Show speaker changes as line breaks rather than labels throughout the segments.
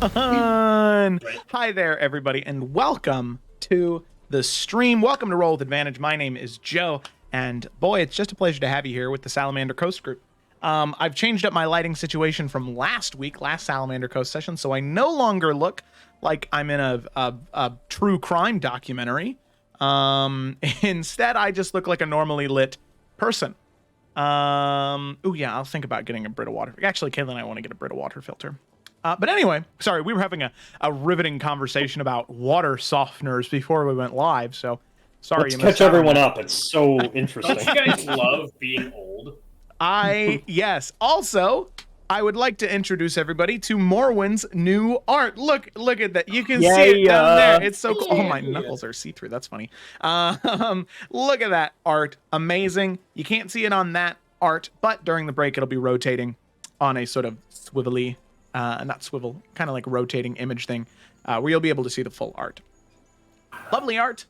on. Hi there, everybody, and welcome to the stream. Welcome to Roll with Advantage. My name is Joe, and boy, it's just a pleasure to have you here with the Salamander Coast group. I've changed up my lighting situation from last Salamander Coast session, so I no longer look like I'm in a true crime documentary. Instead, I just look like a normally lit person. Oh yeah, I'll think about getting a Brita water. Actually, Caitlin and I want to get a Brita water filter. But anyway, sorry, we were having a riveting conversation about water softeners before we went live, so sorry.
Let's catch everyone up. It's so interesting.
Don't you guys love being old?
Yes. Also, I would like to introduce everybody to Morwen's new art. Look at that. You can see it down there. It's so cool. Oh, my knuckles are see-through. That's funny. Look at that art. Amazing. You can't see it on that art, but during the break, it'll be rotating on a sort of swivelly, not swivel, kind of like rotating image thing, where you'll be able to see the full art. Lovely art.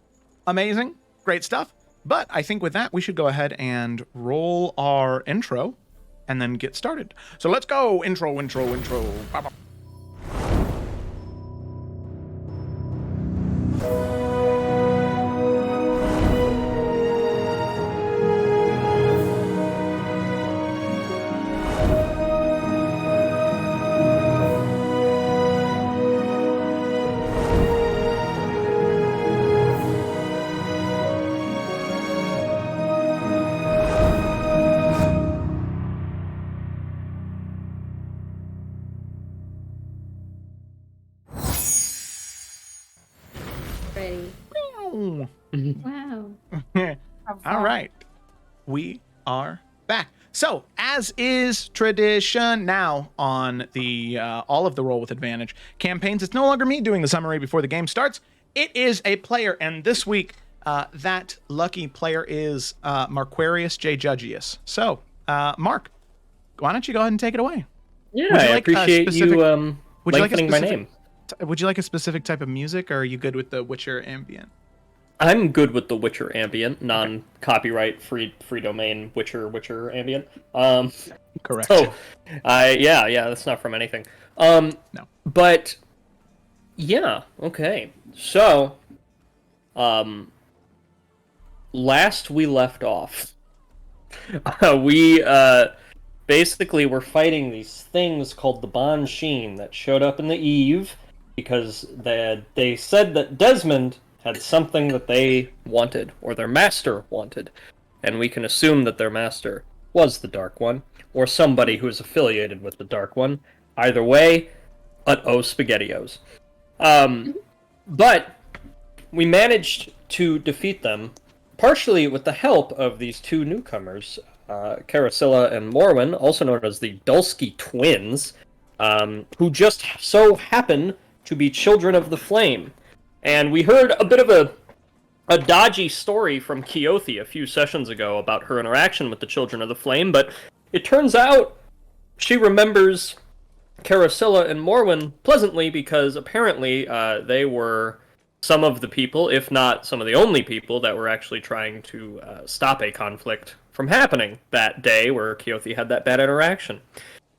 Amazing. Great stuff. But I think with that, we should go ahead and roll our intro and then get started. So let's go. Intro. Bye-bye.
Ready. Wow.
All right. We are back. So, as is tradition now on the all of the Roll with Advantage campaigns, it's no longer me doing the summary before the game starts. It is a player, and this week, that lucky player is Marquarius J. Judgius. So, Mark, why don't you go ahead and take it away?
Yeah, I appreciate you lengthening my name.
Would you like a specific type of music, or are you good with the Witcher ambient?
I'm good with the Witcher ambient, non-copyright, free domain Witcher ambient.
Correct.
So, yeah, that's not from anything.
No.
But yeah, okay. So, last we left off, we basically were fighting these things called the Bon Sheen that showed up in the Eve because they said that Desmond had something that they wanted, or their master wanted, and we can assume that their master was the Dark One, or somebody who is affiliated with the Dark One. Either way, SpaghettiOs. But we managed to defeat them, partially with the help of these two newcomers, Carasilla and Morwen, also known as the Dulski twins, who just so happen to be children of the Flame. And we heard a bit of a dodgy story from Keothi a few sessions ago about her interaction with the Children of the Flame, but it turns out she remembers Carasilla and Morwen pleasantly because apparently they were some of the people, if not some of the only people, that were actually trying to stop a conflict from happening that day where Keothi had that bad interaction.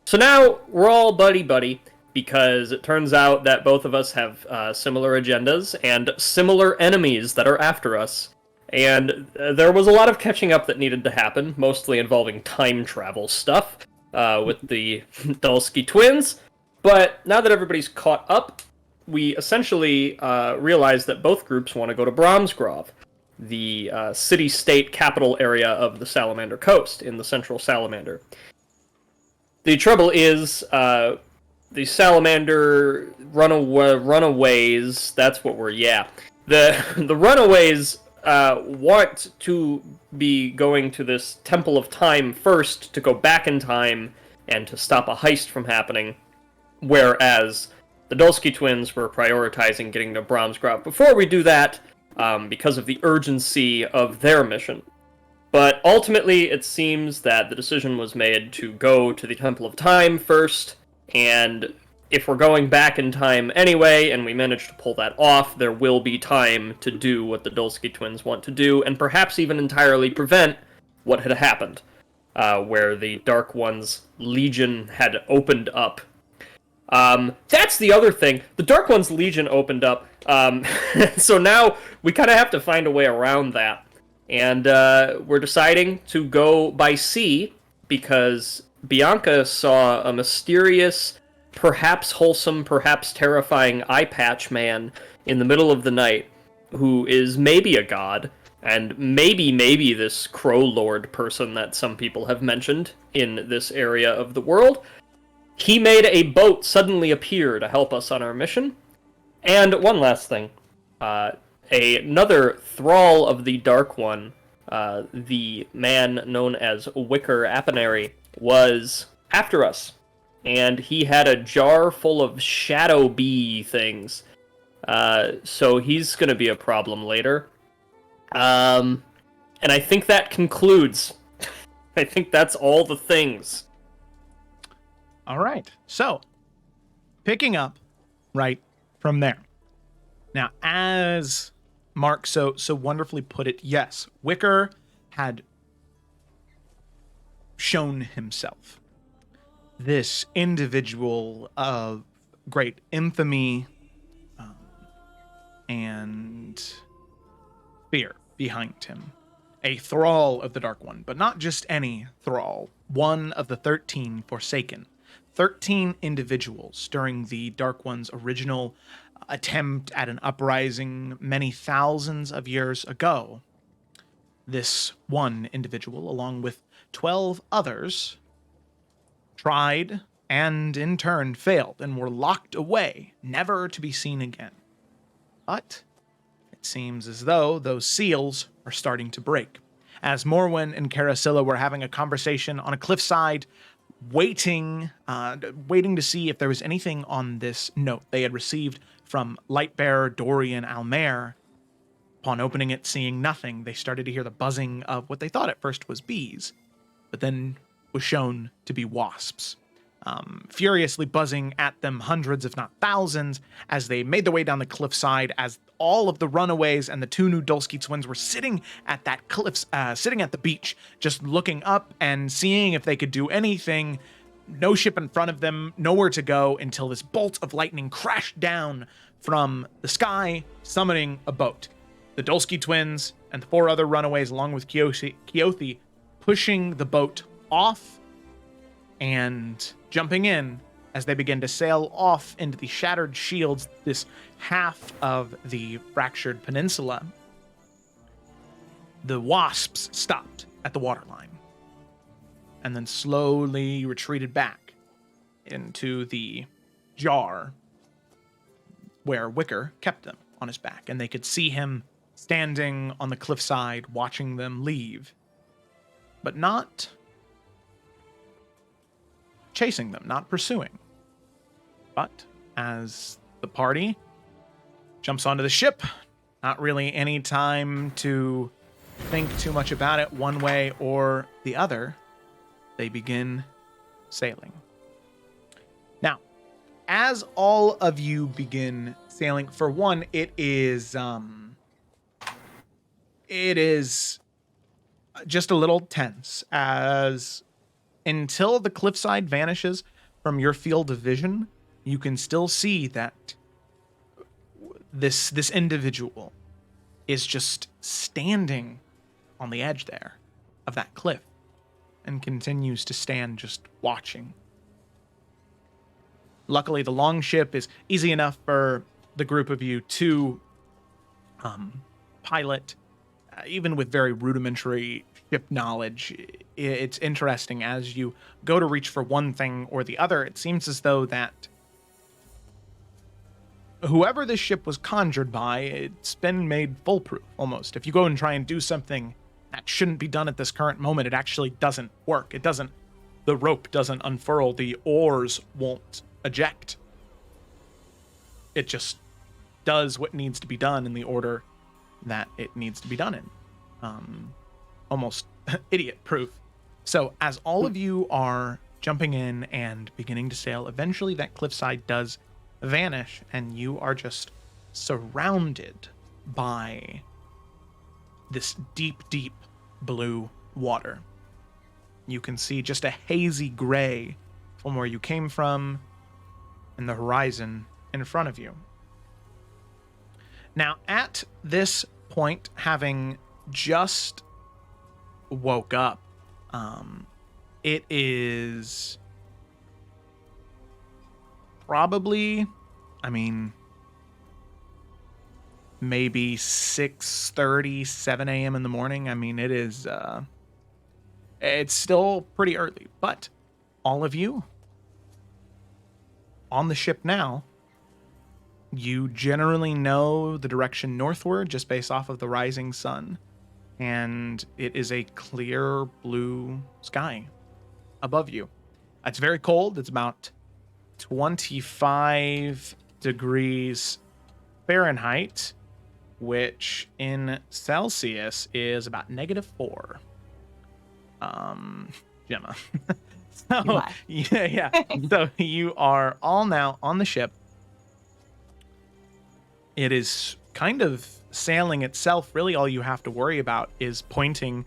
So now we're all buddy-buddy, because it turns out that both of us have similar agendas and similar enemies that are after us. And there was a lot of catching up that needed to happen, mostly involving time travel stuff with the Dulski twins. But now that everybody's caught up, we essentially realize that both groups want to go to Bromsgrove, the city-state capital area of the Salamander Coast in the central Salamander. The trouble is, the Salamander runaways, that's what we're, the runaways want to be going to this Temple of Time first to go back in time and to stop a heist from happening, whereas the Dulski twins were prioritizing getting to Bromsgrove before we do that, because of the urgency of their mission. But ultimately, it seems that the decision was made to go to the Temple of Time first, and if we're going back in time anyway, and we manage to pull that off, there will be time to do what the Dulski twins want to do, and perhaps even entirely prevent what had happened, where the Dark One's legion had opened up. That's the other thing. The Dark One's Legion opened up, so now we kind of have to find a way around that. And we're deciding to go by sea because Bianca saw a mysterious, perhaps wholesome, perhaps terrifying eye patch man in the middle of the night who is maybe a god, and maybe this Crow Lord person that some people have mentioned in this area of the world. He made a boat suddenly appear to help us on our mission. And one last thing. Another thrall of the Dark One, the man known as Wicker Apenary, was after us. And he had a jar full of shadow bee things. So he's going to be a problem later. And I think that concludes. I think that's all the things.
All right. So, picking up right from there. Now, as Mark so wonderfully put it, yes, Wicker had shown himself. This individual of great infamy and fear behind him. A thrall of the Dark One, but not just any thrall. One of the 13 Forsaken. 13 individuals during the Dark One's original attempt at an uprising many thousands of years ago. This one individual, along with 12 others, tried and in turn failed and were locked away, never to be seen again. But it seems as though those seals are starting to break. As Morwen and Carasilla were having a conversation on a cliffside, waiting to see if there was anything on this note they had received from Lightbearer Dorian Almer. Upon opening it, seeing nothing, they started to hear the buzzing of what they thought at first was bees, but then was shown to be wasps. Furiously buzzing at them, hundreds if not thousands, as they made their way down the cliffside, as all of the runaways and the two new Dulski twins were sitting at that sitting at the beach, just looking up and seeing if they could do anything. No ship in front of them, nowhere to go, until this bolt of lightning crashed down from the sky, summoning a boat. The Dulski twins and the 4 other runaways, along with Keothi, pushing the boat off and jumping in as they begin to sail off into the shattered shields, this half of the fractured peninsula. The wasps stopped at the waterline and then slowly retreated back into the jar where Wicker kept them on his back, and they could see him standing on the cliffside watching them leave, but not chasing them, not pursuing. But as the party jumps onto the ship, not really any time to think too much about it one way or the other, they begin sailing. Now, as all of you begin sailing, for one, it is just a little tense, as until the cliffside vanishes from your field of vision, you can still see that this individual is just standing on the edge there of that cliff and continues to stand just watching. Luckily, the longship is easy enough for the group of you to pilot, even with very rudimentary ship knowledge. It's interesting as you go to reach for one thing or the other, it seems as though that whoever this ship was conjured by, it's been made foolproof almost. If you go and try and do something that shouldn't be done at this current moment, it actually doesn't work. The rope doesn't unfurl, the oars won't eject. It just does what needs to be done in the order that it needs to be done in. Almost idiot proof. So as all of you are jumping in and beginning to sail, eventually that cliffside does vanish and you are just surrounded by this deep, deep blue water. You can see just a hazy gray from where you came from and the horizon in front of you. Now, at this point, having just woke up, it is probably, maybe 6:30, 7 a.m. in the morning. It is, it's still pretty early, but all of you on the ship now, you generally know the direction northward just based off of the rising sun, and it is a clear blue sky above you. It's very cold. It's about 25 degrees Fahrenheit, which in Celsius is about -4. Gemma. So, yeah. So you are all now on the ship. It is kind of sailing itself. Really, all you have to worry about is pointing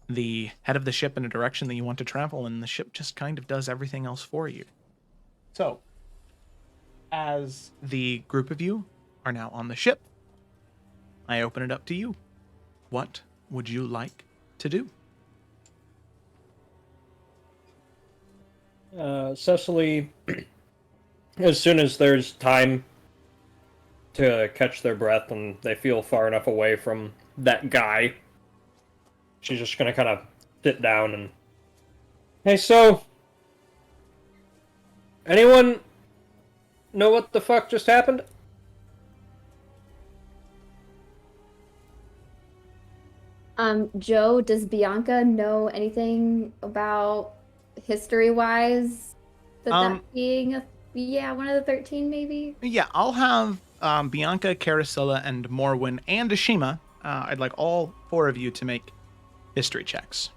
the head of the ship in a direction that you want to travel, and the ship just kind of does everything else for you. So, as the group of you are now on the ship, I open it up to you. What would you like to do?
Cecily, as soon as there's time to catch their breath and they feel far enough away from that guy, she's just gonna kind of sit down and, hey, so, anyone know what the fuck just happened?
Joe, does Bianca know anything about history-wise that being one of the 13 maybe?
Yeah, I'll have Bianca, Carasilla, and Morwen, and Ashima. I'd like all 4 of you to make history checks.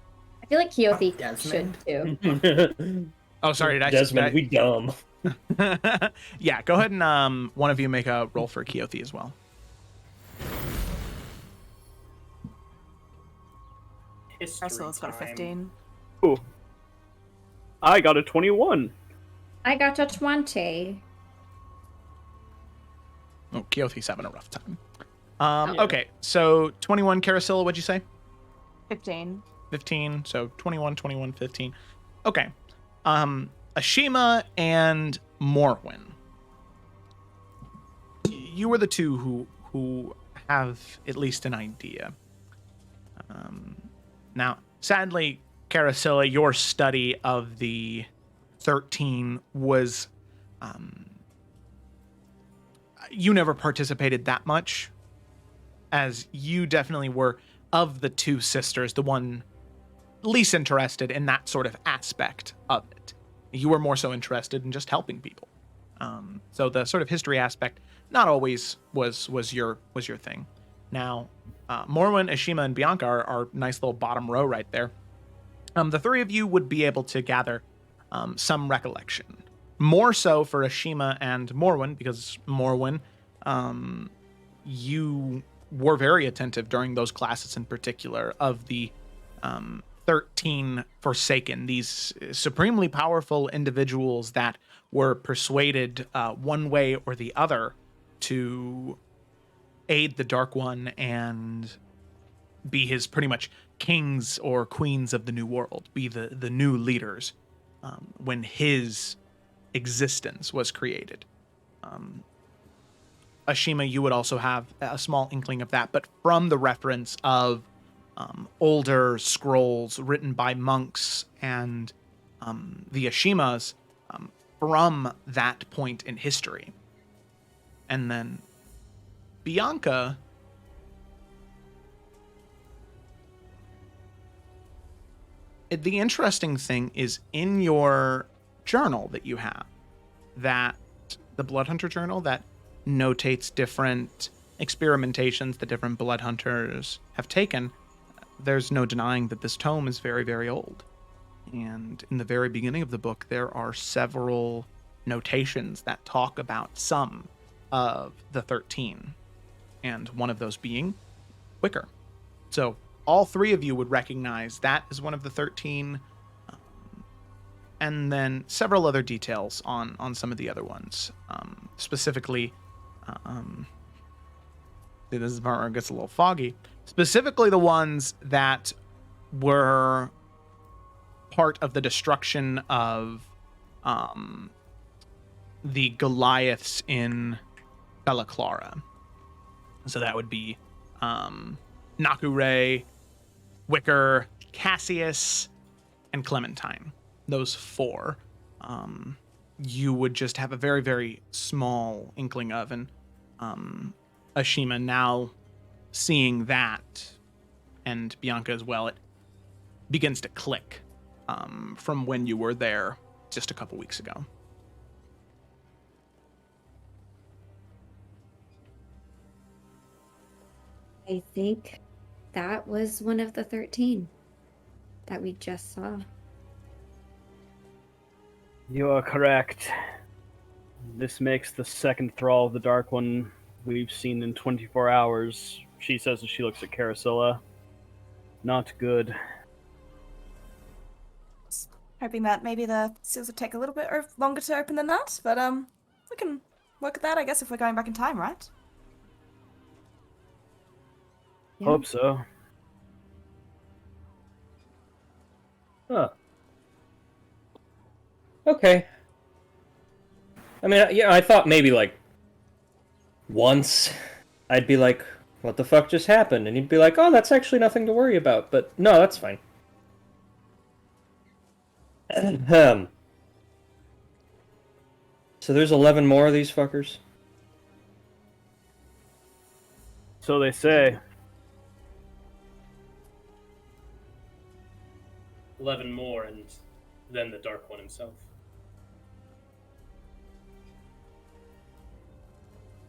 I feel like Keothi should too.
Oh, sorry,
Desmond, we dumb.
Yeah, go ahead and one of you make a roll for Keothi as well.
History
Ursula's got a
time.
15.
Ooh. I got a 21.
I got a 20.
Oh, Keothi's having a rough time. Okay, so 21, Carasilla, what'd you say?
15.
15, so 21, 21, 15. Okay. Ashima and Morwen. You were the two who have at least an idea. Now, sadly, Carasilla, your study of the 13 was... you never participated that much, as you definitely were, of the 2 sisters, the one least interested in that sort of aspect of it. You were more so interested in just helping people. So the sort of history aspect not always was your thing. Now, Morwen, Ashima, and Bianca are nice little bottom row right there. The 3 of you would be able to gather some recollection. More so for Ashima and Morwen, because Morwen, you were very attentive during those classes in particular of the 13 Forsaken, these supremely powerful individuals that were persuaded one way or the other to aid the Dark One and be his pretty much kings or queens of the New World, be the new leaders when his existence was created. Ashima, you would also have a small inkling of that, but from the reference of older scrolls written by monks and the Ashimas from that point in history. And then Bianca, the interesting thing is in your journal that you have, that the Blood Hunter journal that notates different experimentations that different blood hunters have taken, there's no denying that this tome is very, very old. And in the very beginning of the book, there are several notations that talk about some of the 13, and one of those being Wicker. So all 3 of you would recognize that as one of the 13. and then several other details on some of the other ones. Specifically, see, this is the part where it gets a little foggy. Specifically, the ones that were part of the destruction of the Goliaths in Bella Clara. So that would be Nakure, Wicker, Cassius, and Clementine. Those 4. You would just have a very, very small inkling of. And Ashima, now seeing that, and Bianca as well, it begins to click from when you were there just a couple weeks ago.
I think that was one of the 13 that we just saw.
You are correct. This makes the second thrall of the Dark One we've seen in 24 hours. She says as she looks at Carasilla. Not good.
Hoping that maybe the seals would take a little bit longer to open than that, but we can work at that, I guess, if we're going back in time, right?
Yeah.
Hope so.
Huh. Okay. I mean, yeah, I thought maybe, like, once I'd be like, what the fuck just happened? And he'd be like, oh, that's actually nothing to worry about. But no, that's fine. So there's 11 more of these fuckers?
So they say.
11 more, and then the Dark One himself.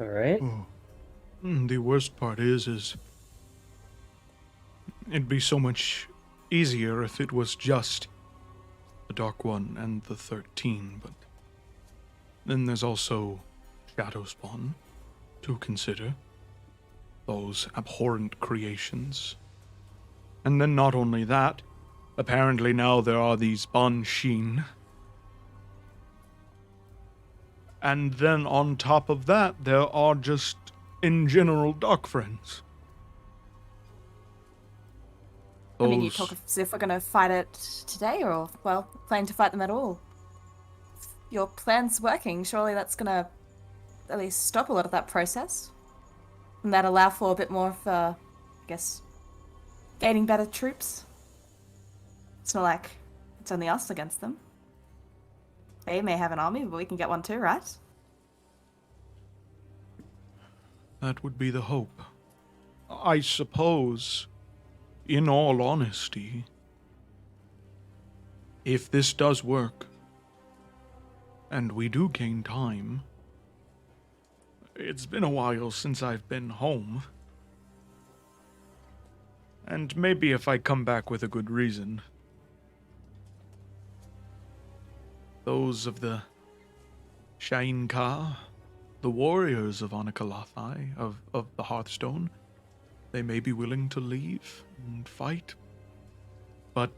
Alright.
Oh. The worst part is it'd be so much easier if it was just the Dark One and the 13, but then there's also Shadowspawn to consider. Those abhorrent creations. And then not only that, apparently now there are these Bansheen. And then on top of that, there are just, in general, Dark Friends.
I mean, you talk as if we're going to fight it today, or, well, plan to fight them at all. If your plan's working, surely that's going to at least stop a lot of that process. And that allow for a bit more of, I guess, gaining better troops. It's not like it's only us against them. They may have an army, but we can get one too, right?
That would be the hope. I suppose, in all honesty, if this does work, and we do gain time, it's been a while since I've been home. And maybe if I come back with a good reason. Those of the Shain Ka, the warriors of Anakalathai, of the Hearthstone, they may be willing to leave and fight. But,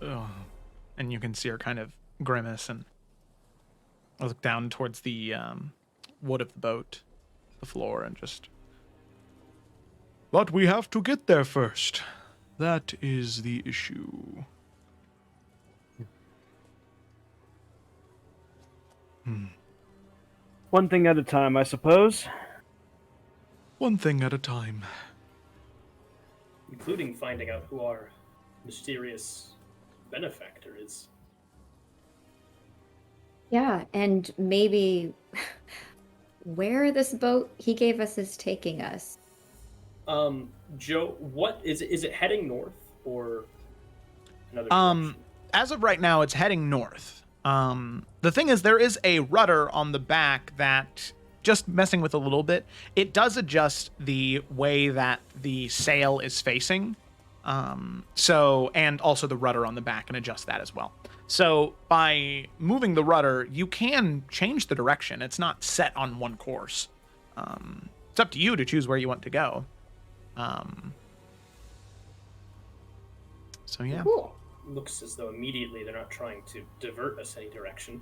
and you can see her kind of grimace and look down towards the wood of the boat, the floor, and just... But we have to get there first. That is the issue.
One thing at a time, I suppose.
One thing at a time.
Including finding out who our mysterious benefactor is.
Yeah, and maybe where this boat he gave us is taking us.
Joe, what is it? Is it heading north or another direction?
As of right now, it's heading north. The thing is, there is a rudder on the back that, just messing with a little bit, it does adjust the way that the sail is facing. And also the rudder on the back and adjust that as well. So by moving the rudder, you can change the direction. It's not set on one course. It's up to you to choose where you want to go. So yeah.
Cool.
looks as though immediately they're not trying to divert us any direction.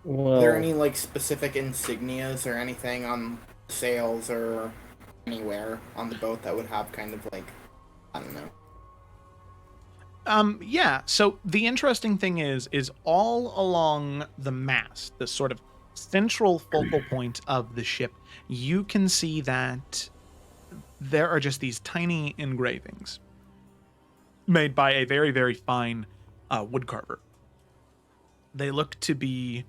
Well,
Are there any like specific insignias or anything on sails or anywhere on the boat that would have kind of like, I don't know.
Yeah, so the interesting thing is all along the mast, the sort of central focal point of the ship, you can see that there are just these tiny engravings made by a very, very fine woodcarver. They look to be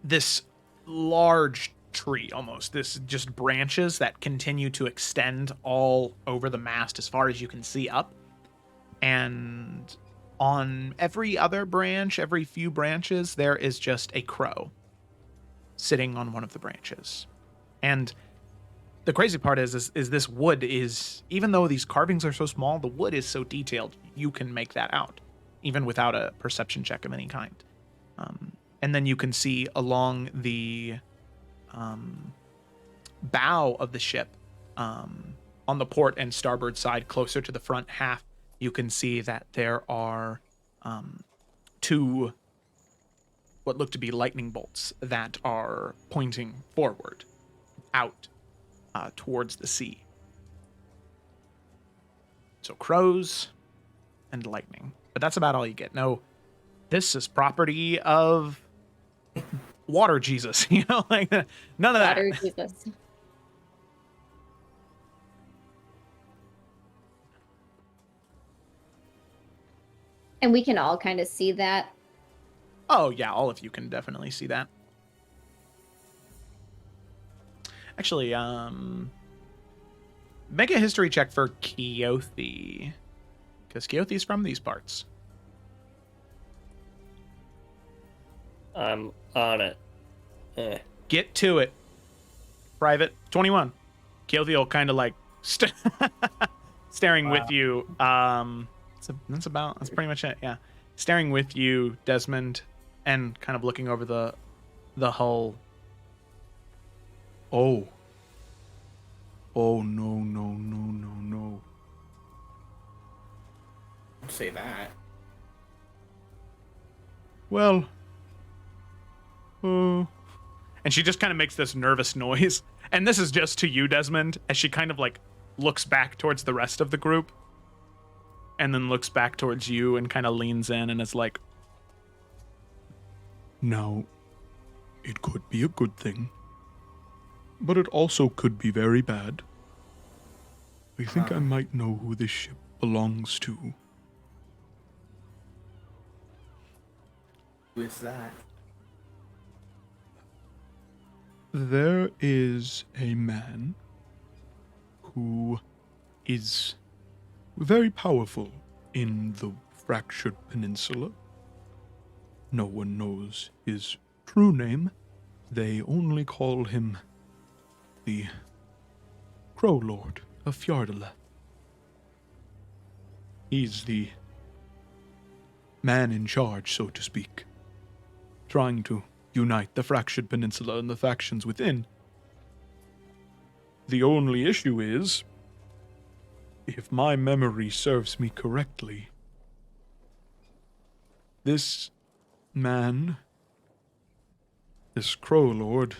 this large tree, almost, this just branches that continue to extend all over the mast as far as you can see up. And on every other branch, every few branches, there is just a crow sitting on one of the branches. And the crazy part is this wood is, even though these carvings are so small, the wood is so detailed, you can make that out, even without a perception check of any kind. And then you can see along the bow of the ship, on the port and starboard side, closer to the front half, you can see that there are two what look to be lightning bolts that are pointing forward, out towards the sea. So crows and lightning. But that's about all you get. No, this is property of water Jesus, you know, like none of that.
Water Jesus. And we can all kind of see that.
Oh, yeah, all of you can definitely see that. Actually, make a history check for Keothi. Because Keothi's from these parts.
I'm on it.
Get to it. Private 21. Keothi will kind of like staring with you. That's pretty much it. Yeah, staring with you, Desmond, and kind of looking over the hull. Oh no.
Don't say that.
Well, and she just kind of makes this nervous noise, and this is just to you, Desmond, as she kind of like looks back towards the rest of the group, and then looks back towards you and kind of leans in and is like, now, it could be a good thing, but it also could be very bad. I think I might know who this ship belongs to.
Who is that?
There is a man who is very powerful in the Fractured Peninsula. No one knows his true name. They only call him the Crow Lord of Jardilla. He's the man in charge, so to speak, trying to unite the Fractured Peninsula and the factions within. The only issue is, if my memory serves me correctly, this man, this Crow Lord,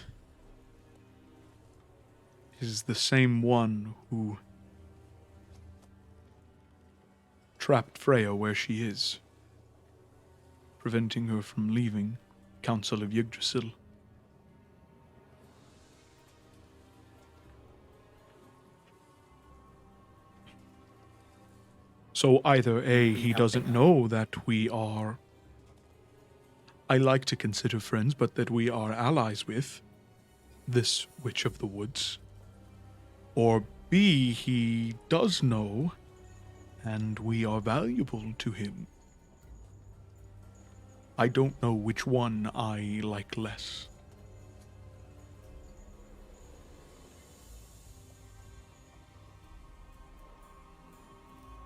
is the same one who trapped Freya where she is, preventing her from leaving Council of Yggdrasil. So either A, he doesn't know that we are, I like to consider friends, but that we are allies with this Witch of the Woods. Or B, he does know, and we are valuable to him. I don't know which one I like less.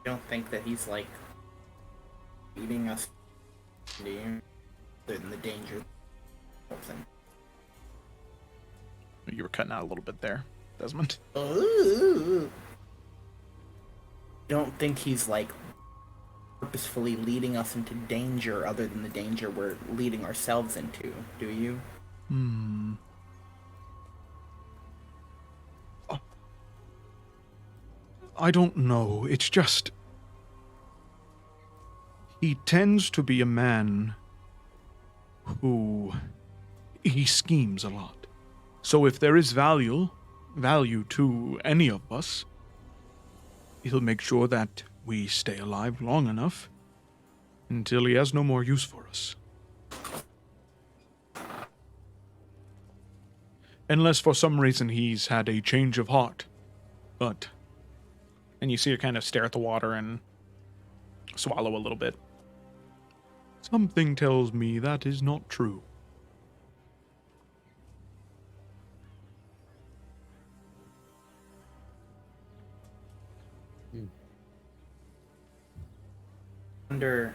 I don't think that he's like leading us, do you? In the danger thing.
You were cutting out a little bit there, Desmond.
Ooh. don't think he's like purposefully leading us into danger other than the danger we're leading ourselves into, do you?
I don't know. It's just... He tends to be a man who... He schemes a lot. So if there is value to any of us, he'll make sure that we stay alive long enough until he has no more use for us. Unless for some reason he's had a change of heart. But...
And you see her kind of stare at the water and swallow a little bit.
Something tells me that is not true.
Wonder,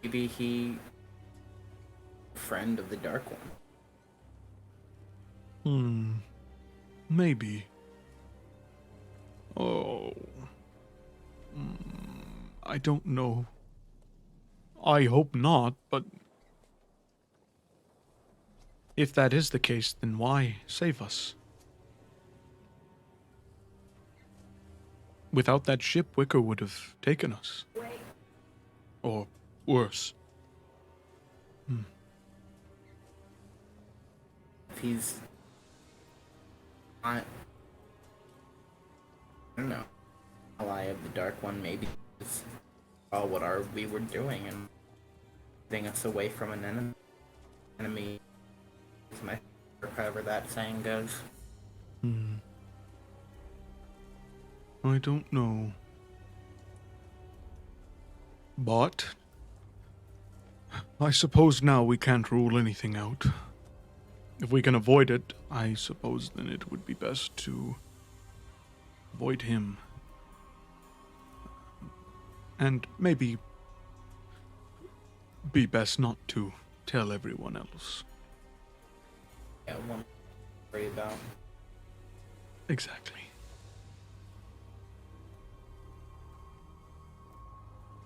maybe he friend of the Dark One.
Maybe. Oh. I don't know. I hope not, but... If that is the case, then why save us? Without that ship, Wicker would have taken us. Or worse.
If he's not, I don't know, ally of the Dark One, maybe it's all what we were doing and getting us away from an enemy. Is my, or however that saying goes.
I don't know. But I suppose now we can't rule anything out. If we can avoid it, I suppose then it would be best to avoid him. And maybe be best not to tell everyone else.
Yeah, one to worry about.
Exactly.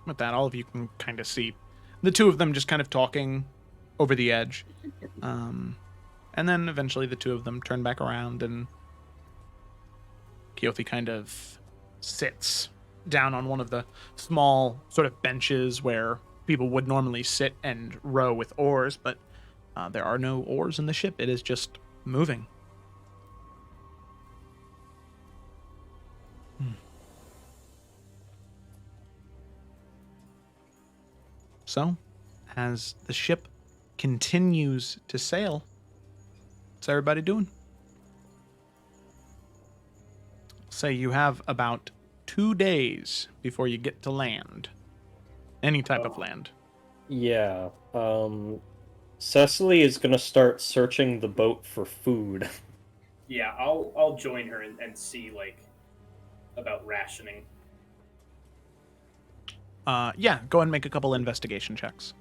With that, all of you can kind of see the two of them just kind of talking over the edge. And then eventually the two of them turn back around and Keothi kind of sits down on one of the small sort of benches where people would normally sit and row with oars, but there are no oars in the ship. It is just moving. So, as the ship continues to sail, what's everybody doing? Say you have about 2 days before you get to land. Any type of land.
Yeah. Cecily is gonna start searching the boat for food.
Yeah, I'll join her and see like about rationing.
Yeah, go and make a couple investigation checks.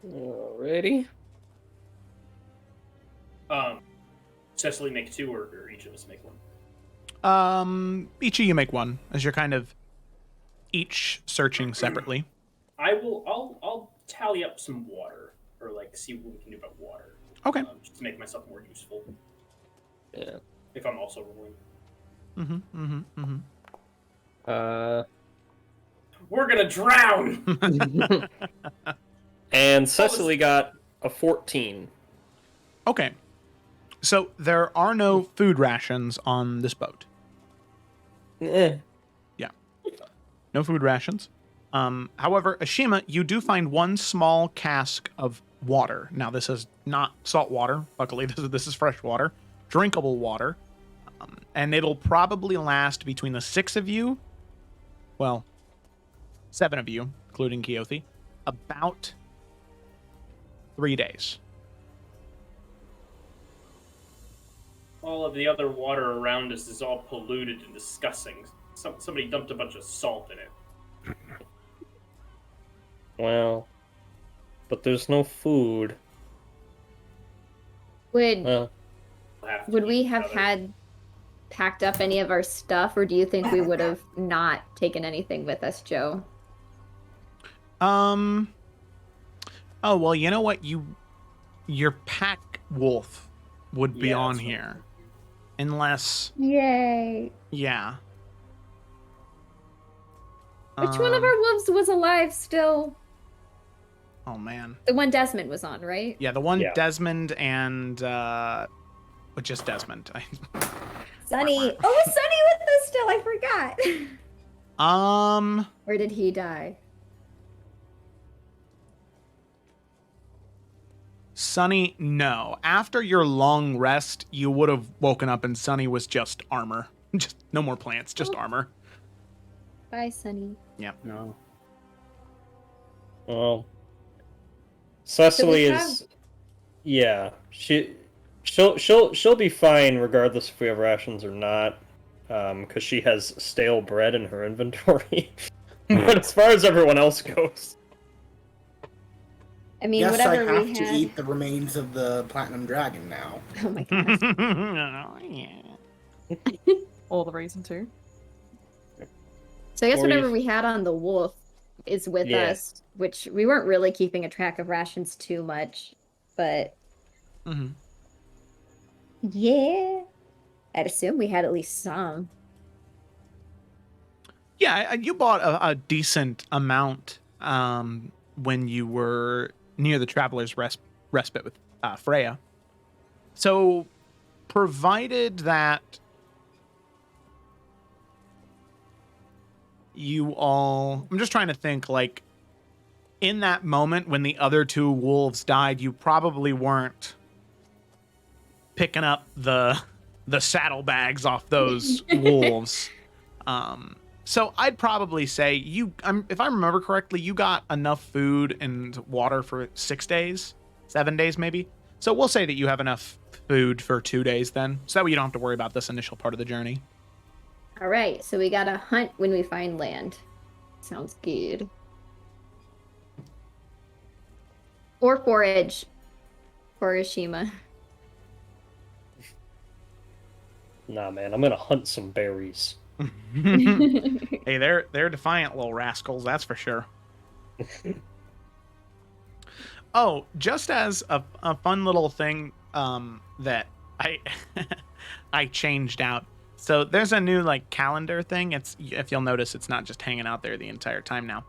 Alrighty.
Cecily make two, or each of us make one.
Each of you make one, as you're kind of each searching separately.
I'll tally up some water, or like see what we can do about water.
Okay.
Just to make myself more useful.
Yeah.
If I'm also rolling. We're gonna drown.
And Cecily got a 14.
Okay. So there are no food rations on this boat.
Eh.
Yeah. No food rations. However, Ashima, you do find one small cask of water. Now, this is not salt water. Luckily, this is fresh water. Drinkable water. And it'll probably last between the 6 of you, well, 7 of you, including Keothi, about 3 days.
All of the other water around us is all polluted and disgusting. Somebody dumped a bunch of salt in it.
Well, but there's no food.
Would
Well,
would we have had packed up any of our stuff, or do you think we would have not taken anything with us, Joe?
Oh, well, you know what? Your pack wolf would be on here. Unless...
Yay.
Yeah.
Which one of our wolves was alive still?
Oh, man.
The one Desmond was on, right?
Yeah, the one Desmond and... just Desmond.
Sunny. Oh, was Sunny with us still? I forgot. Or did he die?
Sunny, no. After your long rest, you would have woken up and Sunny was just armor. Just no more plants, just armor.
Bye, Sunny.
Yep.
No.
Well, Cecily is... Yeah, she'll be fine regardless if we have rations or not, because she has stale bread in her inventory. But as far as everyone else goes...
I mean,
yes,
whatever
I have
we
to
had...
eat the remains of the platinum dragon now.
Oh my god.
All the reason to.
So I guess whatever we had on the wolf is with us, which we weren't really keeping a track of rations too much, but... Yeah. I'd assume we had at least some.
Yeah, you bought a decent amount when you were near the Traveler's Respite with Freya. So, provided that you all... I'm just trying to think, like, in that moment when the other two wolves died, you probably weren't picking up the saddlebags off those wolves. So I'd probably say if I remember correctly, you got enough food and water for 6 days, 7 days maybe. So we'll say that you have enough food for 2 days then. So that way you don't have to worry about this initial part of the journey.
All right, so we gotta hunt when we find land. Sounds good. Or forage for Ishima.
Nah, man, I'm gonna hunt some berries.
Hey, they're defiant little rascals, that's for sure. Oh, just as a fun little thing that I I changed out. So there's a new like calendar thing. It's, if you'll notice, it's not just hanging out there the entire time now.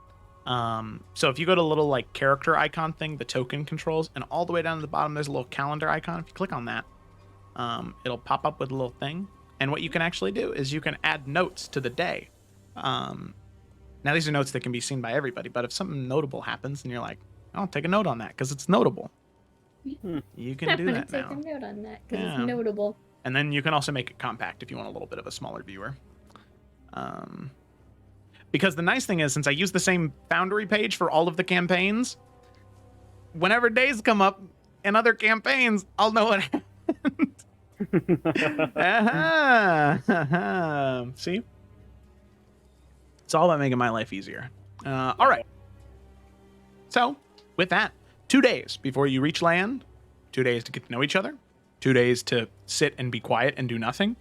So if you go to a little like character icon thing, the token controls, and all the way down to the bottom there's a little calendar icon. If you click on that, it'll pop up with a little thing. And what you can actually do is you can add notes to the day. Now these are notes that can be seen by everybody, but if something notable happens and you're like, I'll take a note on that because it's notable. You can do that now.
Take a note on that because it's notable.
And then you can also make it compact if you want a little bit of a smaller viewer. Because the nice thing is, since I use the same Foundry page for all of the campaigns, whenever days come up in other campaigns, I'll know what happened. See? It's all about making my life easier. All right. So, with that, 2 days before you reach land, 2 days to get to know each other, 2 days to sit and be quiet and do nothing.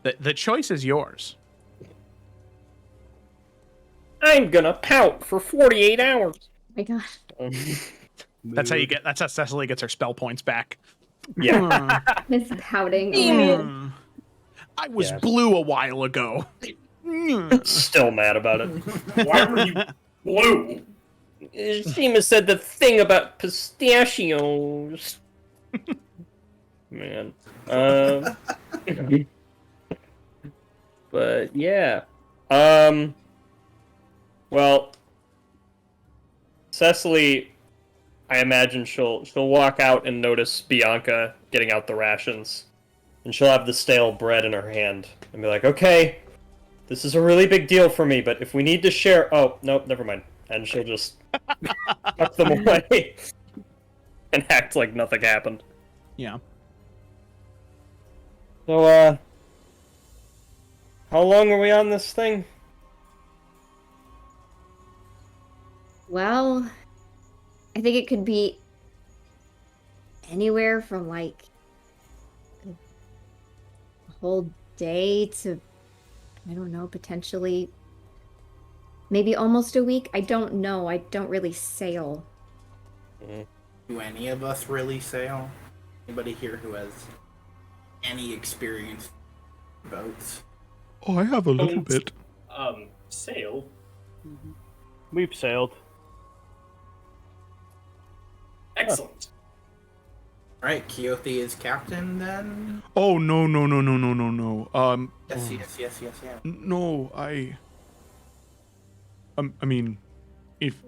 The choice is yours.
I'm gonna pout for 48 hours.
Oh my god.
That's how Cecily gets her spell points back.
Yeah.
It's pouting.
I was blue a while ago.
Still mad about it.
Why were you blue?
Shima said the thing about pistachios. Man. But yeah. Well, Cecily, I imagine she'll walk out and notice Bianca getting out the rations, and she'll have the stale bread in her hand and be like, "Okay, this is a really big deal for me, but if we need to share..." Oh, nope, never mind. And she'll just tuck them away and act like nothing happened.
Yeah.
So, how long are we on this thing?
Well, I think it could be anywhere from like a whole day to, I don't know, potentially maybe almost a week. I don't know. I don't really sail.
Do any of us really sail? Anybody here who has any experience with boats?
Oh, I have a little
Don't,
bit.
Sail?
We've sailed.
Excellent.
Right, Keothi is captain then?
Oh, no.
Yes.
No, I mean, if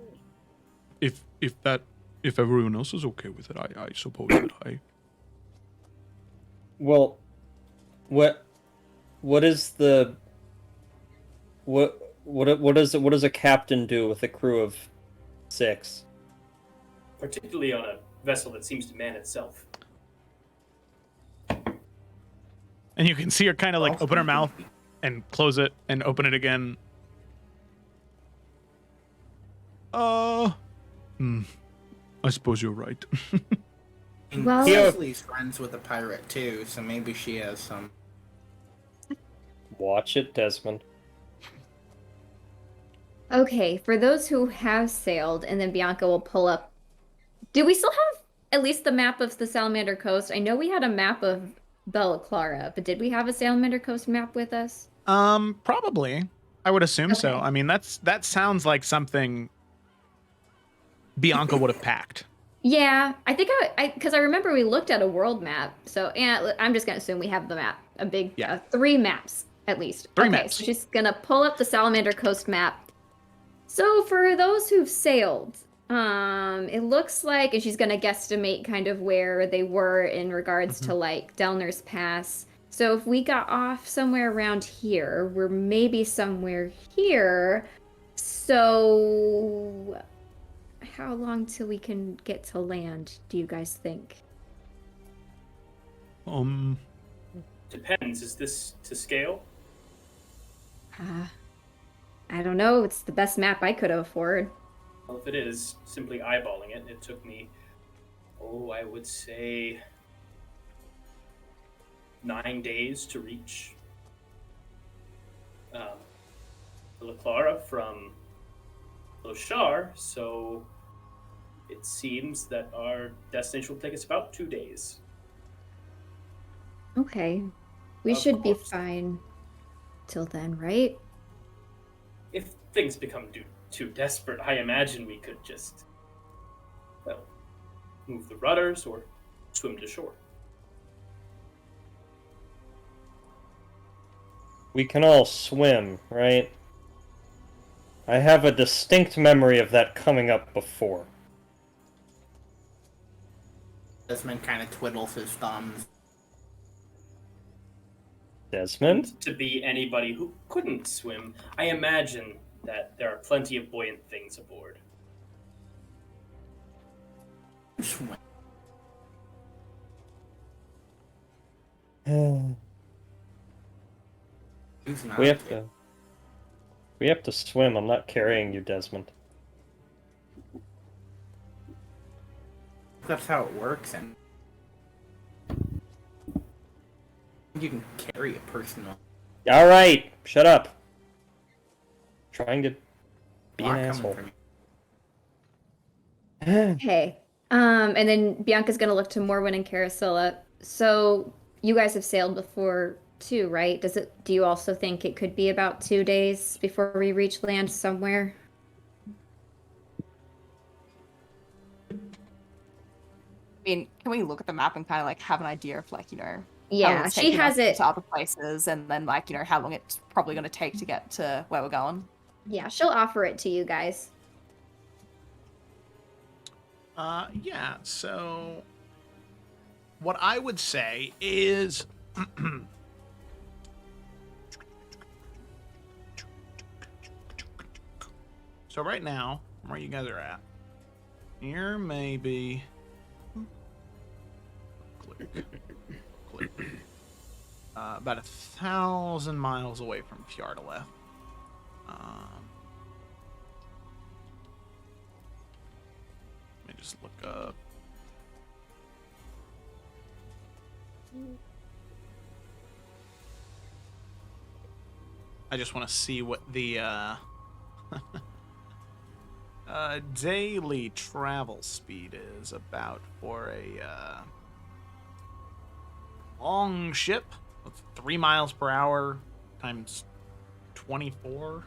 everyone else is okay with it, I suppose that I.
Well, what is the what does a captain do with a crew of 6?
Particularly on a vessel that seems to man itself.
And you can see her kind of like open her mouth and close it and open it again.
I suppose you're right.
Well-
Keothi's friends with a pirate too, so maybe she has some.
Watch it, Desmond.
Okay, for those who have sailed, and then Bianca will pull up. Do we still have at least the map of the Salamander Coast? I know we had a map of Bella Clara, but did we have a Salamander Coast map with us?
Probably. I would assume so.
Okay.
I mean, that sounds like something Bianca would have packed.
Yeah, I think because I remember we looked at a world map. So, yeah, I'm just gonna assume we have the map, a big, 3 maps at least.
Three
okay,
maps.
so she's gonna pull up the Salamander Coast map. So for those who've sailed, it looks like, and she's gonna guesstimate kind of where they were in regards to like Delner's Pass. So if we got off somewhere around here, we're maybe somewhere here. So how long till we can get to land, do you guys think?
Depends. Is this to scale?
I don't know. It's the best map I could afford.
Well, if it is, simply eyeballing it, it took me, I would say 9 days to reach La Clara from Lochar, so it seems that our destination will take us about 2 days.
Okay. We
Of
should be
course.
fine till then, right?
If things become too desperate, I imagine we could just, move the rudders or swim to shore.
We can all swim, right? I have a distinct memory of that coming up before.
Desmond kind of twiddles his thumbs.
Desmond?
To be anybody who couldn't swim, I imagine that there are plenty of buoyant things aboard.
Swim. Who's not?
We have to swim. I'm not carrying you, Desmond.
That's how it works, and you can carry a personal.
All right, shut up. Trying to be an
Rock coming
asshole.
from you.
Okay. And then Bianca's gonna look to Morwen and Carasilla. So you guys have sailed before too, right? Do you also think it could be about 2 days before we reach land somewhere?
I mean, can we look at the map and kind of like have an idea of like, how long
Yeah,
it's
she
taking
has
us
it.
to other places, and then like, how long it's probably going to take to get to where we're going?
Yeah, she'll offer it to you guys.
Yeah, so what I would say is so right now, where you guys are at, you're maybe click, about 1,000 miles away from Fjardeleth. Let me just look up. I just want to see what the daily travel speed is about for a long ship. That's 3 miles per hour times 24.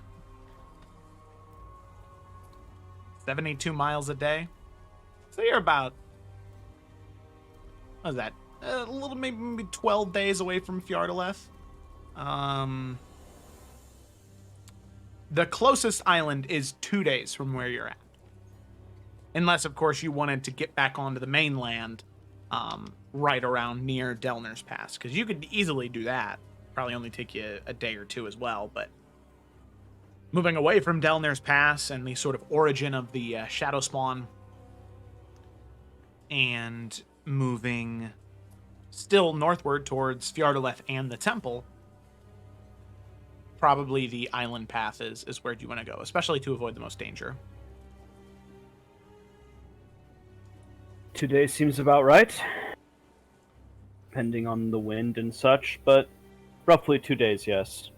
72 miles a day. So you're about, what is that? A little, maybe 12 days away from Fjordaleth. The closest island is 2 days from where you're at. Unless, of course, you wanted to get back onto the mainland right around near Delner's Pass. Because you could easily do that. Probably only take you a day or two as well. But moving away from Delner's Pass and the sort of origin of the Shadow Spawn, and moving still northward towards Fjordaleth and the temple, probably the island path is where you want to go, especially to avoid the most danger.
2 days seems about right, depending on the wind and such, but roughly 2 days, yes.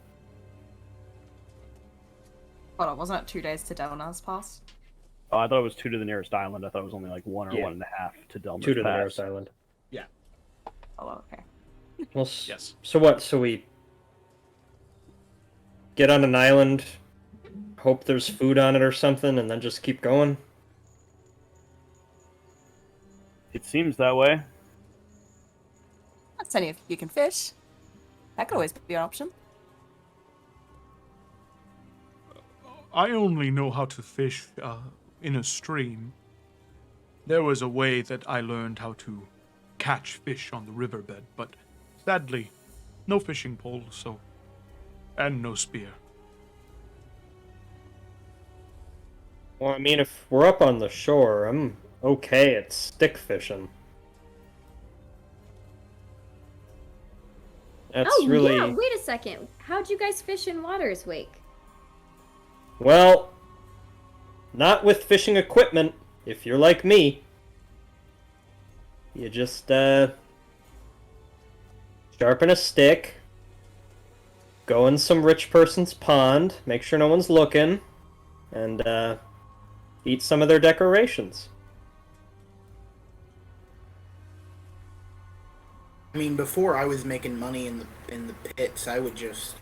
Hold on, wasn't it 2 days to Delnar's Pass?
Oh, I thought it was 2 to the nearest island. I thought it was only like 1 or
Yeah.
1.5 to Delmar's
2 to the
Pass.
nearest island.
Oh, okay.
Well,
Yes.
So what? So we get on an island, hope there's food on it or something, and then just keep going?
It seems that way.
That's any if you can fish. That could always be an option.
I only know how to fish in a stream. There was a way that I learned how to catch fish on the riverbed, but sadly, no fishing pole, and no spear.
Well, I mean, if we're up on the shore, I'm okay at stick fishing. That's
Oh,
really...
yeah, wait a second. How'd you guys fish in Water's Wake?
Well, not with fishing equipment, if you're like me. You just, sharpen a stick, go in some rich person's pond, make sure no one's looking, and, eat some of their decorations.
I mean, before I was making money in the pits, I would just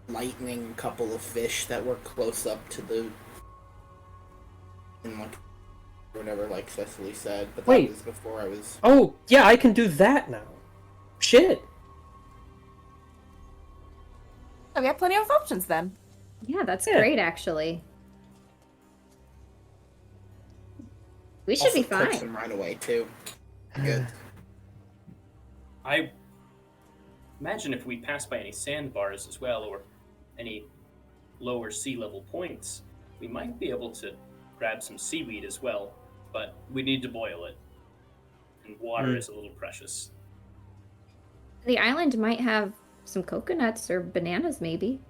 lightning a couple of fish that were close up to the, in like whatever, like Cecily said. But that
Wait.
was before I was.
Oh, yeah, I can do that now. Shit.
Oh, we have plenty of options then.
Yeah, that's
Yeah.
great, actually. We should
Also
be
cook
fine.
them right away too. Good.
I imagine if we pass by any sandbars as well, or any lower sea level points, we might be able to grab some seaweed as well, but we need to boil it. And water is a little precious.
The island might have some coconuts or bananas, maybe.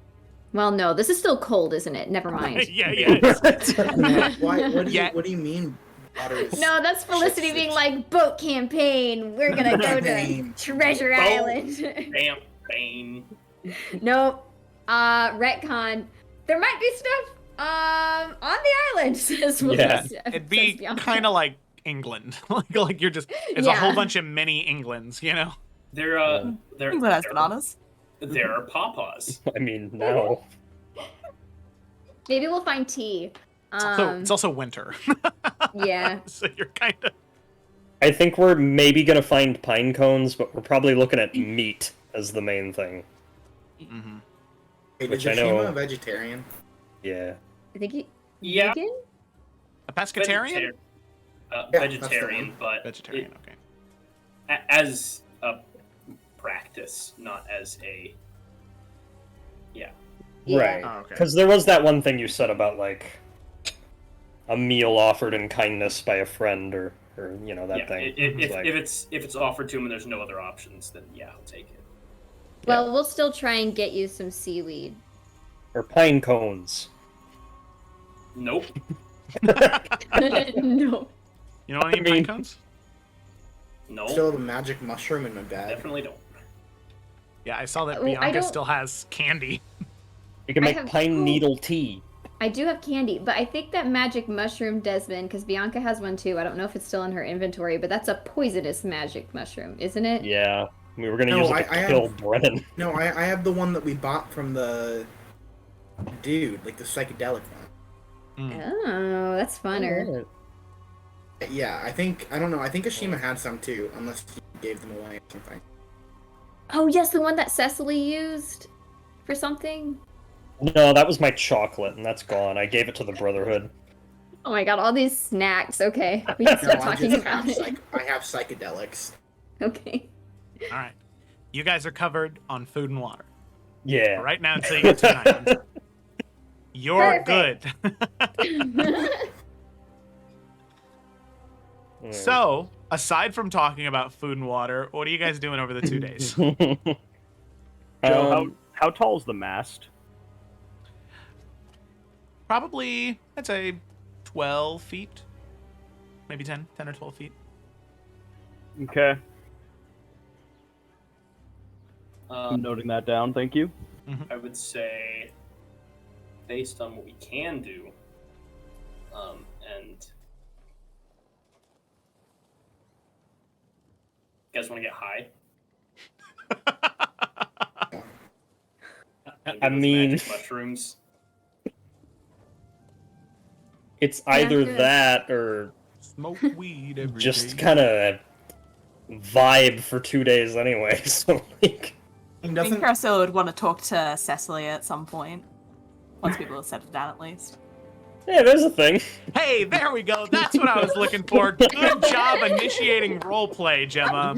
Well, no, this is still cold, isn't it? Never mind.
yeah.
Why?
Yeah.
What do you mean? Water is
No, that's Felicity
shit
being
fish?
like, boat campaign. We're gonna go to
Campaign.
Treasure
Boat.
Island.
Campaign.
Nope. Retcon. There might be stuff on the island, says
Yeah.
Melissa.
It'd be
says Bianca.
kind of like England. like you're just, it's a
Yeah.
whole bunch of mini Englands, you know?
There
England has bananas.
There are pawpaws.
I mean, now.
Maybe we'll find tea.
So it's also winter.
Yeah.
So you're kind of...
I think we're maybe gonna find pine cones, but we're probably looking at meat as the main thing.
Mm-hmm.
Hey,
Which
did
I
you
know-
a vegetarian?
Yeah.
I think you.
Yeah.
Vegan?
A pescatarian?
that's the
Vegetarian,
one.
but
Vegetarian, okay.
as a practice, not as a
Yeah.
Right.
Oh, okay.
Because there was that one thing you said about, like, a meal offered in kindness by a friend, or you know, that thing.
If it's offered to him and there's no other options, then yeah, I'll take it.
Well, we'll still try and get you some seaweed.
Or pine cones.
Nope.
No.
You know any pine cones?
No.
Still have a magic mushroom in my bag.
Definitely don't.
Yeah, I saw that
Oh, I
Bianca
don't-
still has candy.
You can
I
make
have
pine
two-
needle tea.
I do have candy, but I think that magic mushroom, Desmond, because Bianca has one too. I don't know if it's still in her inventory, but that's a poisonous magic mushroom, isn't it?
Yeah, we were gonna
No,
use it to
I
kill
have-
Brennan.
No, I have the one that we bought from the dude, like the psychedelic one.
Oh, that's funner.
Yeah, I think I don't know. I think Ashima had some too, unless he gave them away or something.
Oh, yes, the one that Cecily used for something.
No, that was my chocolate, and that's gone. I gave it to the Brotherhood.
Oh my god, all these snacks. Okay, we can
No,
start
I
talking
just
about
have
it.
I have psychedelics.
Okay.
All right. You guys are covered on food and water.
Yeah.
Right now until you get to an island. You're
Perfect.
good. So, aside from talking about food and water, what are you guys doing over the 2 days?
Joe, how tall is the mast?
Probably, I'd say 12 feet. Maybe 10 or 12 feet.
Okay, I'm
Um,
noting that down. Thank you.
I would say, based on what we can do, and you guys want to get high? And
I
get those
mean,
magic mushrooms.
it's either
good.
that or
Smoke weed every day.
just kind of vibe for 2 days anyway. So like,
I think Carousel would want to talk to Cecily at some point. Once people have settled down, at least.
yeah, there's a thing.
Hey, there we go. That's what I was looking for. Good job initiating roleplay, Gemma.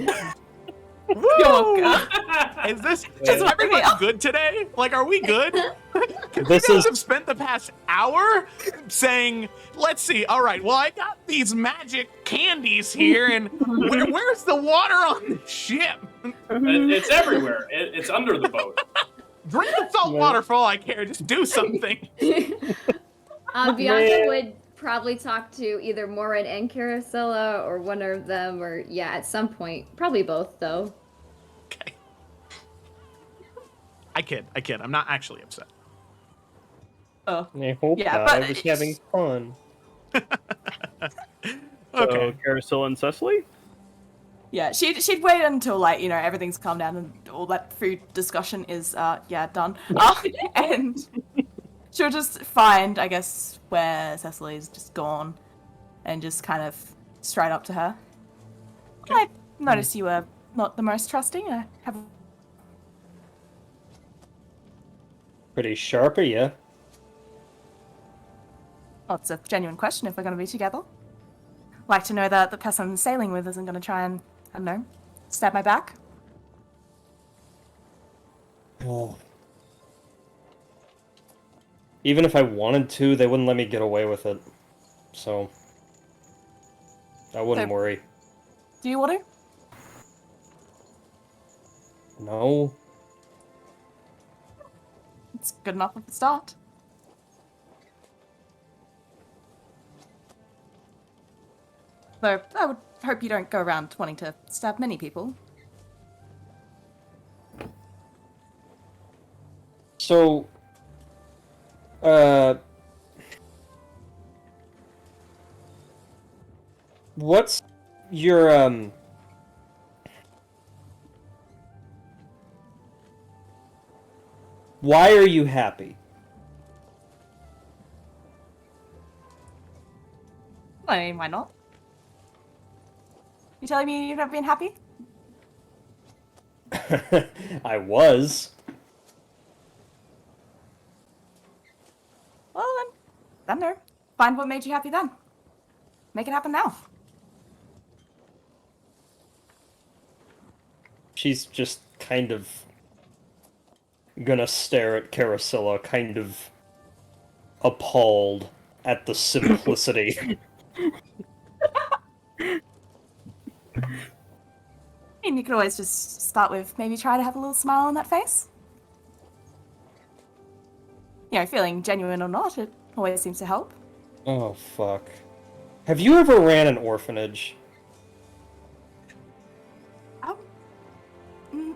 Woo! Is everybody good today? Like, are we good? You
This
guys
is
have spent the past hour saying, let's see, all right, well, I got these magic candies here, and where's the water on the ship?
It's everywhere. It's under the boat.
Drink the salt water for all I care. Just do something.
Bianca
Man.
would probably talk to either Morin and Carosella or one of them, or yeah, at some point. Probably both, though.
Okay. I kid. I'm not actually upset.
Oh,
I hope
Yeah,
not.
but-
I was having fun.
Okay.
So, Carousel and Cecily?
yeah. She'd wait until everything's calmed down and all that food discussion is done. And she'll just find, I guess, where Cecily's just gone, and just kind of straight up to her. I noticed you were not the most trusting. I have.
Pretty sharp of you.
Well, it's a genuine question if we're going to be together. Like to know that the person I'm sailing with isn't going to try and, I don't know, stab my back.
Oh. Even if I wanted to, they wouldn't let me get away with it. So I wouldn't
So-
worry.
Do you want to?
No.
It's good enough at the start. Though I would hope you don't go around wanting to stab many people.
So, what's your, why are you happy?
I mean, why not? You telling me you've never been happy?
I was.
Well then, I don't know. Find what made you happy then. Make it happen now.
She's just kind of gonna stare at Carosilla, kind of appalled at the simplicity.
I mean, you could always just start with maybe try to have a little smile on that face. You know, feeling genuine or not, it always seems to help.
Oh, fuck. Have you ever ran an orphanage?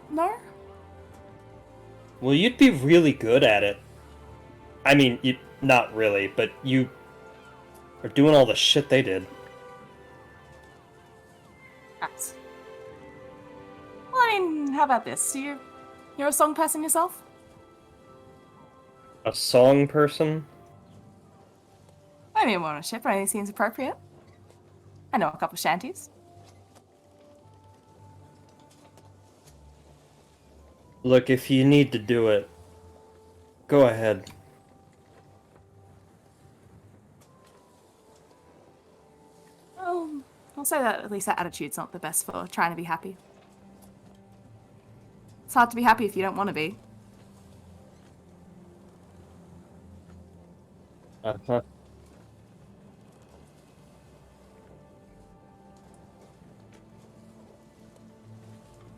No?
Well, you'd be really good at it. I mean, you not really, but you are doing all the shit they did.
Perhaps. Well, I mean, how about this? You're a song person yourself?
A song person?
I mean, we're on a ship, but anything seems appropriate. I know a couple shanties.
Look, if you need to do it, go ahead.
Well, I'll say that at least that attitude's not the best for trying to be happy. It's hard to be happy if you don't want to be.
Uh-huh.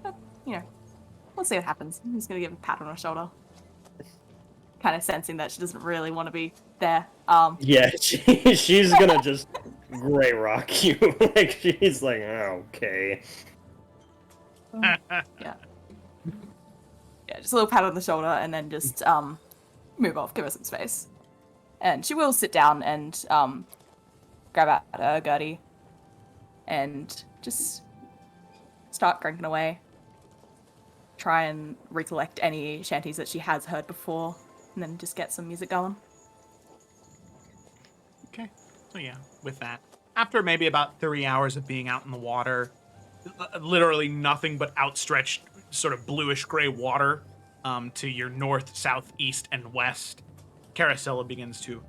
But, we'll see what happens. I'm just gonna give a pat on her shoulder. Kind of sensing that she doesn't really want to be there.
Yeah, she's gonna just gray rock you. Like, she's like, oh, okay.
Yeah. Yeah, just a little pat on the shoulder and then just move off, give her some space. And she will sit down and grab out her Gertie and just start cranking away. Try and recollect any shanties that she has heard before and then just get some music going.
Okay. So yeah, with that, after maybe about 3 hours of being out in the water, literally nothing but outstretched sort of bluish gray water to your north, south, east, and west, Caracilla begins to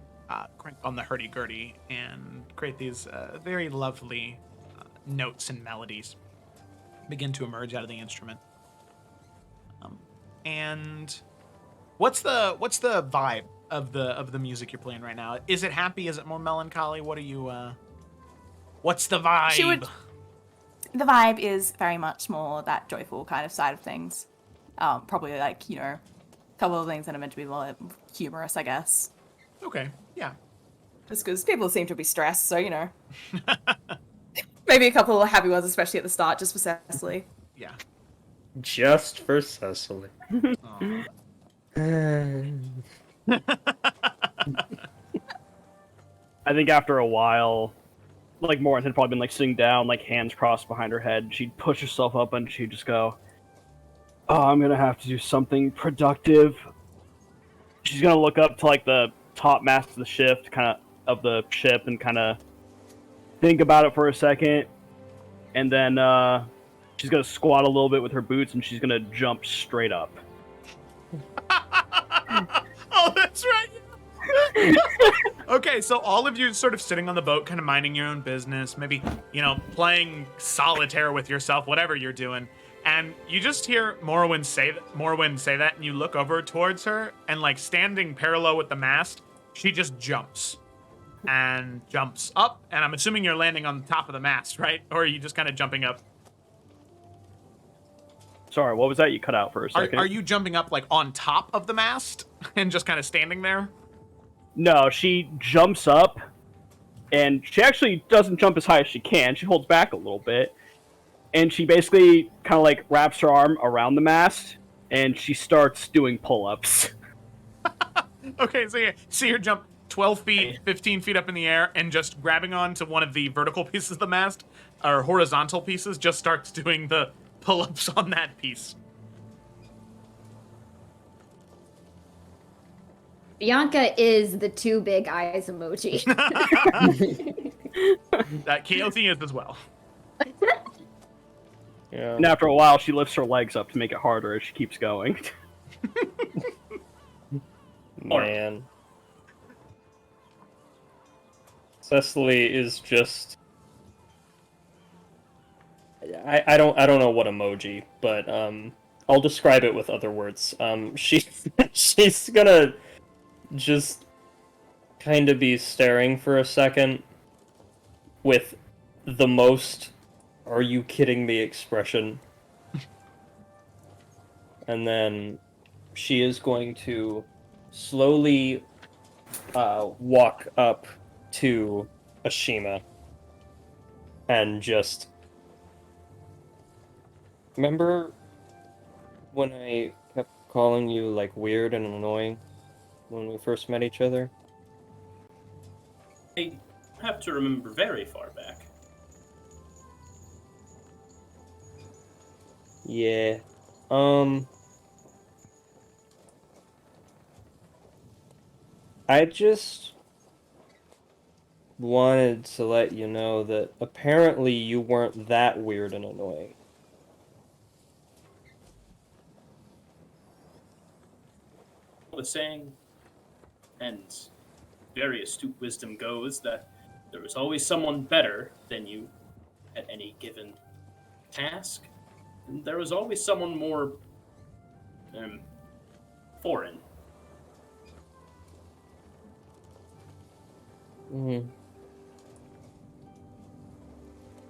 crank on the hurdy-gurdy and create these very lovely notes and melodies begin to emerge out of the instrument. And what's the vibe of the music you're playing right now? Is it happy? Is it more melancholy? What are you? What's the vibe?
The vibe is very much more that joyful kind of side of things. Probably like, a couple of things that are meant to be more humorous, I guess.
Okay, yeah.
Just because people seem to be stressed, so, Maybe a couple of happy ones, especially at the start, just for Cecily.
Yeah.
Just for Cecily.
I think after a while, like Morin had probably been like sitting down, like hands crossed behind her head. She'd push herself up and she'd just go, "Oh, I'm gonna have to do something productive." She's gonna look up to like the top mast of the ship, of the ship, and kind of think about it for a second, and then she's gonna squat a little bit with her boots, and she's gonna jump straight up.
Oh, that's right. Okay, so all of you sort of sitting on the boat, kind of minding your own business, maybe, playing solitaire with yourself, whatever you're doing. And you just hear Morrowind say that, and you look over towards her, and like standing parallel with the mast, she just jumps. And jumps up, and I'm assuming you're landing on the top of the mast, right? Or are you just kind of jumping up?
Sorry, what was that? You cut out for a second.
Are you jumping up like on top of the mast and just kind of standing there?
No, she jumps up, and she actually doesn't jump as high as she can. She holds back a little bit, and she basically kind of like wraps her arm around the mast, and she starts doing pull-ups.
Okay, so you see her jump 12 feet, 15 feet up in the air, and just grabbing onto one of the vertical pieces of the mast, or horizontal pieces, just starts doing the pull-ups on that piece.
Bianca is the two big eyes emoji.
That Keothi is as well.
Yeah.
And after a while, she lifts her legs up to make it harder as she keeps going.
Man. Cecily is just... I don't know what emoji, but I'll describe it with other words. She's gonna just kind of be staring for a second with the most "are you kidding me" expression. And then she is going to slowly walk up to Ashima and just... Remember when I kept calling you, like, weird and annoying when we first met each other?
I have to remember very far back.
Yeah. I just wanted to let you know that apparently you weren't that weird and annoying.
The saying, and very astute wisdom goes, that there is always someone better than you at any given task, and there is always someone more foreign.
Hmm.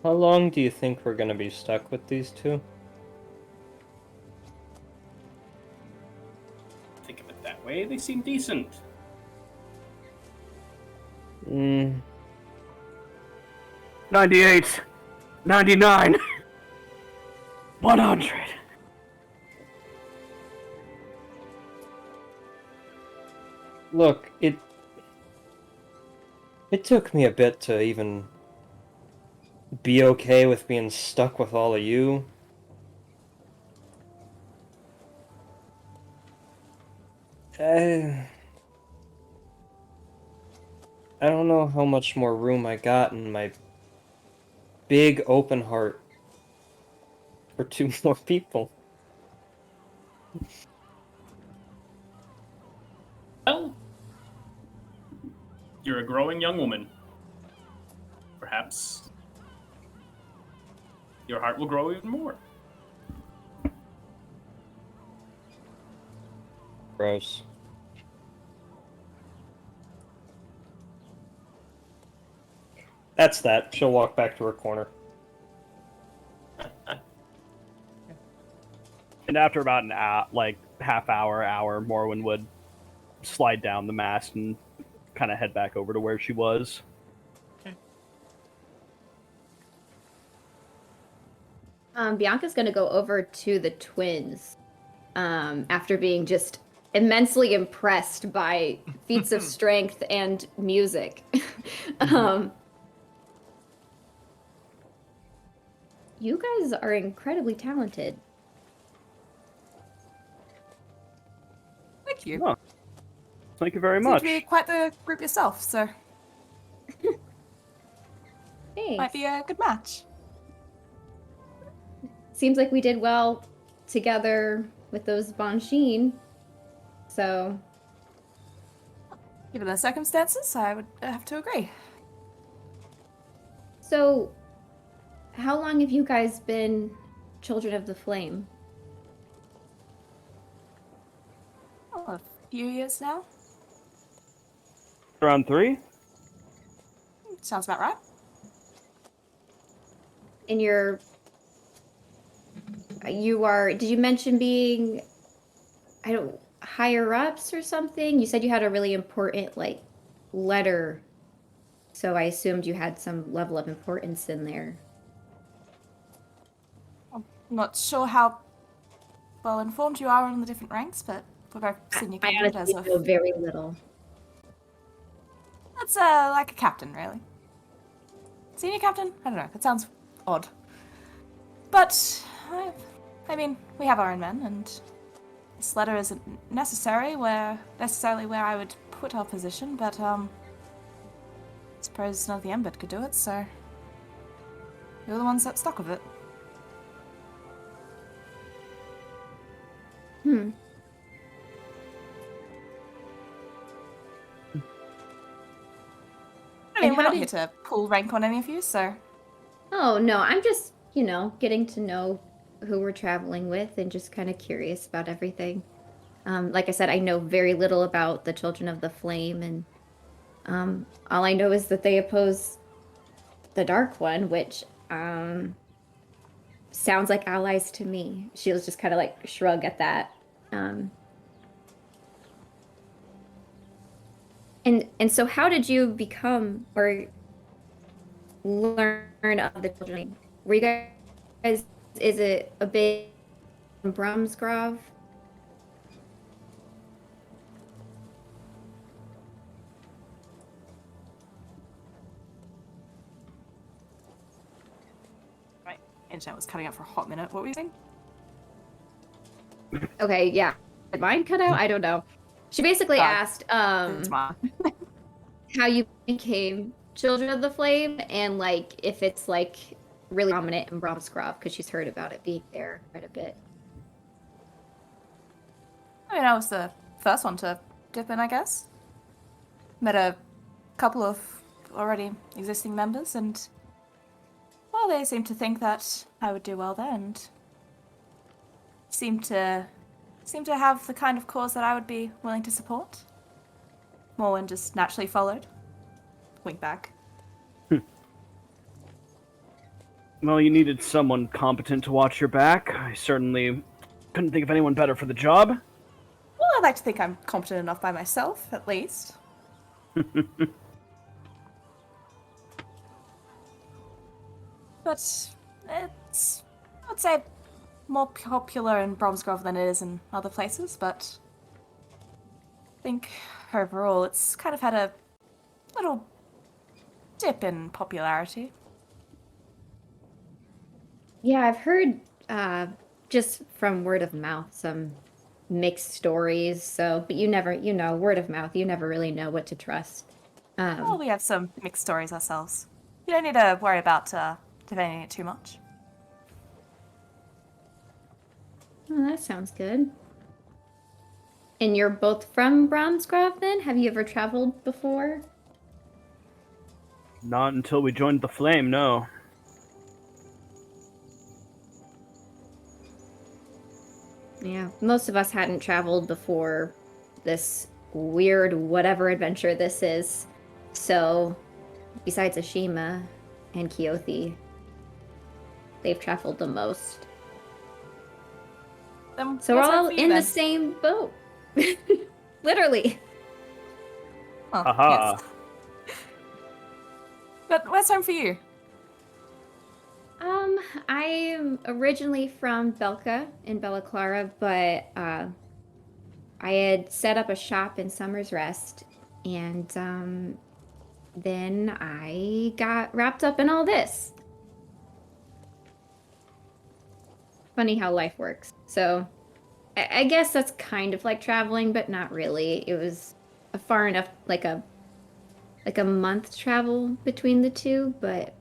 How long do you think we're gonna be stuck with these two?
Think of it that way, they seem decent.
Hmm.
98, 99, 100.
Look, it took me a bit to even be okay with being stuck with all of you. I don't know how much more room I got in my big open heart for two more people.
Well, you're a growing young woman. Perhaps your heart will grow even more.
Gross. That's that. She'll walk back to her corner.
And after about an hour, like half hour, Morwen would slide down the mast and kind of head back over to where she was.
Bianca's gonna go over to the twins after being just immensely impressed by feats of strength and music. You guys are incredibly talented.
Thank you.
Oh, thank you very
Seem
much.
to be quite the group yourself, so
Thanks.
might be a good match.
Seems like we did well together with those Bansheen. So,
Given the circumstances, I would have to agree.
so how long have you guys been Children of the Flame?
Oh, a few years now.
Around 3?
Sounds about right.
In your did you mention being higher ups or something? You said you had a really important like letter, so I assumed you had some level of importance in there.
I'm not sure how well informed you are on the different ranks, but we're both senior
I
captain as
honestly know
of...
very little.
That's like a captain, really. Senior captain? I don't know. That sounds odd. But, I mean, we have our own men, and this letter isn't necessarily where I would put our position, but, I suppose none of the Embed could do it, so... You're the ones that stuck with it. I mean,
And
we're
how
not
did-
here to pull rank on any of you, so...
Oh, no, I'm just, getting to know who we're traveling with and just kind of curious about everything. Like I said, I know very little about the Children of the Flame, and all I know is that they oppose the Dark One, which sounds like allies to me. She'll just kind of like shrug at that. And so how did you become or learn of the children? Were you guys, is it a big Brumsgrove?
Internet was cutting out for a hot minute. What were you saying?
Okay, yeah. Did mine cut out? I don't know. She basically asked
It's mine.
how you became Children of the Flame and like if it's like really prominent in Bromsgrove because she's heard about it being there quite a bit.
I mean, I was the first one to dip in, I guess. Met a couple of already existing members, and well, they seemed to think that I would do well there, and seemed to have the kind of cause that I would be willing to support. Morwen just naturally followed. Wink back.
Well, you needed someone competent to watch your back. I certainly couldn't think of anyone better for the job.
Well, I like to think I'm competent enough by myself, at least. But it's, I would say, more popular in Bromsgrove than it is in other places, but I think overall it's kind of had a little dip in popularity.
Yeah, I've heard just from word of mouth some mixed stories. So, but you never, word of mouth, you never really know what to trust.
Well, we have some mixed stories ourselves. You don't need to worry about debating it too much.
Oh, that sounds good. And you're both from Bromsgrove then? Have you ever traveled before?
Not until we joined the Flame, no.
Yeah, most of us hadn't traveled before this weird whatever adventure this is. So, besides Ashima and Keothi, they've traveled the most. So we're all in the same boat. Literally.
Well,
Aha.
yes. But where's home for you?
I'm originally from Belka in Bella Clara, but I had set up a shop in Summer's Rest, and then I got wrapped up in all this. Funny how life works. So I guess that's kind of like traveling, but not really. It was a far enough, like a month travel between the two, but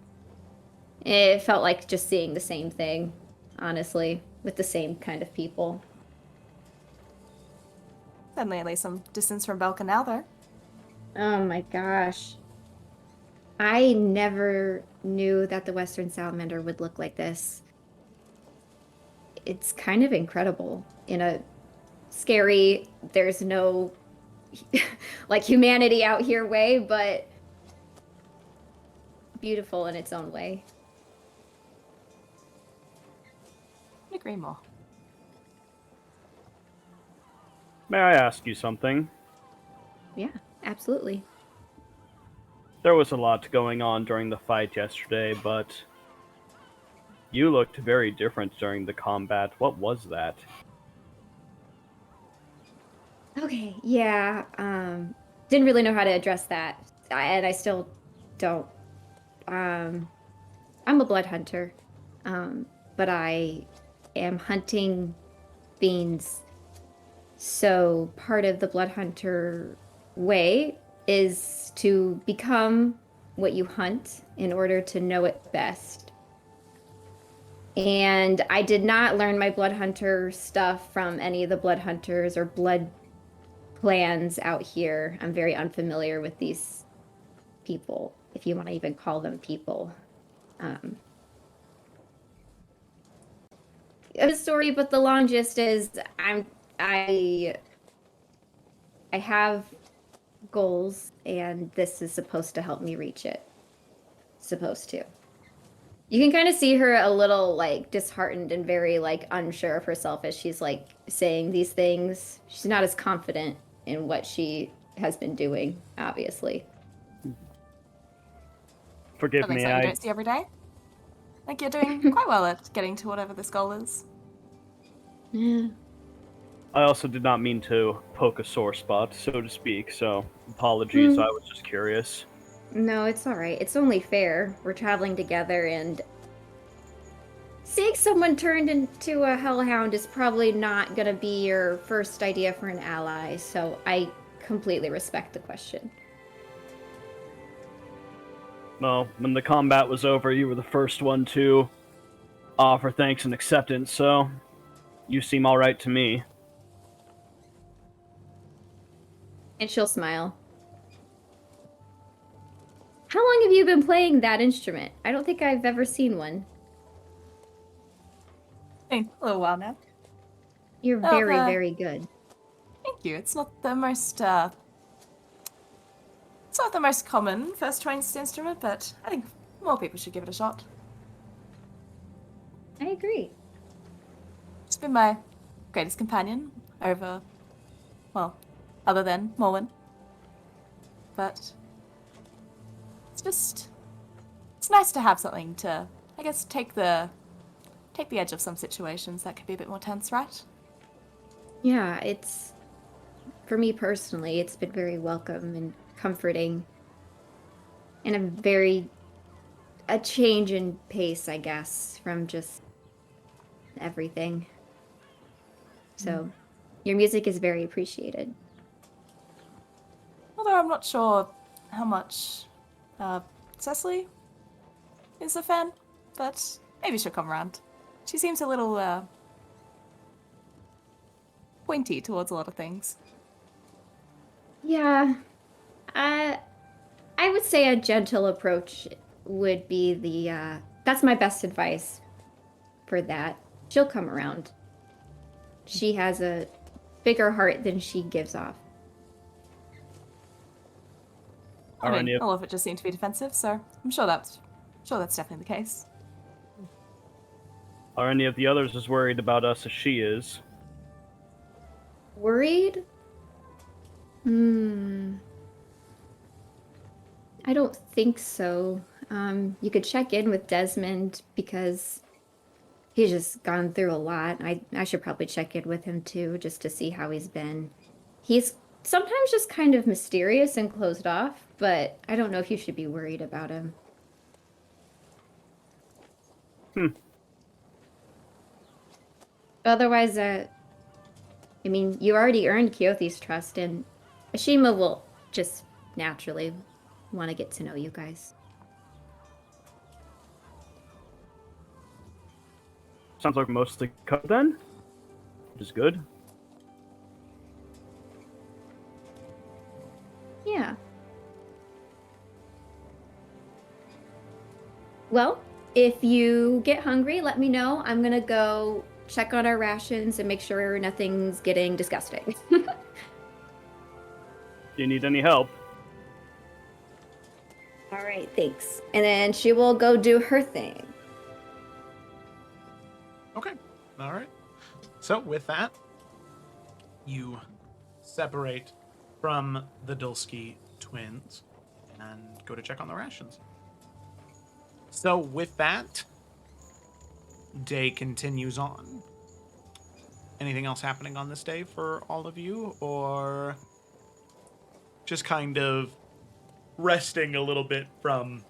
it felt like just seeing the same thing, honestly, with the same kind of people.
Certainly at least some distance from Belka now, though.
Oh my gosh. I never knew that the Western Salamander would look like this. It's kind of incredible in a scary, there's no like humanity out here way, but beautiful in its own way.
I agree more.
May I ask you something?
Yeah, absolutely.
There was a lot going on during the fight yesterday, but you looked very different during the combat. What was that?
Okay, yeah, didn't really know how to address that, and I still don't. I'm a blood hunter, but I am hunting fiends. So part of the blood hunter way is to become what you hunt in order to know it best. And I did not learn my blood hunter stuff from any of the blood hunters or blood clans out here. I'm very unfamiliar with these people, if you want to even call them people. The story, but the long gist is I have goals, and this is supposed to help me reach it. Supposed to. You can kind of see her a little like disheartened and very like unsure of herself as she's like saying these things. She's not as confident in what she has been doing, obviously.
Forgive
Something
me,
you don't see every day. Like you're doing quite well at getting to whatever this goal is.
Yeah.
I also did not mean to poke a sore spot, so to speak, so apologies, I was just curious.
No, it's all right. It's only fair. We're traveling together, and seeing someone turned into a hellhound is probably not gonna be your first idea for an ally, so I completely respect the question.
Well, when the combat was over, you were the first one to offer thanks and acceptance, so you seem alright to me.
And she'll smile. How long have you been playing that instrument? I don't think I've ever seen one.
A little while now.
You're
Oh,
very, very good.
Thank you. It's not the most common first choice instrument, but I think more people should give it a shot.
I agree.
It's been my greatest companion over, well, other than Morwen. But it's nice to have something to, I guess, take the edge of some situations that could be a bit more tense, right?
Yeah, for me personally, it's been very welcome and comforting. And a change in pace, I guess, from just everything. So, your music is very appreciated.
Although I'm not sure how much Cecily is a fan, but maybe she'll come around. She seems a little pointy towards a lot of things.
Yeah, I would say a gentle approach would be that's my best advice for that. She'll come around. She has a bigger heart than she gives off.
I mean, all of it just seemed to be defensive, so I'm sure that's definitely the case.
Are any of the others as worried about us as she is?
Worried? I don't think so. You could check in with Desmond because he's just gone through a lot. I should probably check in with him too, just to see how he's been. He's sometimes just kind of mysterious and closed off, but I don't know if you should be worried about him. Otherwise, I mean, you already earned Keothi's trust, and Ashima will just naturally want to get to know you guys.
Sounds like mostly cut then, which is good.
Yeah. Well, if you get hungry, let me know. I'm gonna go check on our rations and make sure nothing's getting disgusting.
Do you need any help?
All right, thanks. And then she will go do her thing.
Okay. All right. So with that, you separate from the Dulski twins and go to check on the rations. So with that, day continues on. Anything else happening on this day for all of you, or just kind of resting a little bit from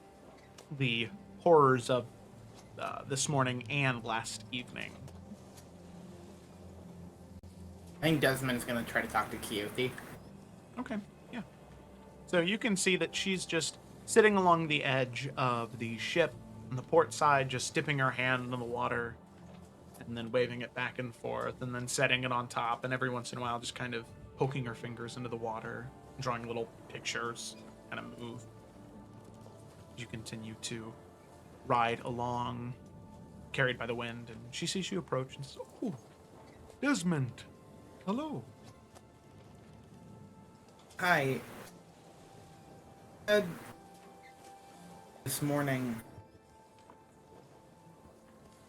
the horrors of this morning and last evening?
I think Desmond's gonna try to talk to Keothi.
Okay, yeah. So you can see that she's just sitting along the edge of the ship on the port side, just dipping her hand in the water and then waving it back and forth and then setting it on top, and every once in a while just kind of poking her fingers into the water, drawing little pictures, kind of move. You continue to ride along, carried by the wind, and she sees you approach and says,
Oh, Desmond. Hello.
Hi. Said this morning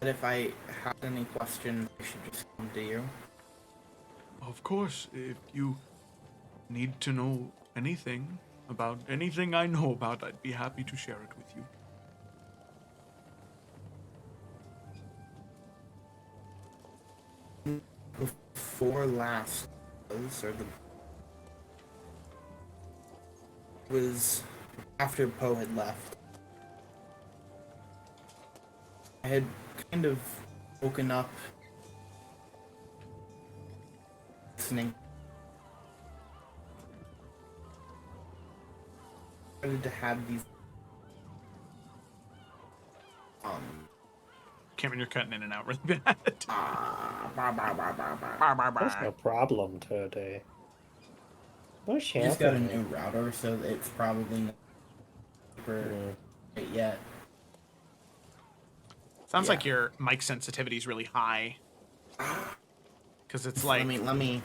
that if I had any questions, I should just come to you.
Of course, if you need to know anything about anything I know about, I'd be happy to share it with you.
Before last was after Poe had left. I had kind of woken up, listening. Started to have these
Cameron, you're cutting in and out really bad.
There's no problem today. What's
I just got a
happening?
new router, so it's probably not super right yet.
Sounds
Yeah.
like your mic sensitivity is really high. Because it's like...
Let me.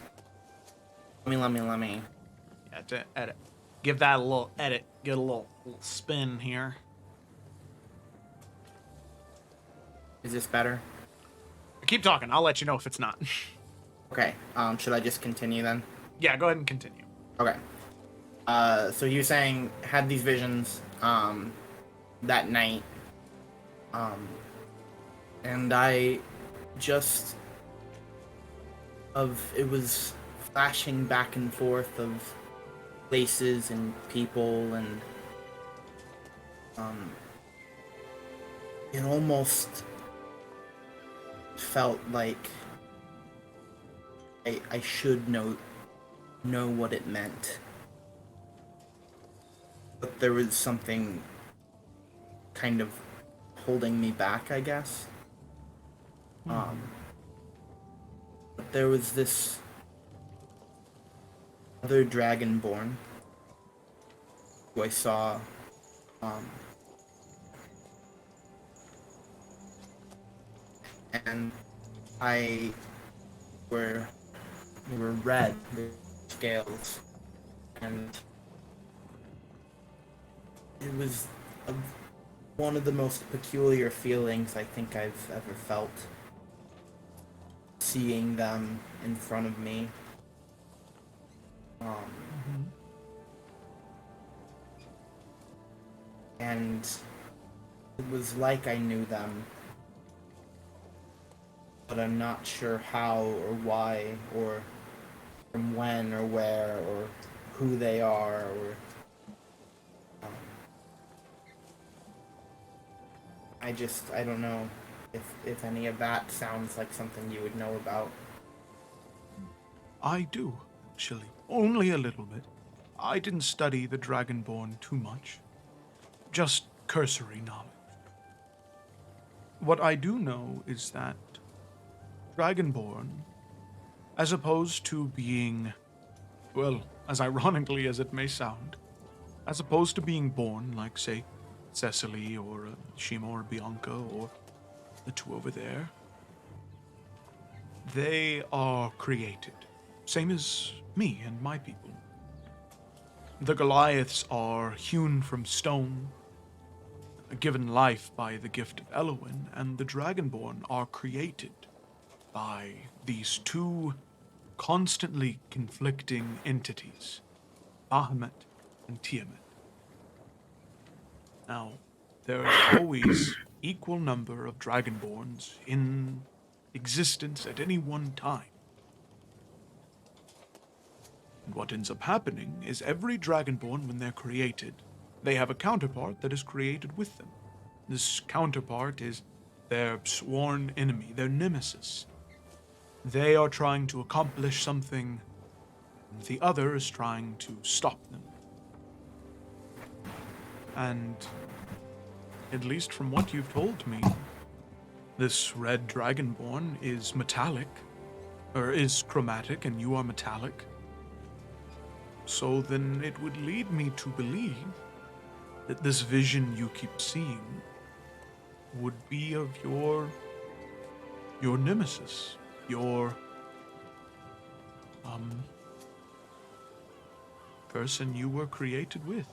Yeah, to edit. Give that a little edit. Get a little spin here.
Is this better?
Keep talking. I'll let you know if it's not.
Okay. Should I just continue then?
Yeah, go ahead and continue.
Okay. So you're saying had these visions that night, and I just it was flashing back and forth of places and people, and it almost felt like I should know what it meant, but there was something kind of holding me back, I guess. But there was this other dragonborn who I saw and they were red, the scales, and it was one of the most peculiar feelings I think I've ever felt, seeing them in front of me. And it was like I knew them, but I'm not sure how or why or from when or where or who they are or I don't know if any of that sounds like something you would know about.
I do, actually. Only a little bit. I didn't study the Dragonborn too much. Just cursory knowledge. What I do know is that Dragonborn, as opposed to being, well, as ironically as it may sound, as opposed to being born like, say, Cecily or Shima or Bianca or the two over there, they are created. Same as me and my people. The Goliaths are hewn from stone, given life by the gift of Elowin, and the Dragonborn are created by these two constantly conflicting entities, Bahamut and Tiamat. Now, there is always equal number of Dragonborns in existence at any one time. And what ends up happening is every Dragonborn, when they're created, they have a counterpart that is created with them. This counterpart is their sworn enemy, their nemesis. They are trying to accomplish something, and the other is trying to stop them. And, at least from what you've told me, this red Dragonborn is metallic, or is chromatic, and you are metallic. So then it would lead me to believe that this vision you keep seeing would be of your nemesis, your person you were created with.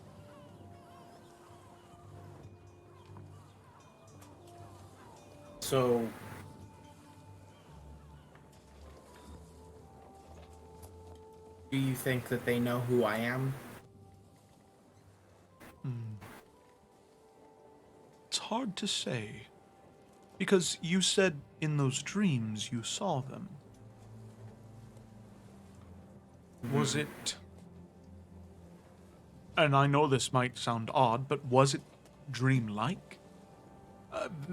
So do you think that they know who I am?
It's hard to say, because you said in those dreams you saw them. Was it, and I know this might sound odd, but was it dreamlike?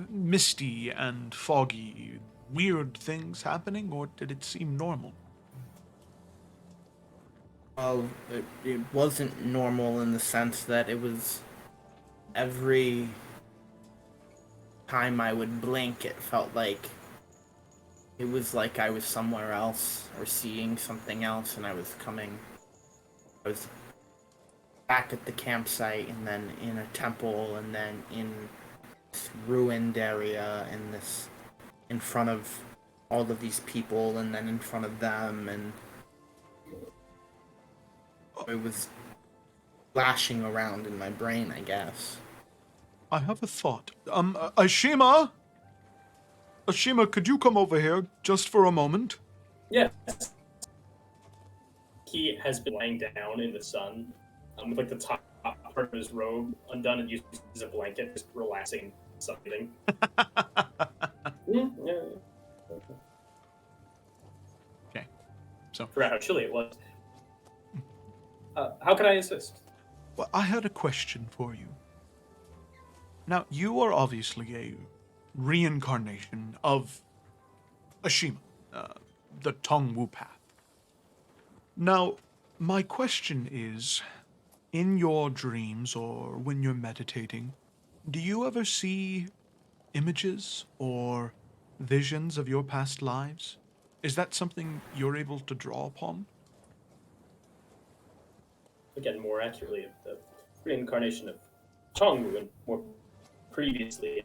misty and foggy, weird things happening, or did it seem normal?
Well, it wasn't normal in the sense that it was every time I would blink, it felt like it was like I was somewhere else or seeing something else, and I was back at the campsite, and then in a temple, and then in this ruined area, and this in front of all of these people, and then in front of them, and it was flashing around in my brain, I guess.
I have a thought. Ashima? Ashima, could you come over here just for a moment?
Yes. He has been lying down in the sun, with like the top part of his robe undone and used as a blanket, just relaxing, something. Yeah.
Okay, so
Forgot how chilly it was. How can I assist?
well, I had a question for you. Now, you are obviously a reincarnation of Ashima, the Tongwu path. Now, my question is, in your dreams or when you're meditating, do you ever see images or visions of your past lives? Is that something you're able to draw upon?
Again, more accurately, the reincarnation of Chongwu, and more previously,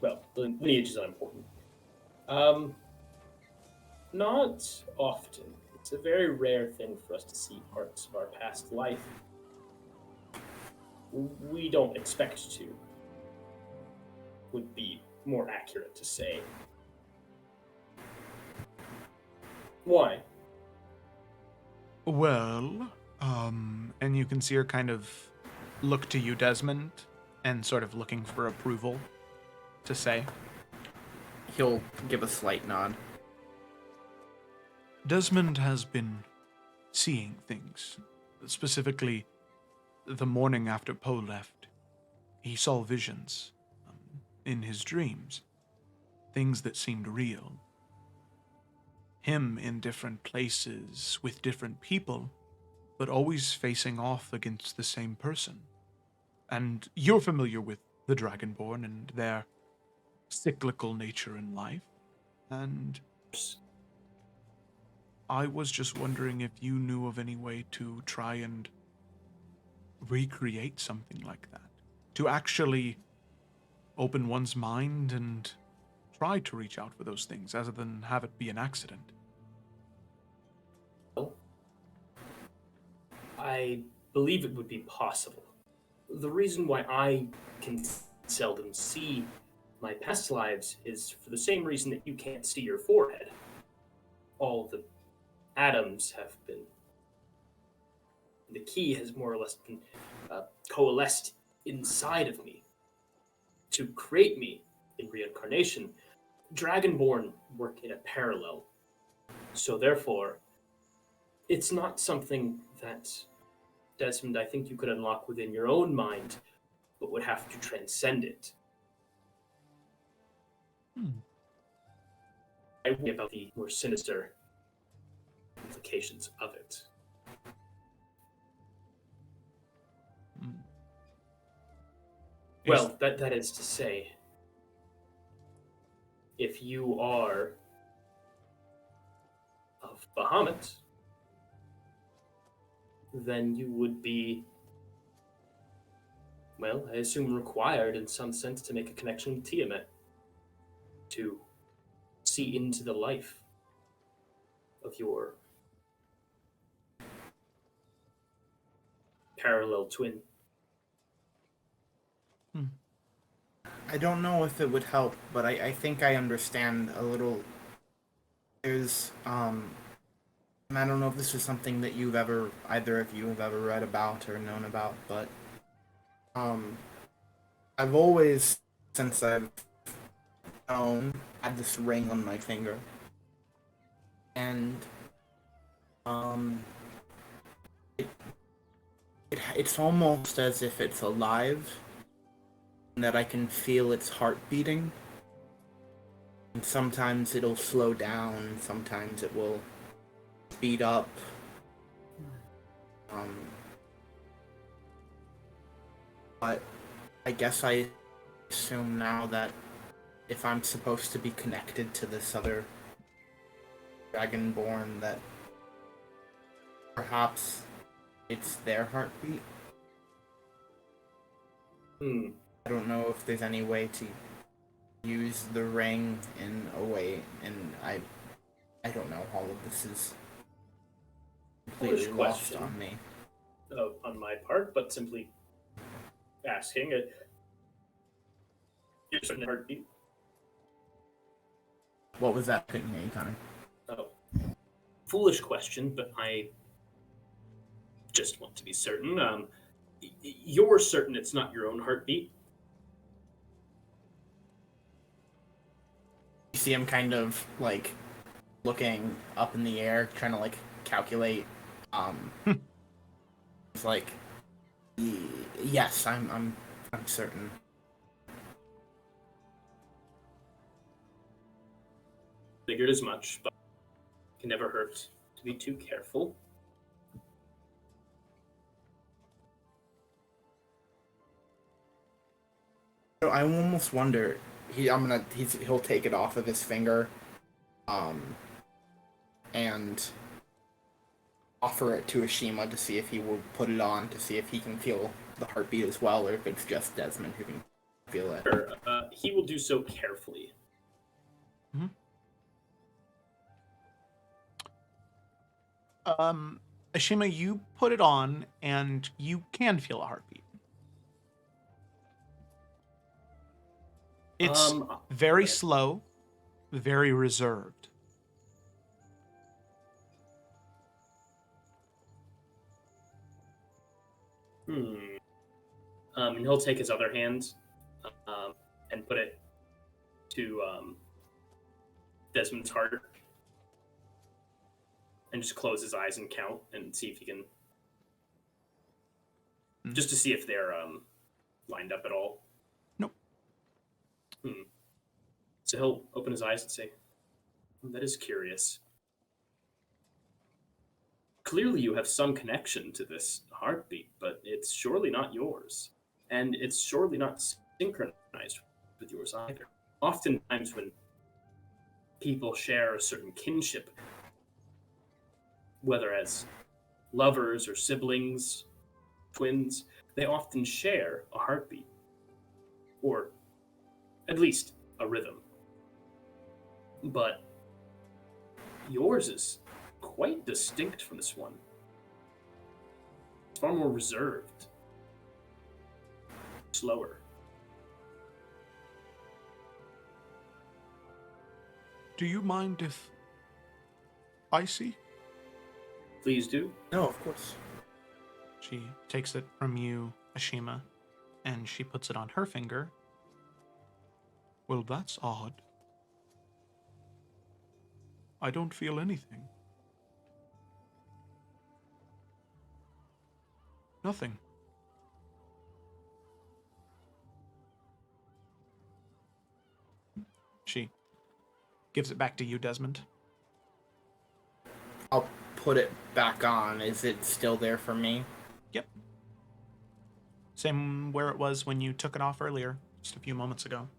well, the lineage is unimportant. Not often. It's a very rare thing for us to see parts of our past life. We don't expect to. Would be more accurate to say. Why?
Well, and you can see her kind of look to you, Desmond, and sort of looking for approval to say.
He'll give a slight nod.
Desmond has been seeing things. Specifically, the morning after Poe left, he saw visions in his dreams. Things that seemed real. Him in different places with different people, but always facing off against the same person. And you're familiar with the Dragonborn and their cyclical nature in life. And I was just wondering if you knew of any way to try and recreate something like that. To actually open one's mind and try to reach out for those things, rather than have it be an accident.
I believe it would be possible. The reason why I can seldom see my past lives is for the same reason that you can't see your forehead. All the atoms have been... The key has more or less been coalesced inside of me to create me in reincarnation. Dragonborn work in a parallel. So therefore, it's not something that, Desmond, I think you could unlock within your own mind, but would have to transcend it. I worry about the more sinister implications of it. Well, that is to say, if you are of Bahamut, then you would be, well, I assume required in some sense to make a connection with Tiamat, to see into the life of your parallel twin.
I don't know if it would help, but I think I understand a little. There's, and I don't know if this is something that either of you have ever read about or known about, but, I've always, since I've known, had this ring on my finger. And, it's almost as if it's alive. that I can feel its heart beating. And sometimes it'll slow down, sometimes it will speed up. But I guess I assume now that if I'm supposed to be connected to this other Dragonborn, that perhaps it's their heartbeat. I don't know if there's any way to use the ring in a way, and I don't know. All of this is completely
Foolish
lost
question.
on me.
On my part, but simply asking it. Your certain heartbeat.
What was that? Couldn't hear you, Connor.
Oh, foolish question, but I just want to be certain. You're certain it's not your own heartbeat?
You see him kind of like looking up in the air, trying to like calculate. It's like, yes, I'm certain.
Figured as much, but it can never hurt to be too careful.
So I almost wonder. He'll take it off of his finger, and offer it to Ashima to see if he will put it on to see if he can feel the heartbeat as well, or if it's just Desmond who can feel it.
Sure, he will do so carefully.
Ashima, you put it on, and you can feel a heartbeat. It's very slow, very reserved.
And he'll take his other hand and put it to Desmond's heart and just close his eyes and count and see if he can... Just to see if they're lined up at all.
Nope.
So he'll open his eyes and say, that is curious. Clearly you have some connection to this heartbeat, but it's surely not yours. And it's surely not synchronized with yours either. Oftentimes when people share a certain kinship, whether as lovers or siblings, twins, they often share a heartbeat. Or at least a rhythm. But yours is quite distinct from this one. It's far more reserved. Slower.
Do you mind if I see?
Please do.
No, of course.
She takes it from you, Ashima, and she puts it on her finger.
Well, that's odd. I don't feel anything. Nothing.
She gives it back to you, Desmond.
I'll put it back on. Is it still there for me?
Yep. Same where it was when you took it off earlier, just a few moments ago.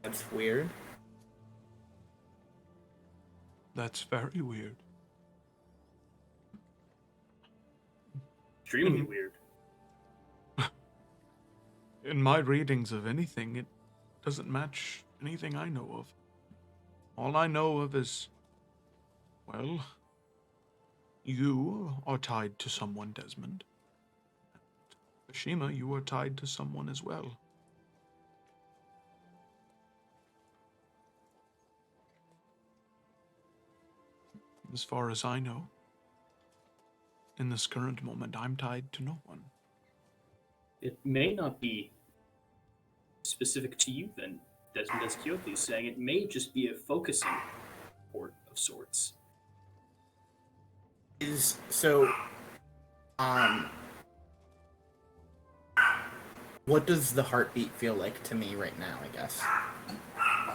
That's weird.
That's very weird.
Extremely weird.
In my readings of anything, it doesn't match anything I know of. All I know of is, well, you are tied to someone, Desmond. And Ashima, you are tied to someone as well. As far as I know, in this current moment, I'm tied to no one.
It may not be specific to you then, Desmond, as Kyoto is saying. It may just be a focusing port of sorts.
What does the heartbeat feel like to me right now, I guess?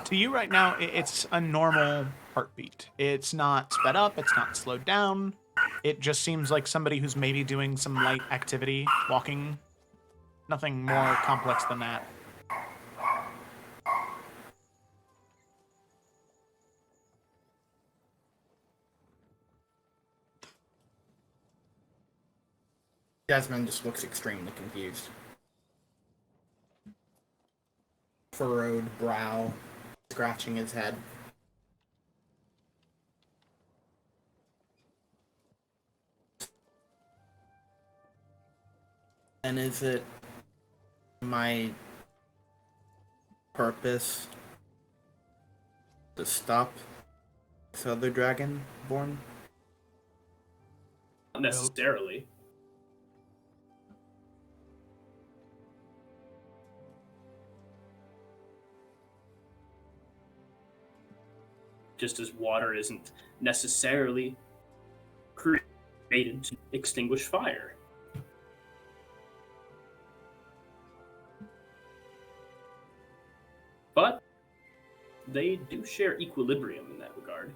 To you right now, it's a normal heartbeat. It's not sped up, it's not slowed down. It just seems like somebody who's maybe doing some light activity, walking. Nothing more complex than that.
Desmond just looks extremely confused. Furrowed brow, scratching his head. And is it my purpose to stop this other dragonborn?
Not necessarily. Just as water isn't necessarily created to extinguish fire. But they do share equilibrium in that regard.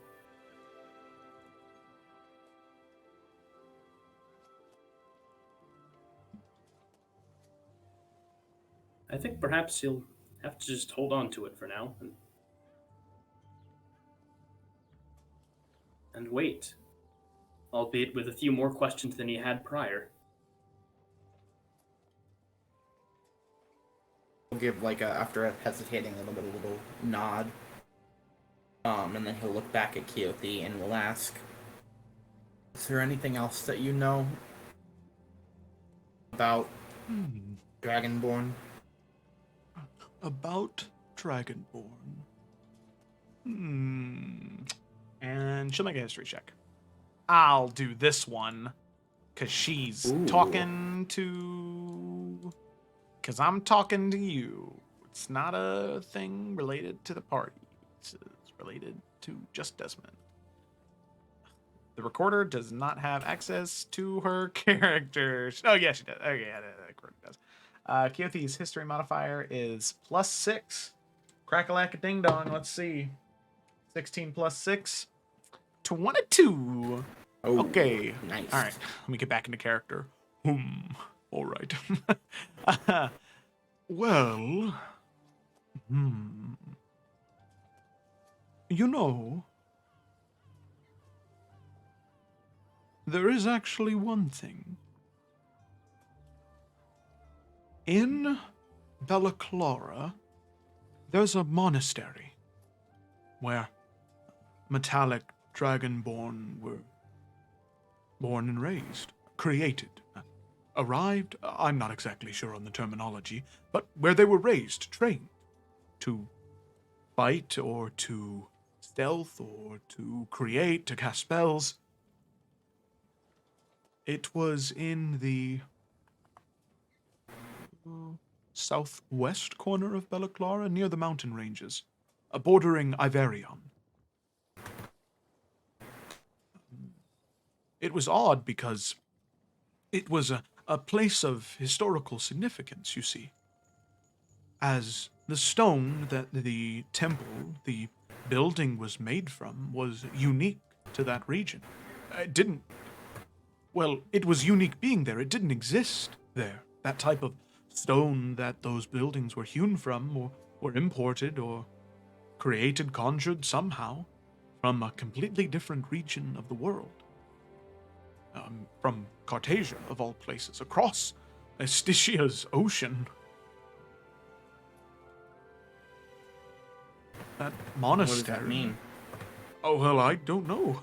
I think perhaps you'll have to just hold on to it for now and wait, albeit with a few more questions than he had prior.
He'll give after hesitating a little nod. And then he'll look back at Keothi and will ask, is there anything else that you know about Dragonborn?
About Dragonborn.
And she'll make a history check. I'll do this one, because she's talking to... Because I'm talking to you. It's not a thing related to the party. It's related to just Desmond. The recorder does not have access to her characters. Oh, yeah, she does. Okay, yeah, the recorder does. Keothi's history modifier is +6. Crack-a-lack-a-ding-dong. Let's see. 16 plus 6. 22.
Oh,
Okay.
nice.
All right. Let me get back into character.
All right. Well, you know, there is actually one thing. In Belliclara, there's a monastery where metallic dragonborn were born and raised, created, arrived, I'm not exactly sure on the terminology, but where they were raised, trained to fight or to stealth or to create, to cast spells. It was in the southwest corner of Belliclara, near the mountain ranges, bordering Iverion. It was odd because it was a place of historical significance, you see. As the stone that the temple, the building was made from, was unique to that region. It was unique being there. It didn't exist there. That type of stone that those buildings were hewn from, or were imported, or created, conjured somehow, from a completely different region of the world. From Cartasia, of all places, across Asticia's ocean. That monastery.
What does that mean?
Oh, well, I don't know.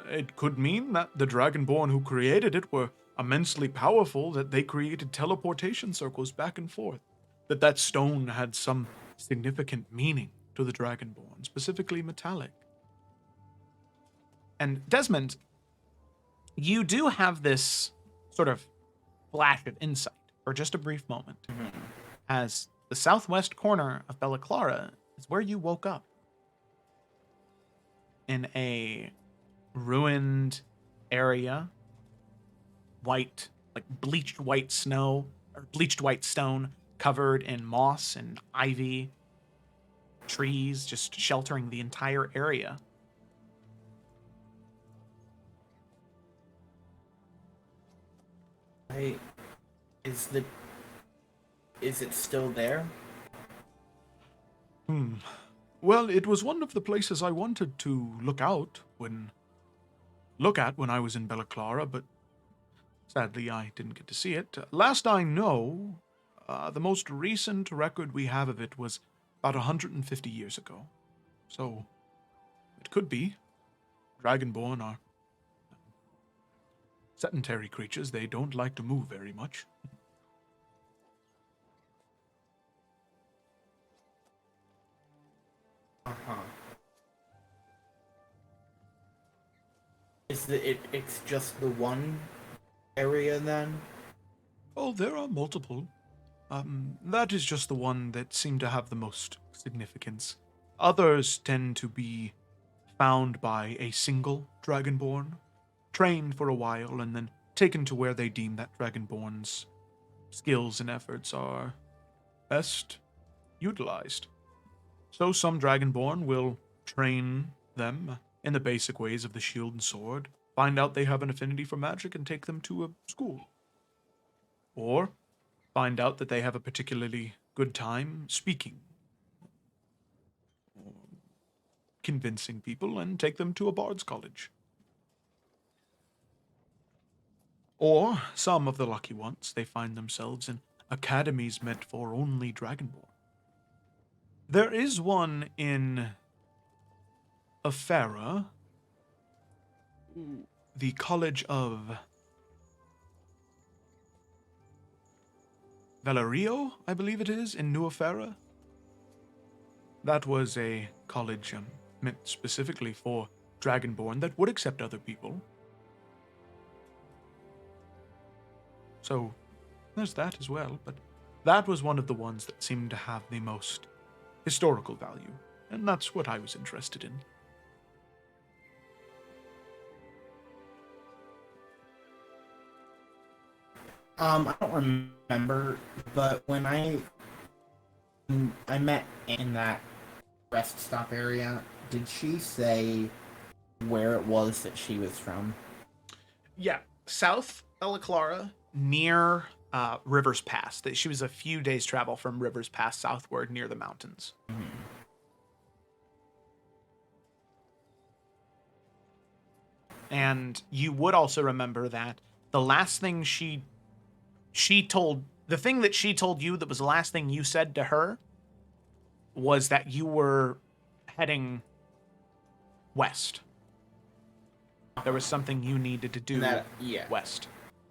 It could mean that the Dragonborn who created it were immensely powerful, that they created teleportation circles back and forth, that stone had some significant meaning to the Dragonborn, specifically metallic.
And Desmond, you do have this sort of flash of insight for just a brief moment, as the southwest corner of Belliclara is where you woke up. In a ruined area. White, like bleached white snow, or bleached white stone covered in moss and ivy. Trees just sheltering the entire area.
Is it still there?
Well, it was one of the places I wanted to look at when I was in Bella Clara, but sadly I didn't get to see it. Last I know, the most recent record we have of it was about 150 years ago. So, it could be. Dragonborn are sedentary creatures. They don't like to move very much.
Uh-huh. It's just the one area then?
Oh, there are multiple. That is just the one that seemed to have the most significance. Others tend to be found by a single Dragonborn, trained for a while, and then taken to where they deem that Dragonborn's skills and efforts are best utilized. So some Dragonborn will train them in the basic ways of the shield and sword, find out they have an affinity for magic, and take them to a school. Or find out that they have a particularly good time speaking, or convincing people, and take them to a bard's college. Or some of the lucky ones, they find themselves in academies meant for only Dragonborn. There is one in Afera, the College of Valerio, I believe it is, in New Afera. That was a college meant specifically for Dragonborn that would accept other people. So, there's that as well, but that was one of the ones that seemed to have the most historical value, and that's what I was interested in.
I don't remember, but when I met in that rest stop area, did she say where it was that she was from?
Yeah, South Bella Clara, near Rivers Pass. That she was a few days' travel from Rivers Pass southward near the mountains.
Mm-hmm.
And you would also remember that the last thing she told, the thing that she told you that was the last thing you said to her, was that you were heading west. There was something you needed to do west.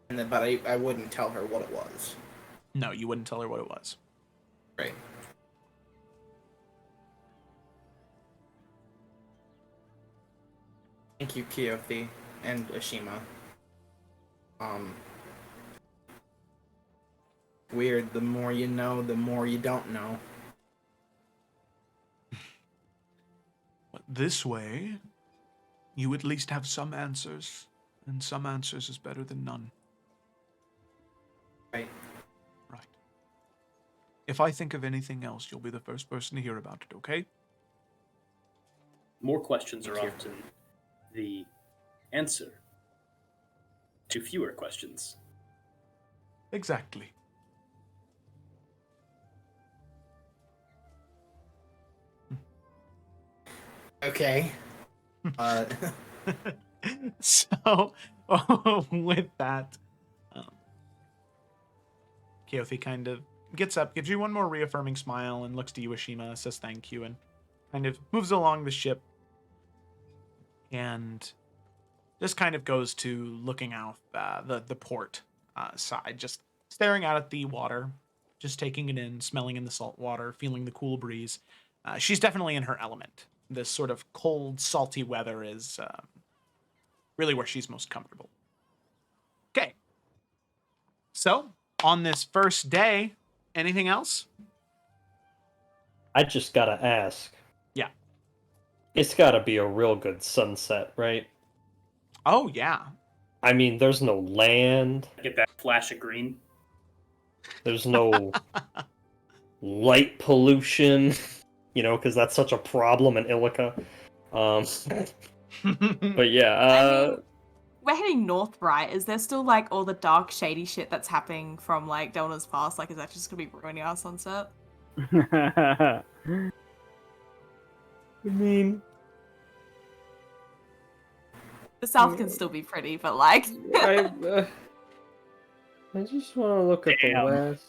But I wouldn't tell her what it was.
No, you wouldn't tell her what it was.
Right. Thank you, Kiyothi and Ashima. Weird, the more you know, the more you don't know.
This way, you at least have some answers, and some answers is better than none.
Right.
Right. If I think of anything else, you'll be the first person to hear about it, okay?
More questions are
Thank you.
often the answer to fewer questions.
Exactly.
Okay.
So, with that, Keothi kind of gets up, gives you one more reaffirming smile, and looks to you, Ashima, says thank you, and kind of moves along the ship, and just kind of goes to looking out the port side, just staring out at the water, just taking it in, smelling in the salt water, feeling the cool breeze. She's definitely in her element. This sort of cold, salty weather is really where she's most comfortable. Okay. So, on this first day, anything else?
I just gotta ask.
Yeah.
It's gotta be a real good sunset, right?
Oh, yeah.
I mean, there's no land.
Get that flash of green.
There's no light pollution, because that's such a problem in Illica. But yeah,
I mean, we're heading north, right? Is there still like all the dark, shady shit that's happening from like Delna's past? Like, is that just gonna be ruining our sunset?
I mean,
The south can still be pretty, but like,
I just want to look at the
Damn.
west.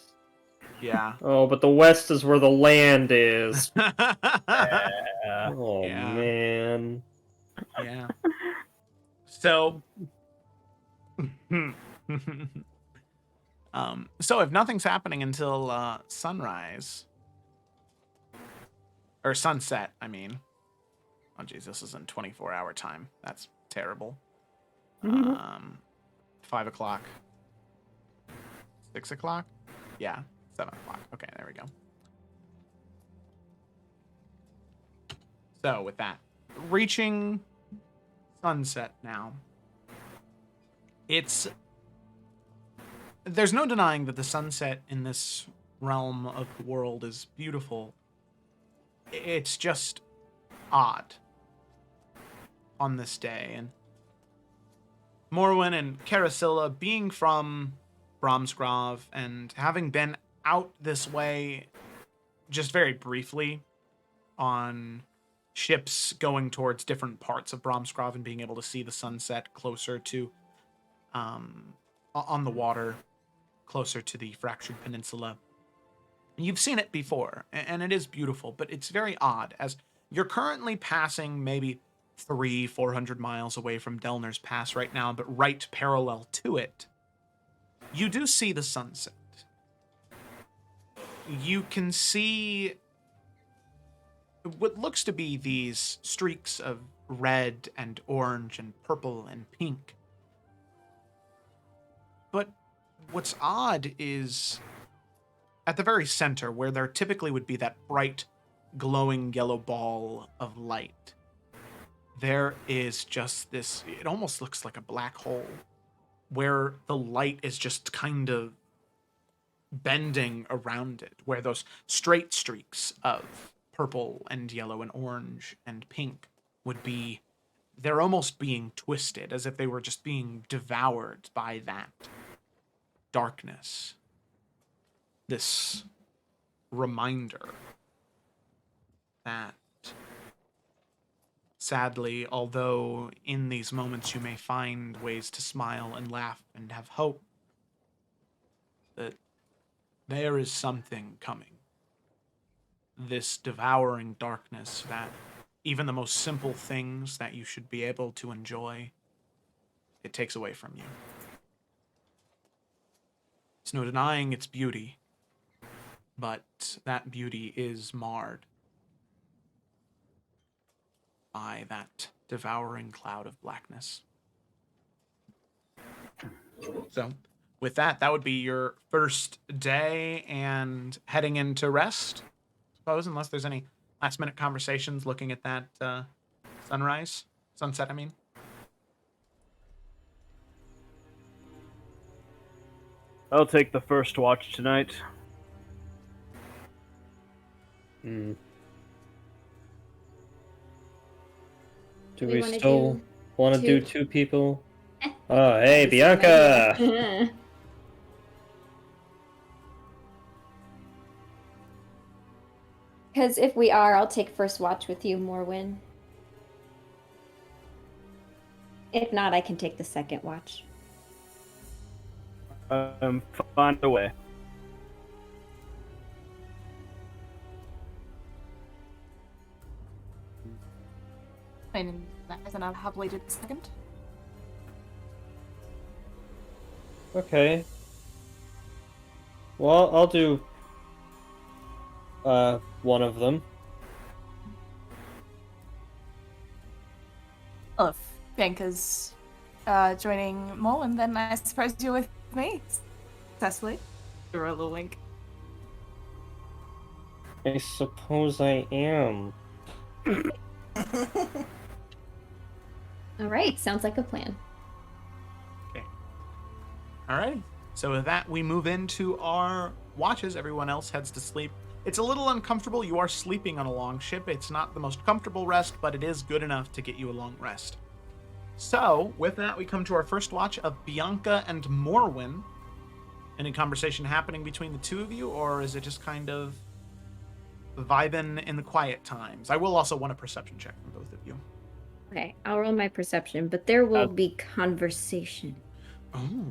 Yeah.
Oh, but the west is where the land is.
Yeah.
Oh
Yeah.
man.
Yeah. So, so if nothing's happening until sunrise or sunset, I mean. Oh, geez, this is in 24-hour time. That's terrible. 5 o'clock. 6 o'clock? Yeah, 7 o'clock. Okay, there we go. So, with that, reaching sunset now. There's no denying that the sunset in this realm of the world is beautiful. It's just odd on this day. And Morwen and Carasilla, being from Bromsgrove and having been out this way just very briefly on ships going towards different parts of Bromsgrove and being able to see the sunset closer to on the water, closer to the Fractured Peninsula. You've seen it before, and it is beautiful, but it's very odd, as you're currently passing maybe 400 miles away from Delner's Pass right now, but right parallel to it, you do see the sunset. You can see what looks to be these streaks of red and orange and purple and pink. But what's odd is at the very center, where there typically would be that bright, glowing yellow ball of light, there is just this, it almost looks like a black hole, where the light is just kind of bending around it, where those straight streaks of purple and yellow and orange and pink would be, they're almost being twisted, as if they were just being devoured by that darkness. This reminder that, sadly, although in these moments you may find ways to smile and laugh and have hope, that there is something coming. This devouring darkness that even the most simple things that you should be able to enjoy, it takes away from you. There's no denying its beauty, but that beauty is marred by that devouring cloud of blackness. So, with that, that would be your first day and heading into rest, I suppose, unless there's any last-minute conversations looking at that sunset, I mean.
I'll take the first watch tonight.
Do
We
we
wanna
still
do
want to do
two?
two people? Oh, hey, Bianca!
Because if we are, I'll take first watch with you, Morwen. If not, I can take the second watch.
Find a way.
And then I'll happily do the second.
Okay. Well, I'll do one of them.
Well, if Bianca's joining Morwen, then I suppose you're with me, Cecily. Give her a little wink.
I suppose I am.
All right, sounds like a plan.
All right. So with that, we move into our watches. Everyone else heads to sleep. It's a little uncomfortable. You are sleeping on a long ship. It's not the most comfortable rest, but it is good enough to get you a long rest. So with that, we come to our first watch of Bianca and Morwen. Any conversation happening between the two of you, or is it just kind of vibing in the quiet times? I will also want a perception check from both of you.
Okay, I'll roll my perception, but there will be conversation.
Oh.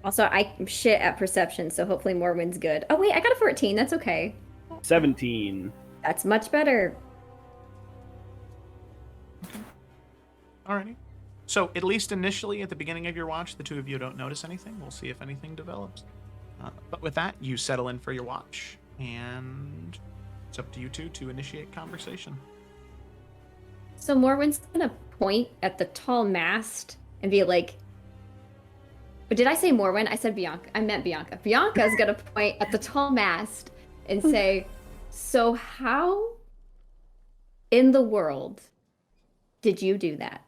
Also, I'm shit at perception, so hopefully Morwen's good. Oh wait, I got a 14. That's okay.
17.
That's much better.
Alrighty. So, at least initially, at the beginning of your watch, the two of you don't notice anything. We'll see if anything develops. But with that, you settle in for your watch. And it's up to you two to initiate conversation.
So Morwen's gonna point at the tall mast and be like, but did I say Morwen? I said Bianca. I meant Bianca. Bianca's gonna point at the tall mast and say, so how in the world did you do that?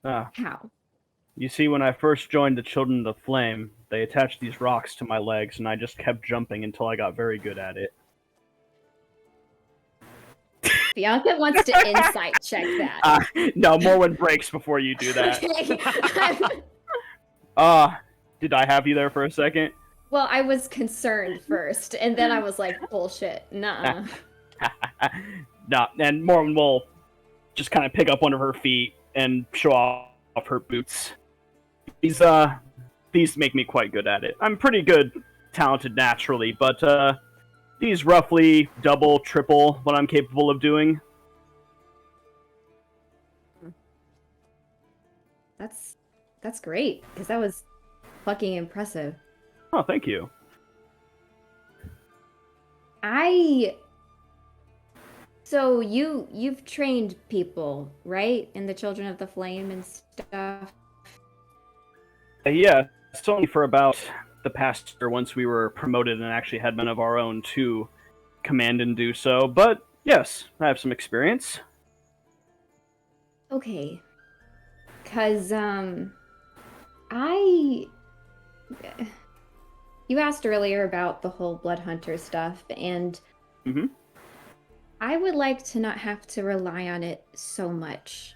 How?
You see, when I first joined the Children of the Flame, they attached these rocks to my legs, and I just kept jumping until I got very good at it.
Bianca wants to insight check that.
No, Morwen breaks before you do that.
Okay.
Did I have you there for a second?
Well, I was concerned first, and then I was like, bullshit, nuh-uh.
No, and Morwen will just kind of pick up one of her feet and show off her boots. These make me quite good at it. I'm pretty good, talented naturally, but these roughly double, triple what I'm capable of doing.
That's great, because that was fucking impressive.
Oh, thank you.
So you've trained people, right? In the Children of the Flame and stuff?
Yeah, it's only for about the past year once we were promoted and actually had men of our own to command and do so. But yes, I have some experience.
Okay. Because, you asked earlier about the whole Blood Hunter stuff, and I would like to not have to rely on it so much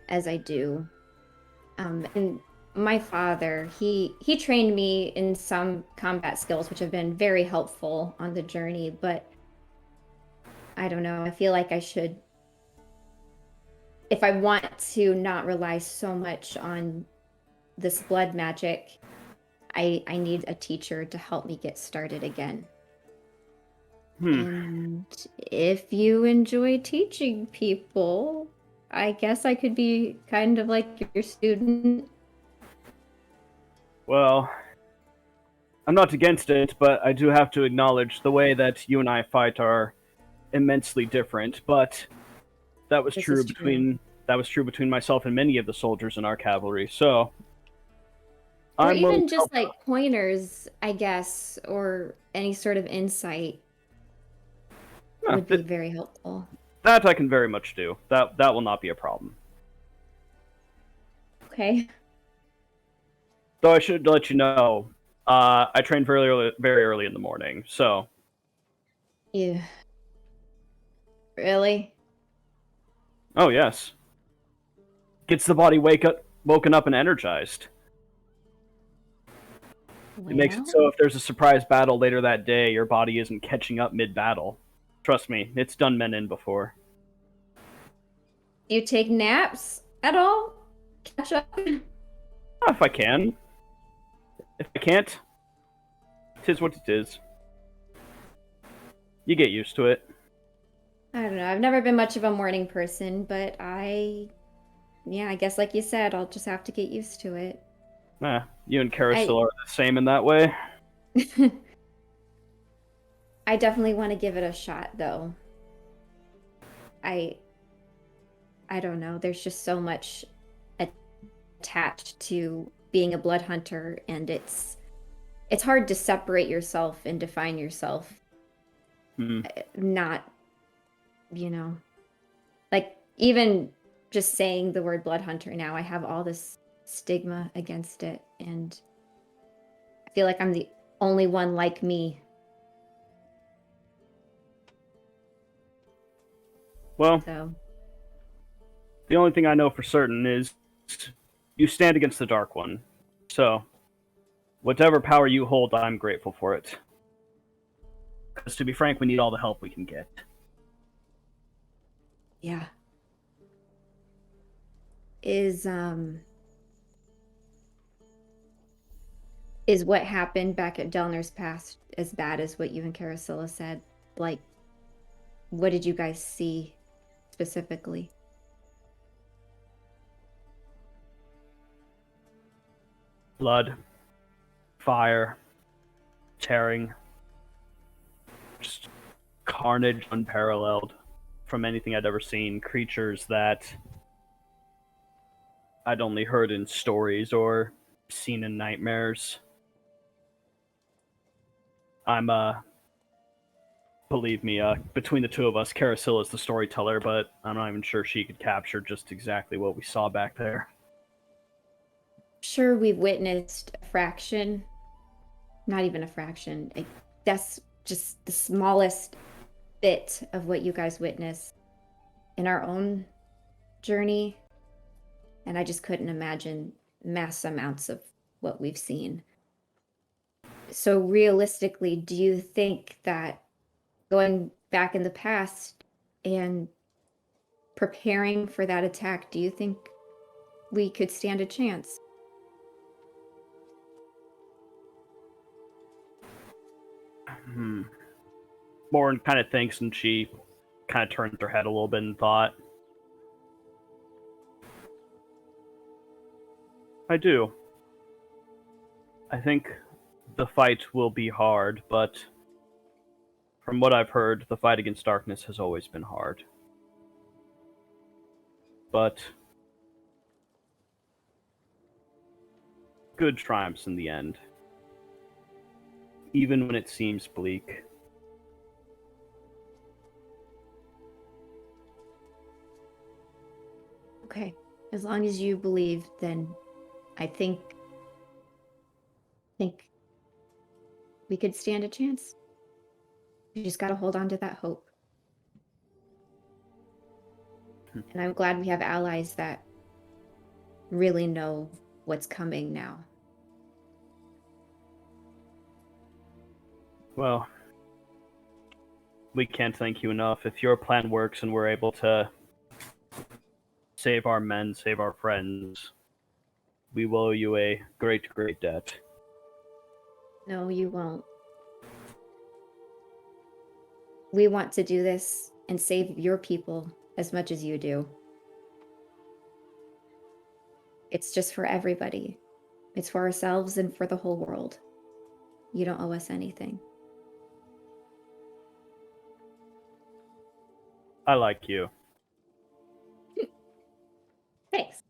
as I do. And my father, he trained me in some combat skills, which have been very helpful on the journey, but I don't know, I feel like I should, if I want to not rely so much on this blood magic, I need a teacher to help me get started again. And if you enjoy teaching people, I guess I could be kind of like your student.
Well, I'm not against it, but I do have to acknowledge the way that you and I fight are immensely different. But that was true between myself and many of the soldiers in our cavalry. So,
Or even just like pointers, I guess, or any sort of insight would be very helpful.
That I can very much do. That will not be a problem.
Okay.
Though I should let you know, I train very early in the morning, so.
Yeah. Really?
Oh, yes. Gets the body woken up and energized.
Well,
It makes it so if there's a surprise battle later that day, your body isn't catching up mid-battle. Trust me, it's done men in before.
Do you take naps at all? Catch up?
If I can. If I can't, 'tis what it is. You get used to it.
I don't know. I've never been much of a morning person, but I guess like you said, I'll just have to get used to it.
You and Carousel are the same in that way.
I definitely want to give it a shot, though. I don't know. There's just so much attached to being a blood hunter, and it's hard to separate yourself and define yourself. Not, like even just saying the word blood hunter now, I have all this stigma against it, and I feel like I'm the only one like me.
Well,
So
the only thing I know for certain is you stand against the Dark One. So, whatever power you hold, I'm grateful for it. Because to be frank, we need all the help we can get.
yeah. Is what happened back at Delner's Pass as bad as what you and Carasilla said? Like, what did you guys see specifically?
Blood, fire, tearing, just carnage unparalleled from anything I'd ever seen. Creatures that I'd only heard in stories or seen in nightmares. Believe me, between the two of us, Carasilla's the storyteller, but I'm not even sure she could capture just exactly what we saw back there.
Sure, we've witnessed a fraction, not even a fraction. That's just the smallest bit of what you guys witnessed in our own journey. And I just couldn't imagine mass amounts of what we've seen. So realistically, do you think that going back in the past and preparing for that attack, do you think we could stand a chance?
Lauren kind of thinks, and she kind of turns her head a little bit in thought. I do. I think the fight will be hard, but from what I've heard, the fight against darkness has always been hard. But good triumphs in the end, even when it seems bleak.
Okay, as long as you believe, then I think we could stand a chance. You just got to hold on to that hope. And I'm glad we have allies that really know what's coming now.
Well, we can't thank you enough. If your plan works and we're able to save our men, save our friends, we will owe you a great, great debt.
No, you won't. We want to do this and save your people as much as you do. It's just for everybody. It's for ourselves and for the whole world. You don't owe us anything.
I like you.
Thanks.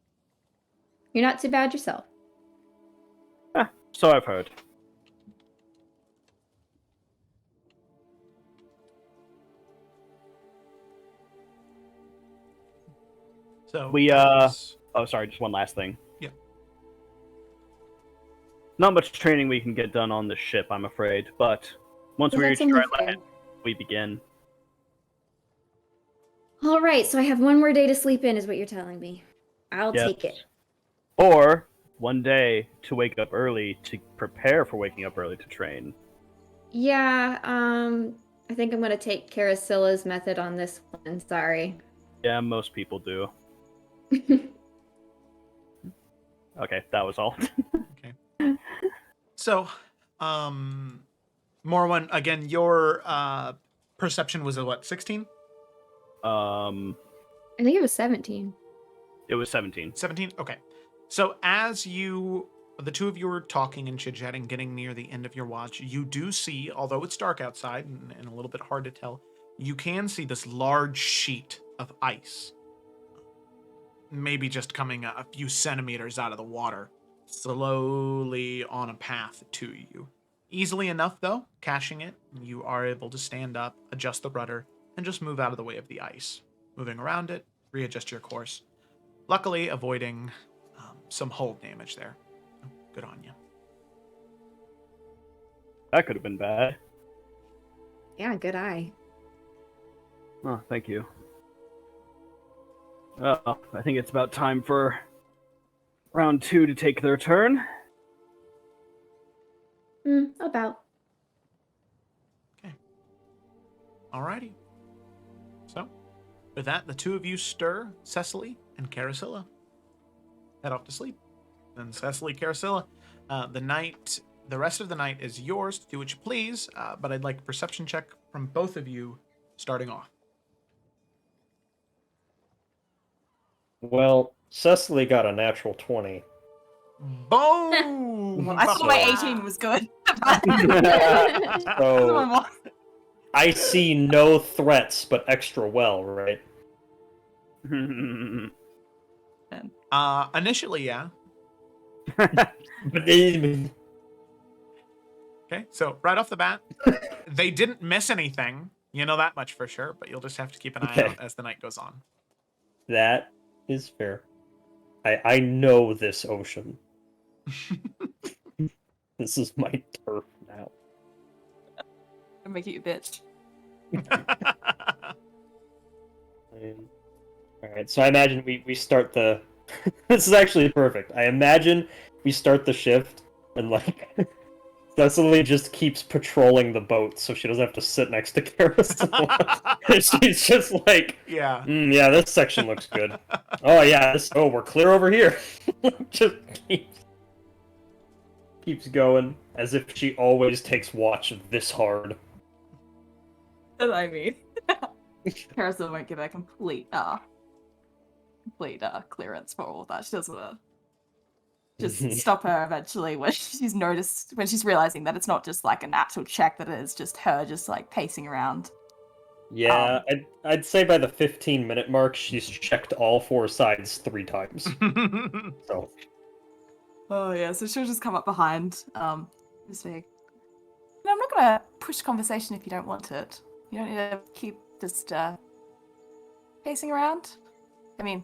You're not too bad yourself.
So I've heard.
So
We, Oh, sorry, just one last thing.
Yeah.
Not much training we can get done on this ship, I'm afraid, but once
Well,
we
that's
reach
only
dry
fair.
land, we begin.
All right, so I have one more day to sleep in, is what you're telling me. I'll
Yes.
take it.
Or one day to wake up early to prepare for waking up early to train.
Yeah, I think I'm gonna take Carasilla's method on this one. Sorry.
Yeah, most people do. Okay, that was all.
Okay. So, Morwen, again, your perception was a what, 16?
I think it was 17.
It was 17.
17? Okay. So as the two of you are talking and chit-chatting, getting near the end of your watch, you do see, although it's dark outside and a little bit hard to tell, you can see this large sheet of ice. Maybe just coming a few centimeters out of the water, slowly on a path to you. Easily enough, though, catching it, you are able to stand up, adjust the rudder, and just move out of the way of the ice. Moving around it, readjust your course. Luckily, avoiding some hull damage there. Good on you.
That could have been bad.
Yeah, good eye.
Oh, thank you. I think it's about time for round 2 to take their turn.
About.
Alrighty. So, with that, the two of you stir Cecily and Carasilla. Head off to sleep. Then Cecily, Carasilla, the rest of the night is yours to do what you please, but I'd like a perception check from both of you starting off.
Well, Cecily got a natural 20.
Boom!
Well, I thought my 18 was good.
So I see no threats, but extra well, right?
Initially, yeah.
But they-
Okay, so right off the bat, they didn't miss anything. You know that much for sure, but you'll just have to keep an eye
Okay.
out as the night goes on.
that is fair. I know this ocean. This is my turf now.
I'll make you a bitch.
Alright, so I imagine we start the... This is actually perfect. I imagine we start the shift, and like... Cecily just keeps patrolling the boat so she doesn't have to sit next to Carousel. She's just like,
Yeah.
yeah, this section looks good. Oh yeah, we're clear over here. Just keeps going as if she always takes watch this hard.
I mean, Carousel won't give a complete clearance for all of that. She doesn't want to just stop her eventually when she's realizing that it's not just like an actual check, that it is just her just like pacing around.
Yeah, I'd say by the 15-minute mark, she's checked all 4 sides 3 times. So.
Oh yeah, so she'll just come up behind, just say, "No, I'm not gonna push conversation if you don't want it. You don't need to keep just pacing around. I mean,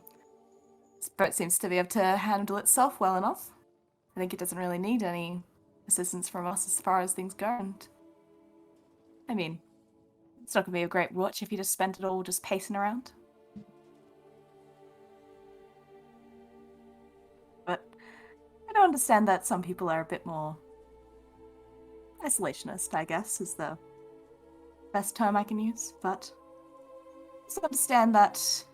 this boat seems to be able to handle itself well enough. I think it doesn't really need any assistance from us as far as things go. And I mean, it's not gonna be a great watch if you just spend it all just pacing around. But I don't understand that some people are a bit more isolationist, I guess, is the best term I can use. But I also understand that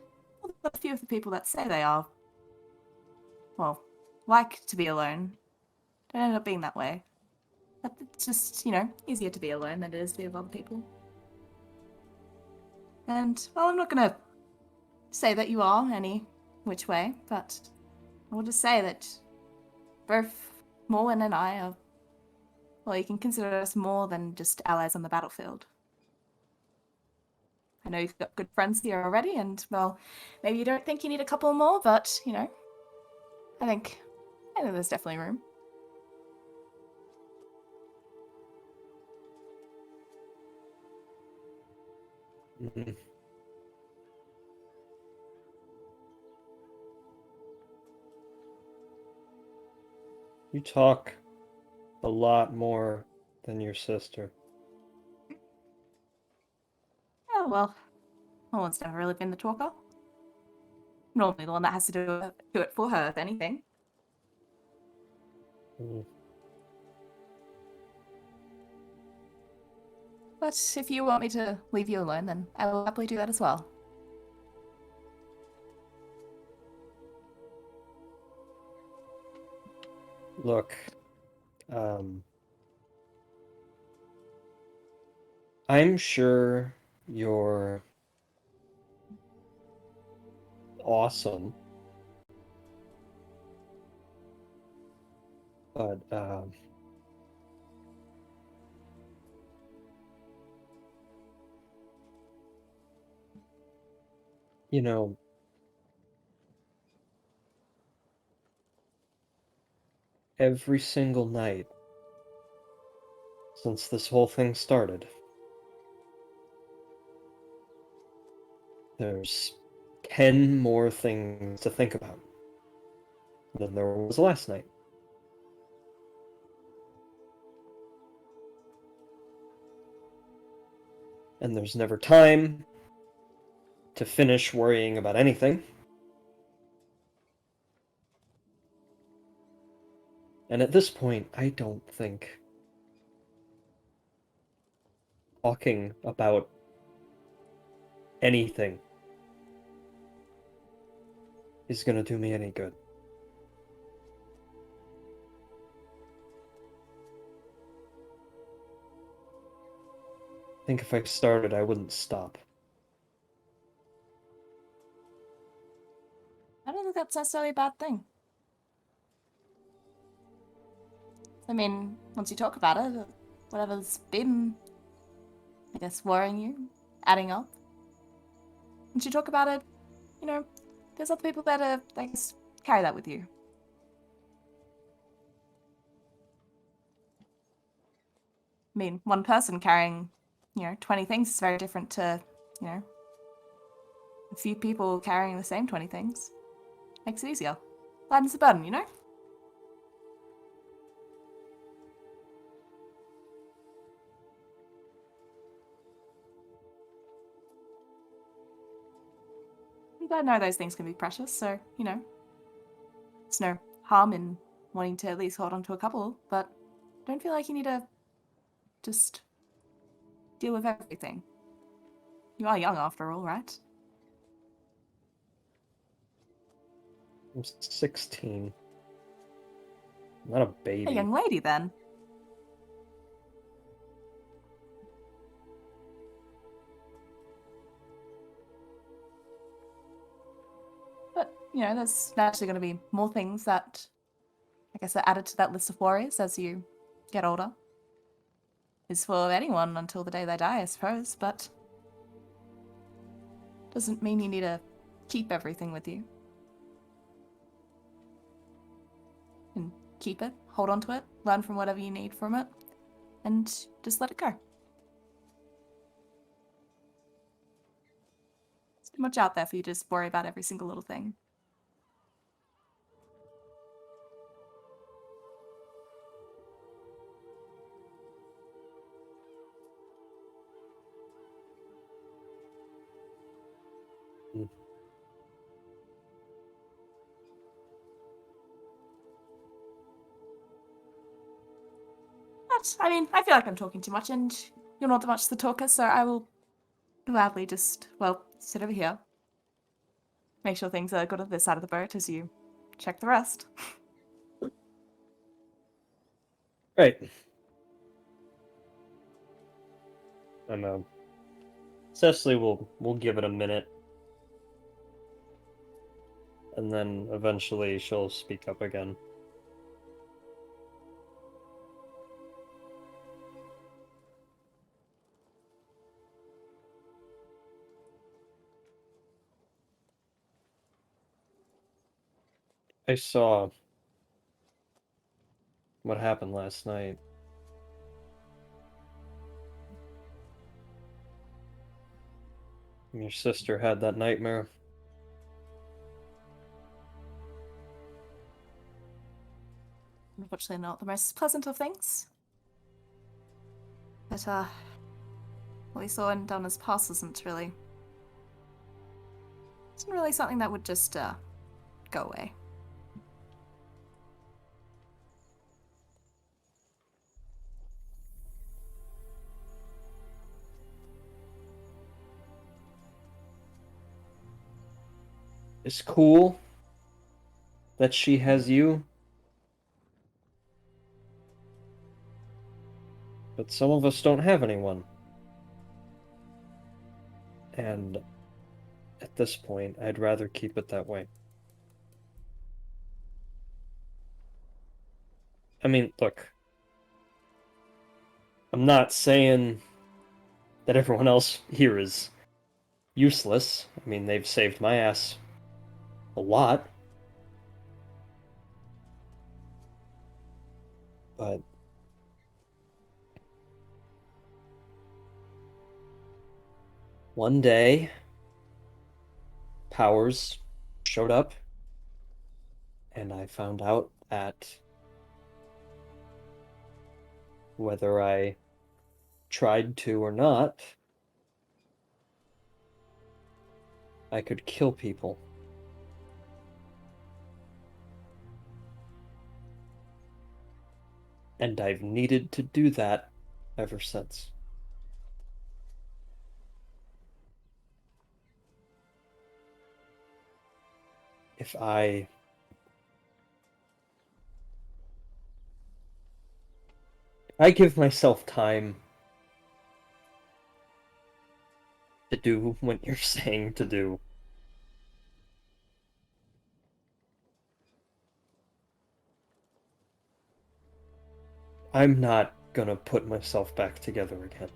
a few of the people that say they are, well, like to be alone, don't end up being that way. But it's just, easier to be alone than it is to be with other people. And, well, I'm not gonna say that you are any which way, but I will just say that both Morwen and I are, well, you can consider us more than just allies on the battlefield. I know you've got good friends here already, and, well, maybe you don't think you need a couple more, but, I think there's definitely room.
Mm-hmm. You talk a lot more than your sister.
Oh, well, Morwen's never really been the talker. Normally the one that has to do it for her, if anything.
Mm.
But if you want me to leave you alone, then I will happily do that as well.
Look, I'm sure you're awesome, but every single night since this whole thing started, there's 10 more things to think about. than there was last night. And there's never time to finish worrying about anything. And at this point, I don't think talking about anything is going to do me any good. I think if I started, I wouldn't stop.
I don't think that's necessarily a bad thing. I mean, once you talk about it, whatever's been, I guess, worrying you, adding up. Once you talk about it, you know, there's other people that are, I guess, carry that with you. I mean, one person carrying, 20 things is very different to, a few people carrying the same 20 things. Makes it easier. Lightens the burden, I know those things can be precious, so, there's no harm in wanting to at least hold on to a couple, but don't feel like you need to just deal with everything. You are young after all, right?
I'm 16. I'm not a baby.
A young lady, then. But, there's naturally going to be more things that, I guess, are added to that list of worries as you get older. Is for anyone until the day they die, I suppose, but doesn't mean you need to keep everything with you. And keep it, hold on to it, learn from whatever you need from it, and just let it go. It's too much out there for you to just worry about every single little thing. But, I mean, I feel like I'm talking too much, and you're not much the talker, so I will gladly just, sit over here. Make sure things are good on this side of the boat as you check the rest.
Right. And Cecily will give it a minute. And then eventually she'll speak up again. I saw what happened last night. Your sister had that nightmare.
Unfortunately not the most pleasant of things. But, what we saw in Donna's past isn't really something that would just, go away.
It's cool that she has you. But some of us don't have anyone. And at this point, I'd rather keep it that way. I mean, look. I'm not saying that everyone else here is useless. I mean, they've saved my ass a lot. But one day, Powers showed up, And I found out that whether I tried to or not, I could kill people. And I've needed to do that ever since. If I give myself time to do what you're saying to do, I'm not gonna put myself back together again.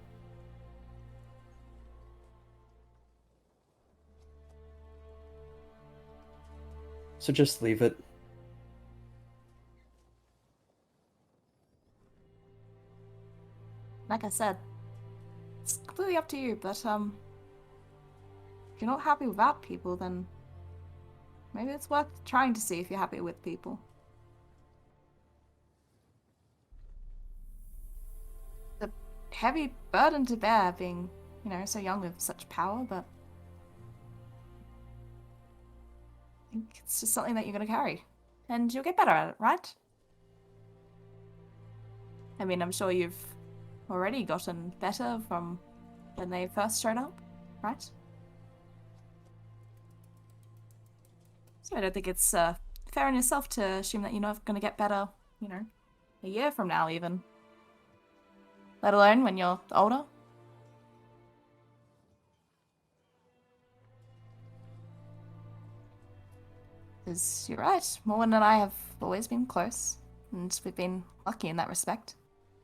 So just leave it.
Like I said, it's completely up to you, but if you're not happy without people, then maybe it's worth trying to see if you're happy with people. A heavy burden to bear being, so young with such power, but I think it's just something that you're going to carry. And you'll get better at it, right? I mean, I'm sure you've already gotten better from when they first showed up, right? So I don't think it's fair on yourself to assume that you're not going to get better, a year from now even. Let alone when you're older. Because you're right, Morwen and I have always been close, and we've been lucky in that respect.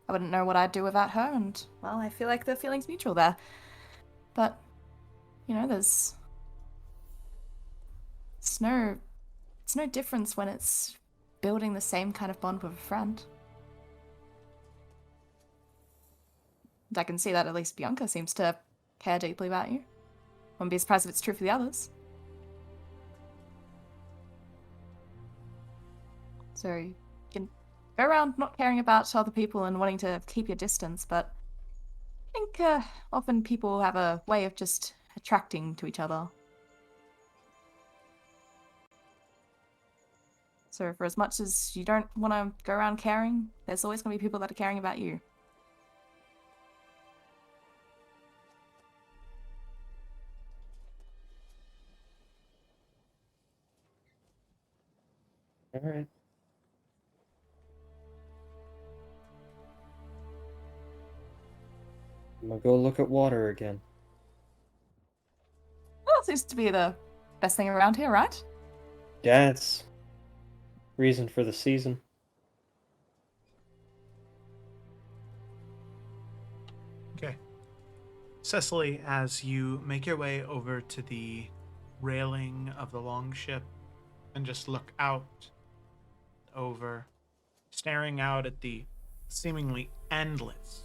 I wouldn't know what I'd do without her, and, well, I feel like the feeling's mutual there. But, there's... It's no difference when it's building the same kind of bond with a friend. And I can see that at least Bianca seems to care deeply about you. Wouldn't be surprised if it's true for the others. So you can go around not caring about other people and wanting to keep your distance, but I think often people have a way of just attracting to each other. So for as much as you don't want to go around caring, there's always going to be people that are caring about you.
Alright. I'm gonna go look at water again.
Well, it seems to be the best thing around here, right?
Yeah, it's reason for the season.
Okay. Cecily, as you make your way over to the railing of the longship and just look out over, staring out at the seemingly endless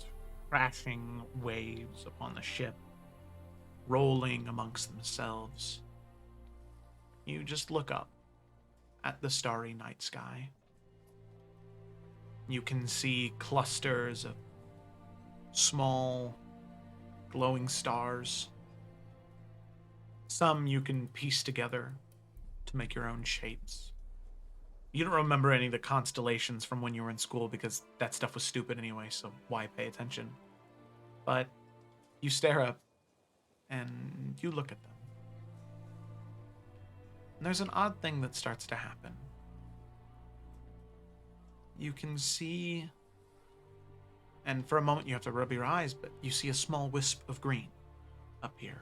crashing waves upon the ship, rolling amongst themselves, you just look up at the starry night sky. You can see clusters of small glowing stars. Some you can piece together to make your own shapes. You don't remember any of the constellations from when you were in school because that stuff was stupid anyway, so why pay attention? But you stare up and you look at them. And there's an odd thing that starts to happen. You can see, and for a moment you have to rub your eyes, but you see a small wisp of green up here.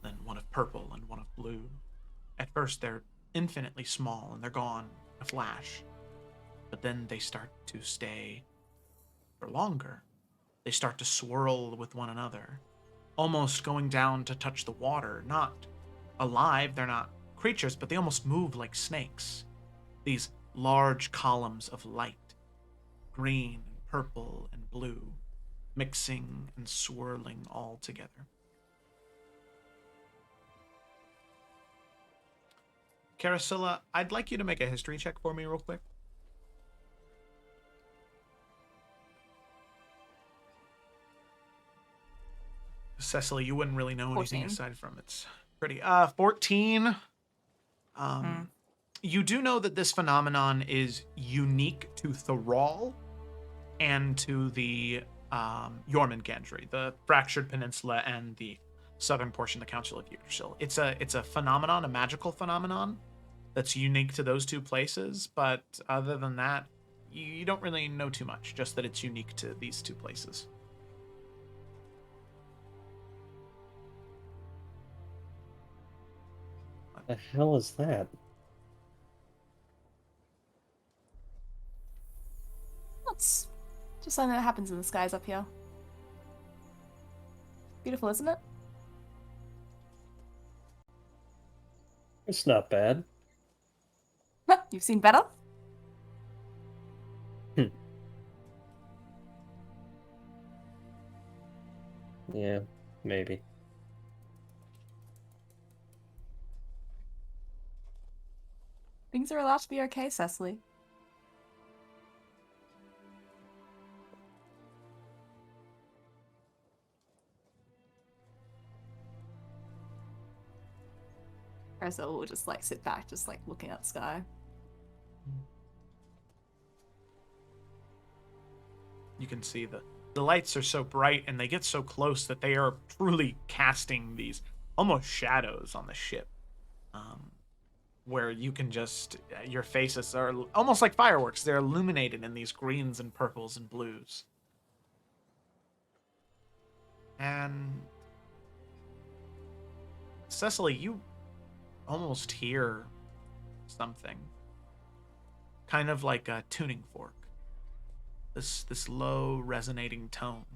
Then one of purple and one of blue. At first they're infinitely small and they're gone in a flash. But then they start to stay for longer. They start to swirl with one another, almost going down to touch the water. Not alive, they're not creatures, but they almost move like snakes. These large columns of light, green and purple and blue, mixing and swirling all together. Carasilla, I'd like you to make a history check for me real quick. Cecily, you wouldn't really know anything
14.
aside from it's pretty. 14. You do know that this phenomenon is unique to Thrall and to the Jormungandry, the Fractured Peninsula and the southern portion of the Council of Yggdrasil. It's a phenomenon, a magical phenomenon that's unique to those two places, but other than that, you don't really know too much, just that it's unique to these two places.
What the hell is that?
It's just something that happens in the skies up here. Beautiful, isn't it?
It's not bad.
You've seen better?
Yeah, maybe.
Things are allowed to be okay, Cecily. Ursula will just like sit back, just like looking at the sky.
You can see the lights are so bright and they get so close that they are truly casting these almost shadows on the ship. Where you can just, your faces are almost like fireworks. They're illuminated in these greens and purples and blues. And Cecily, you almost hear something. Kind of like a tuning fork. This low resonating tone.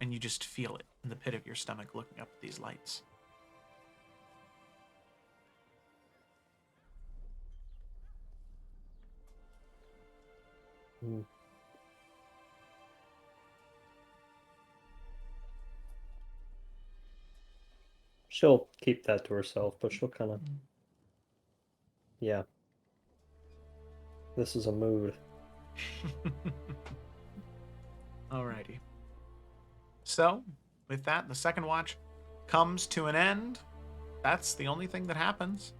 And you just feel it in the pit of your stomach looking up at these lights.
She'll keep that to herself, but she'll kind of... Yeah. This is a mood.
Alrighty. So, with that, the second watch comes to an end. That's the only thing that happens.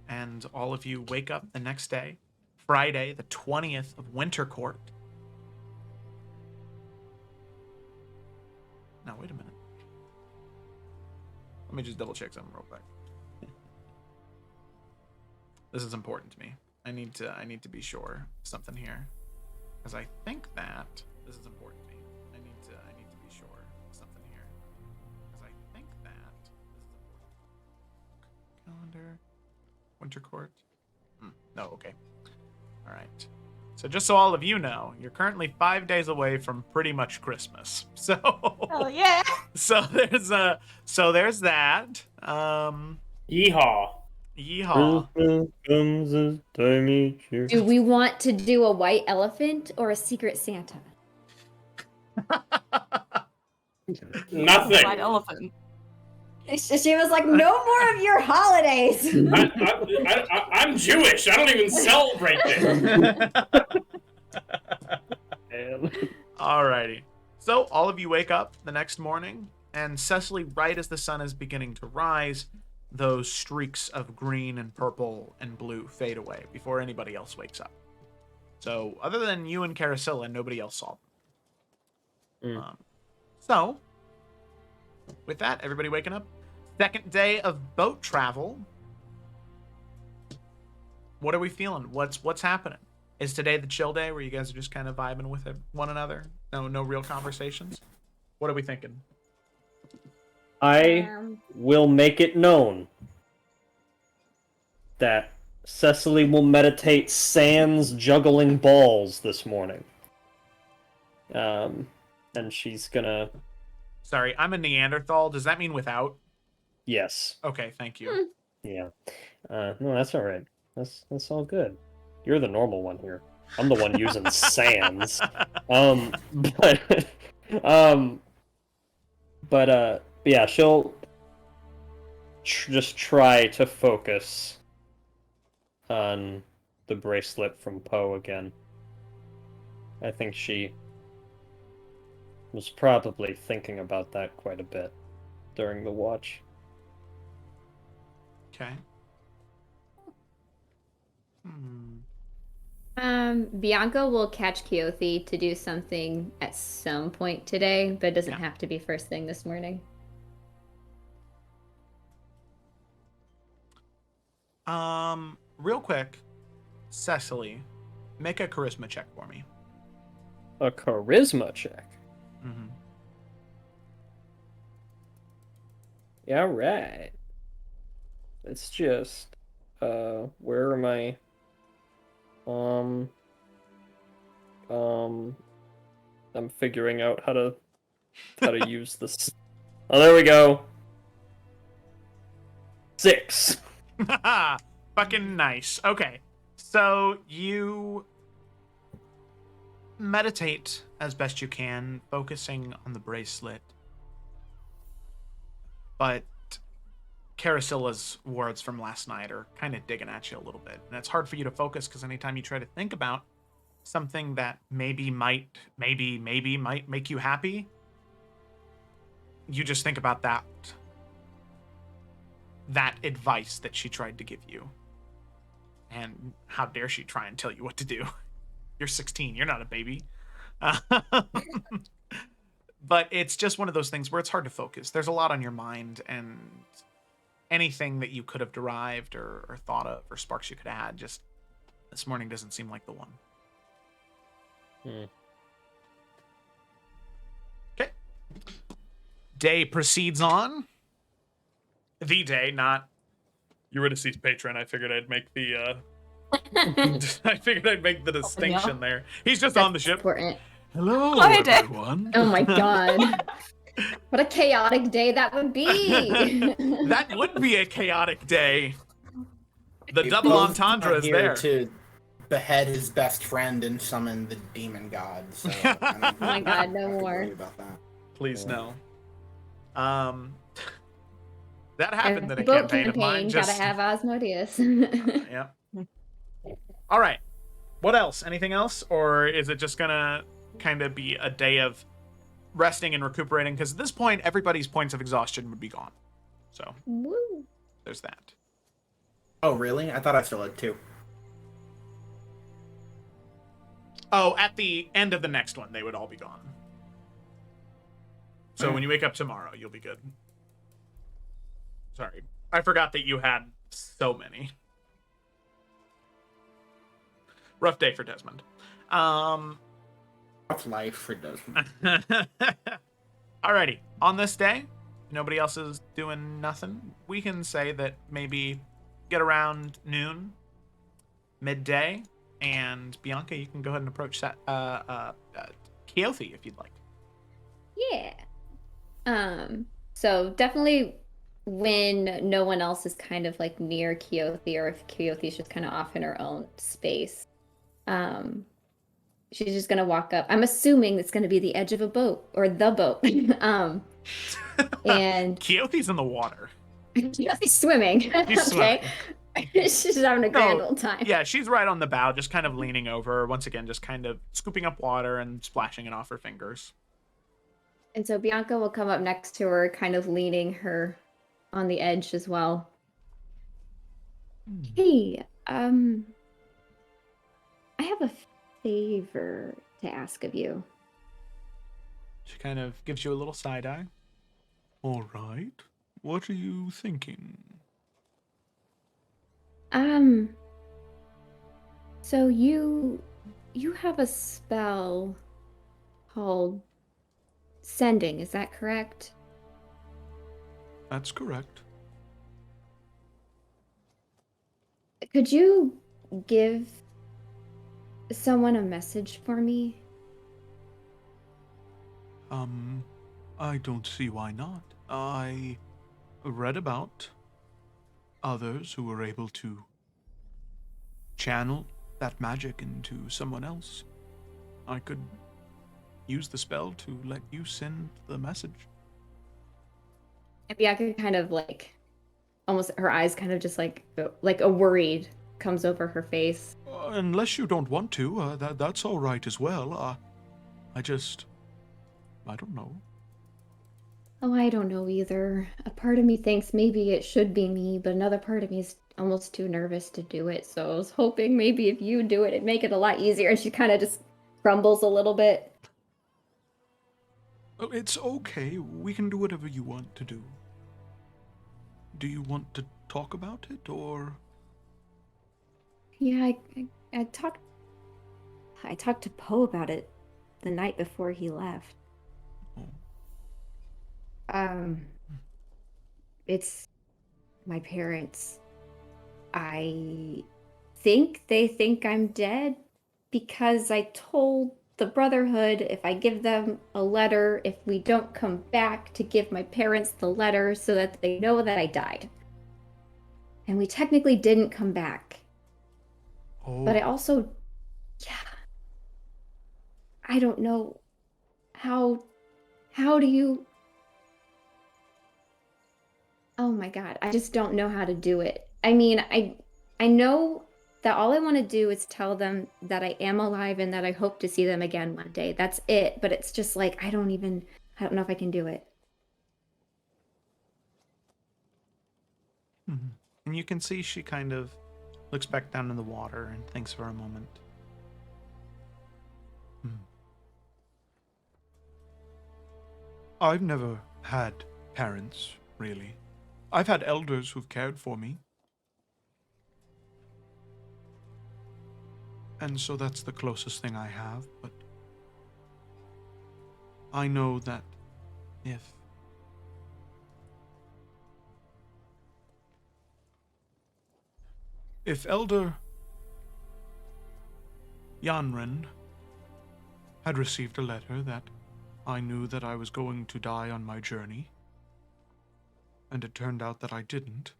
And all of you wake up the next day, Friday, the 20th of Winter Court. Now, wait a minute. Let me just double check something real quick. This is important to me. I need to be sure of something here, because I think that this is important to me. I need to be sure of something here, because I think that this is important. Calendar, Winter Court. No, okay. All right. So just so all of you know, you're currently 5 days away from pretty much Christmas. So.
Oh yeah.
So there's that.
Yeehaw.
Yeehaw.
Comes this time each year.
Do we want to do a white elephant or a secret Santa?
Nothing.
White elephant.
She was like, no more of your holidays.
I'm Jewish. I don't even celebrate this.
Alrighty. So all of you wake up the next morning, and Cecily, right as the sun is beginning to rise, those streaks of green and purple and blue fade away before anybody else wakes up. So other than you and Carasilla, nobody else saw them. So with that, everybody waking up. Second day of boat travel. What are we feeling? What's happening? Is today the chill day where you guys are just kind of vibing with one another? No real conversations? What are we thinking?
I will make it known that Cecily will meditate sans juggling balls this morning. And she's gonna...
Sorry, I'm a Neanderthal. Does that mean without?
Yes.
Okay, thank you.
Yeah. No, that's all right. That's all good. You're the normal one here. I'm the one using sans. But yeah, she'll just try to focus on the bracelet from Poe again. I think she was probably thinking about that quite a bit during the watch.
Okay. Hmm.
Bianca will catch Keothi to do something at some point today, but it doesn't have to be first thing this morning.
Real quick, Cecily, make a charisma check for me.
A charisma check.
Mm-hmm.
Yeah, right. It's just, where are my, I'm figuring out how to use this. Oh, there we go. 6.
Fucking nice. Okay. So you meditate as best you can, focusing on the bracelet. But Carasilla's words from last night are kind of digging at you a little bit. And it's hard for you to focus because anytime you try to think about something that maybe might make you happy, you just think about that advice that she tried to give you. And how dare she try and tell you what to do? You're 16, you're not a baby. But it's just one of those things where it's hard to focus. There's a lot on your mind, and anything that you could have derived or thought of or sparks you could have had just this morning doesn't seem like the one. Okay. Day proceeds on. The day, not Eurydice's patron. I figured I'd make the distinction there. He's just on the ship.
Important.
Hello,
Hi, Day.
everyone.
Oh my god. What a chaotic day that would be.
That would be a chaotic day. The
We
double
both
entendre
are
is
here
there.
to behead his best friend and summon the demon god. So I don't
Oh my god, no
have to
more.
worry about that.
Please no. That happened in a
Boat
campaign of mine.
gotta have Osmodeus.
Yeah. All right. What else? Anything else? Or is it just gonna kind of be a day of resting and recuperating? Because at this point, everybody's points of exhaustion would be gone. So
Woo.
there's that.
Oh, really? I thought I still had 2.
Oh, at the end of the next one, they would all be gone. So when you wake up tomorrow, you'll be good. Sorry. I forgot that you had so many. Rough day for Desmond.
Rough life for Desmond.
Alrighty. On this day, nobody else is doing nothing. We can say that maybe get around noon, midday, and Bianca, you can go ahead and approach Keothi if you'd like.
Yeah. So definitely when no one else is kind of like near Keothi, or if Keothi's just kind of off in her own space, she's just gonna walk up. I'm assuming it's gonna be the edge of a boat or the boat. And
Keothi's in the water.
Keothi's swimming.
She's
Okay. She's just having a grand old time.
Yeah, she's right on the bow, just kind of leaning over. Once again, just kind of scooping up water and splashing it off her fingers.
And so Bianca will come up next to her, kind of leaning her on the edge as well. Hey, I have a favor to ask of you.
She kind of gives you a little side eye.
All right. What are you thinking?
So you have a spell called Sending, is that correct?
That's correct.
Could you give someone a message for me?
I don't see why not. I read about others who were able to channel that magic into someone else. I could use the spell to let you send the message.
And Bianca kind of like, almost her eyes kind of just like a worried comes over her face.
Unless you don't want to, that's all right as well. I don't know.
Oh, I don't know either. A part of me thinks maybe it should be me, but another part of me is almost too nervous to do it. So I was hoping maybe if you do it, it'd make it a lot easier. And she kind of just crumbles a little bit.
Oh, it's okay. We can do whatever you want to do. Do you want to talk about it, or?
Yeah, I talked to Poe about it the night before he left.
Oh.
It's my parents. I think they think I'm dead because I told the Brotherhood if I give them a letter, if we don't come back, to give my parents the letter so that they know that I died. And we technically didn't come back.
Oh.
But I also, yeah, I don't know how do you, oh my God, I just don't know how to do it. I mean, I know that all I want to do is tell them that I am alive and that I hope to see them again one day. That's it. But it's just like, I don't know if I can do it.
Mhm. And you can see she kind of looks back down in the water and thinks for a moment.
I've never had parents, really. I've had elders who've cared for me. And so that's the closest thing I have, but I know that if Elder Yanren had received a letter that I knew that I was going to die on my journey, and it turned out that I didn't,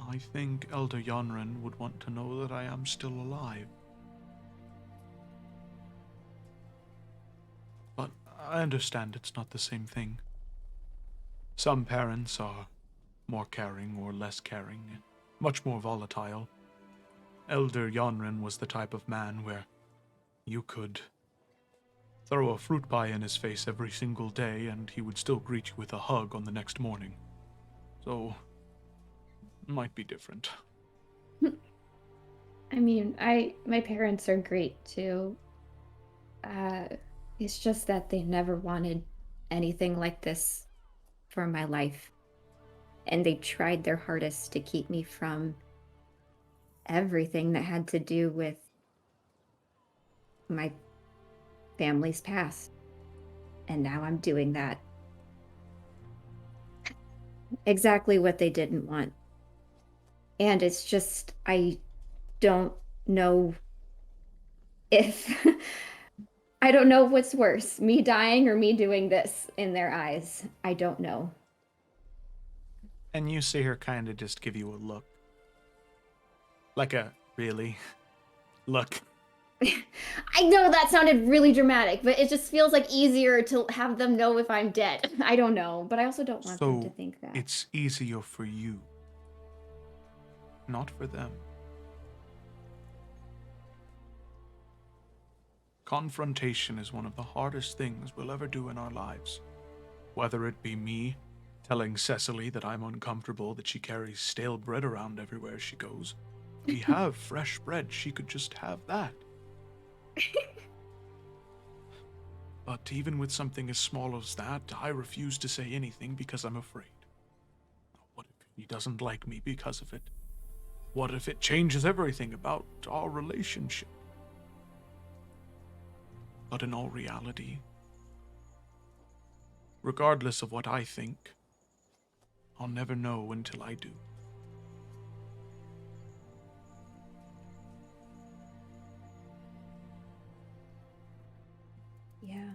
I think Elder Yanren would want to know that I am still alive. But I understand it's not the same thing. Some parents are more caring or less caring, much more volatile. Elder Yanren was the type of man where you could throw a fruit pie in his face every single day and he would still greet you with a hug on the next morning. So, might be different.
I mean, my parents are great too. It's just that they never wanted anything like this for my life. And they tried their hardest to keep me from everything that had to do with my family's past. And now I'm doing that. Exactly what they didn't want. And it's just, I don't know if I don't know what's worse, me dying or me doing this in their eyes. I don't know.
And you see her kind of just give you a look. Like a, really? Look.
I know that sounded really dramatic, but it just feels like easier to have them know if I'm dead. I don't know, but I also don't want them to think that.
It's easier for you, not for them. Confrontation is one of the hardest things we'll ever do in our lives. Whether it be me telling Cecily that I'm uncomfortable that she carries stale bread around everywhere she goes. We have fresh bread, she could just have that. But even with something as small as that, I refuse to say anything because I'm afraid. What if he doesn't like me because of it? What if it changes everything about our relationship? But in all reality, regardless of what I think, I'll never know until I do.
Yeah.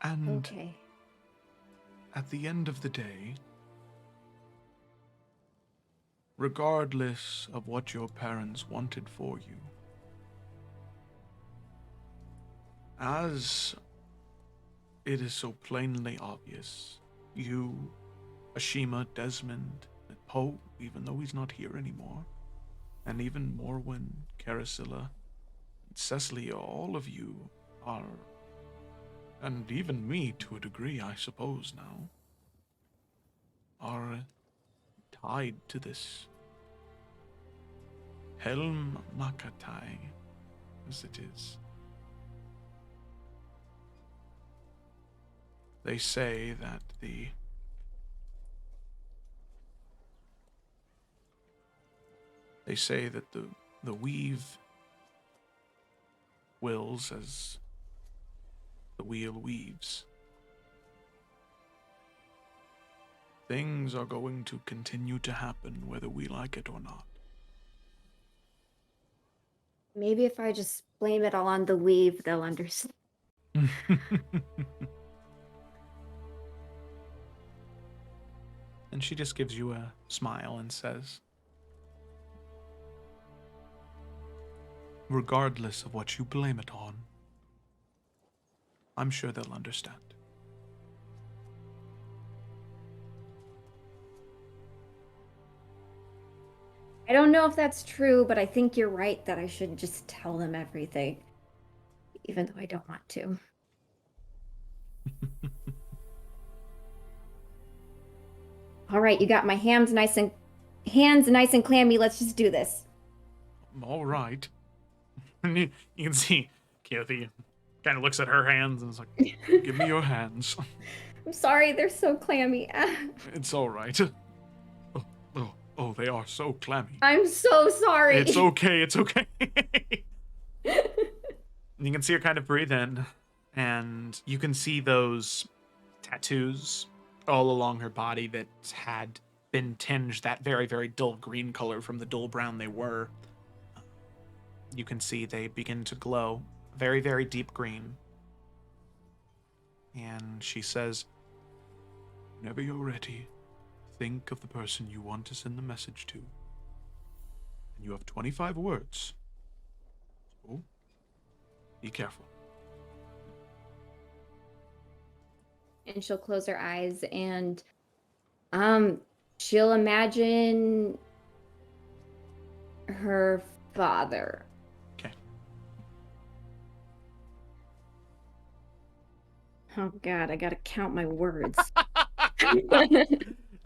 And
Okay.
at the end of the day, regardless of what your parents wanted for you, as it is so plainly obvious you, Ashima, Desmond, Poe, even though he's not here anymore, and even Morwen, Carasilla, Cecily, all of you are, and even me to a degree, I suppose now, are tied to this Helm Makatai, as it is. They say that the weave wills as the wheel weaves. Things are going to continue to happen whether we like it or not.
Maybe if I just blame it all on the weave, they'll understand.
And she just gives you a smile and says,
Regardless of what you blame it on, I'm sure they'll understand.
I don't know if that's true, but I think you're right that I should just tell them everything, even though I don't want to. All right, you got my hands nice and clammy. Let's just do this.
All right.
and you can see Keothi kind of looks at her hands and is like,
Give me your hands.
I'm sorry, they're so clammy.
It's all right. Oh, they are so clammy.
I'm so sorry.
it's okay, it's okay. You can see her kind of breathe in, and you can see those tattoos all along her body that had been tinged that very, very dull green color from the dull brown they were. You can see they begin to glow very, very deep green. And she says,
Whenever you're ready, think of the person you want to send the message to. And you have 25 words. So, be careful.
And she'll close her eyes and she'll imagine her father.
okay.
Oh god, I gotta count my words.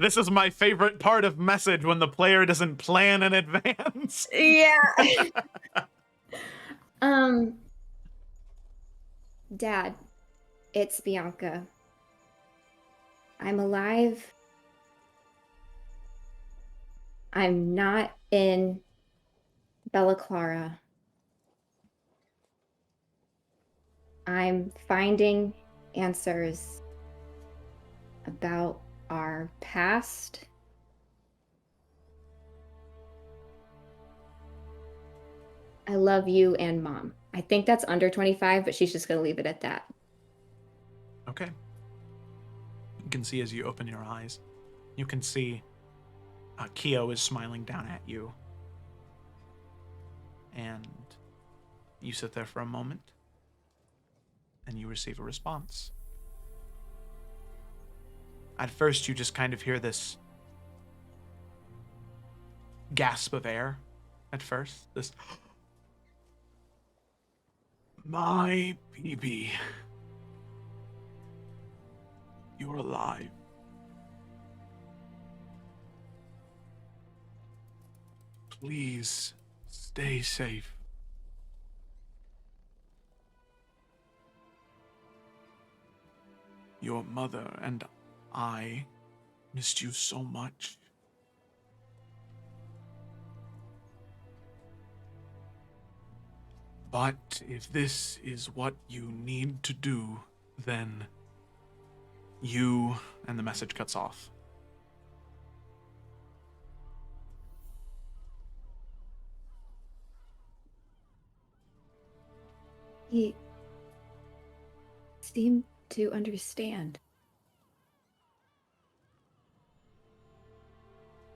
This is my favorite part of message, when the player doesn't plan in advance.
Yeah. Dad, it's Bianca. I'm alive. I'm not in Bella Clara. I'm finding answers about our past. I love you and Mom. I think that's under 25, but she's just going to leave it at that.
Okay. You can see as you open your eyes, you can see Keo is smiling down at you. And you sit there for a moment, and you receive a response. At first, you just kind of hear this gasp of air at first. This,
My BB. You're alive. Please stay safe. Your mother and I missed you so much. But if this is what you need to do, then
you, and the message cuts off.
He seemed to understand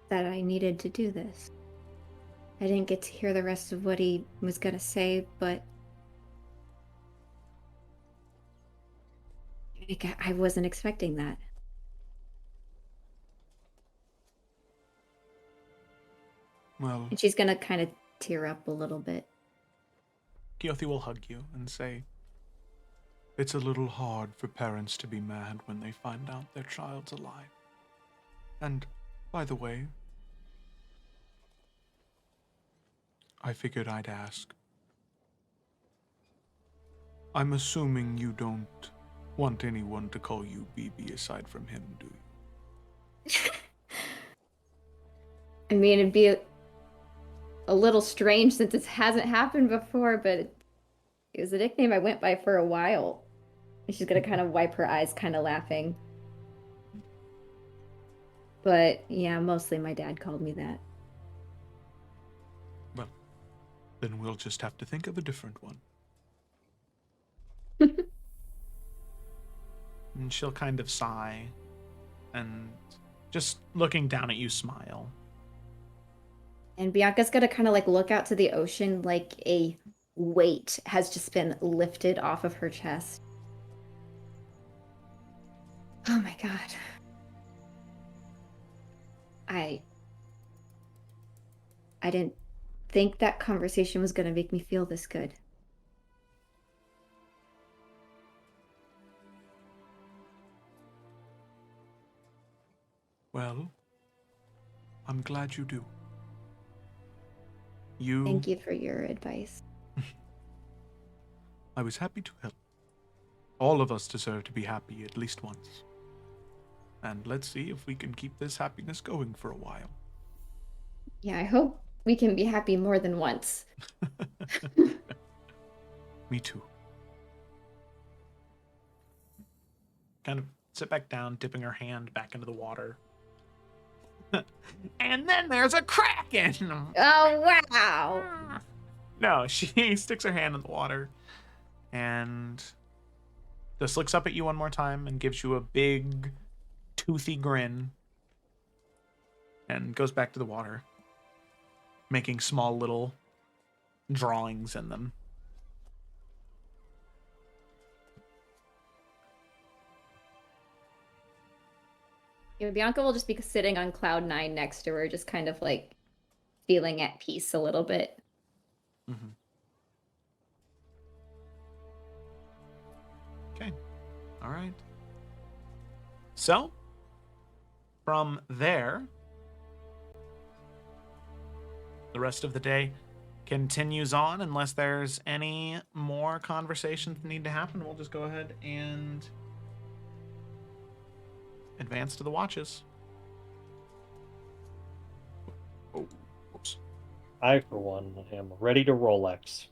that I needed to do this. I didn't get to hear the rest of what he was gonna say, but I wasn't expecting that.
Well,
And she's gonna kind of tear up a little bit.
Keothi will hug you and say, it's a little hard for parents to be mad when they find out their child's alive. And, by the way, I figured I'd ask. I'm assuming you don't want anyone to call you BB aside from him, do you?
I mean, it'd be a little strange since it hasn't happened before, but it was a nickname I went by for a while. And she's gonna kind of wipe her eyes, kind of laughing. But yeah, mostly my dad called me that.
Well, then we'll just have to think of a different one. And she'll kind of sigh and just looking down at you smile.
And Bianca's gonna kind of like look out to the ocean like a weight has just been lifted off of her chest. Oh my god. I didn't think that conversation was gonna make me feel this good.
Well, I'm glad you do.
Thank you for your advice.
I was happy to help. All of us deserve to be happy at least once. And let's see if we can keep this happiness going for a while.
Yeah, I hope we can be happy more than once.
Me too.
Kind of sit back down, dipping her hand back into the water. And then there's a kraken!
Oh, wow!
No, she sticks her hand in the water and just looks up at you one more time and gives you a big, toothy grin and goes back to the water, making small little drawings in them.
Yeah, Bianca will just be sitting on cloud 9 next to her, just kind of like feeling at peace a little bit.
Mm-hmm. Okay. All right. So, from there, the rest of the day continues on unless there's any more conversations that need to happen. We'll just go ahead and advance to the watches. Oh, whoops.
I, for one, am ready to Rolex.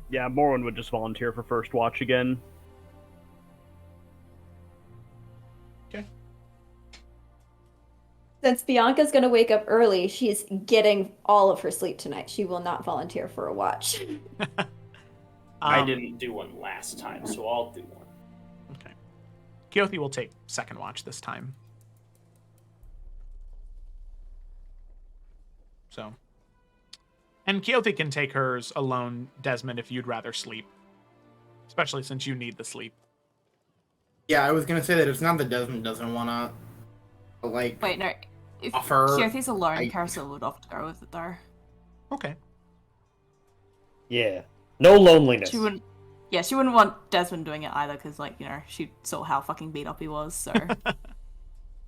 Yeah, Morwen would just volunteer for first watch again.
Okay.
Since Bianca's gonna wake up early, she's getting all of her sleep tonight. She will not volunteer for a watch.
I didn't do one last time, so I'll do one.
Okay. Keothi will take second watch this time. So. And Keothi can take hers alone, Desmond, if you'd rather sleep. Especially since you need the sleep.
Yeah, I was gonna say that it's not that Desmond doesn't wanna, like,
Wait, no. If
offer.
Keothi's alone, Carousel would opt to go with it, though.
Okay.
Yeah. No loneliness.
She wouldn't. Yeah, she wouldn't want Desmond doing it either, because, like, you know, she saw how fucking beat up he was, so.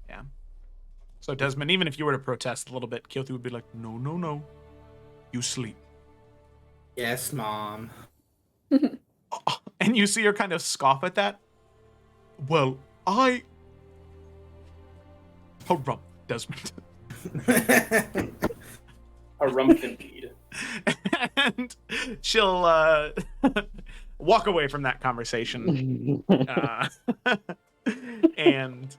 Yeah. So, Desmond, even if you were to protest a little bit, Keothi would be like, no, no, no. You sleep.
Yes, Mom.
And you see her kind of scoff at that. Well, I... Harumph, Desmond.
Harumph indeed.
And she'll walk away from that conversation. And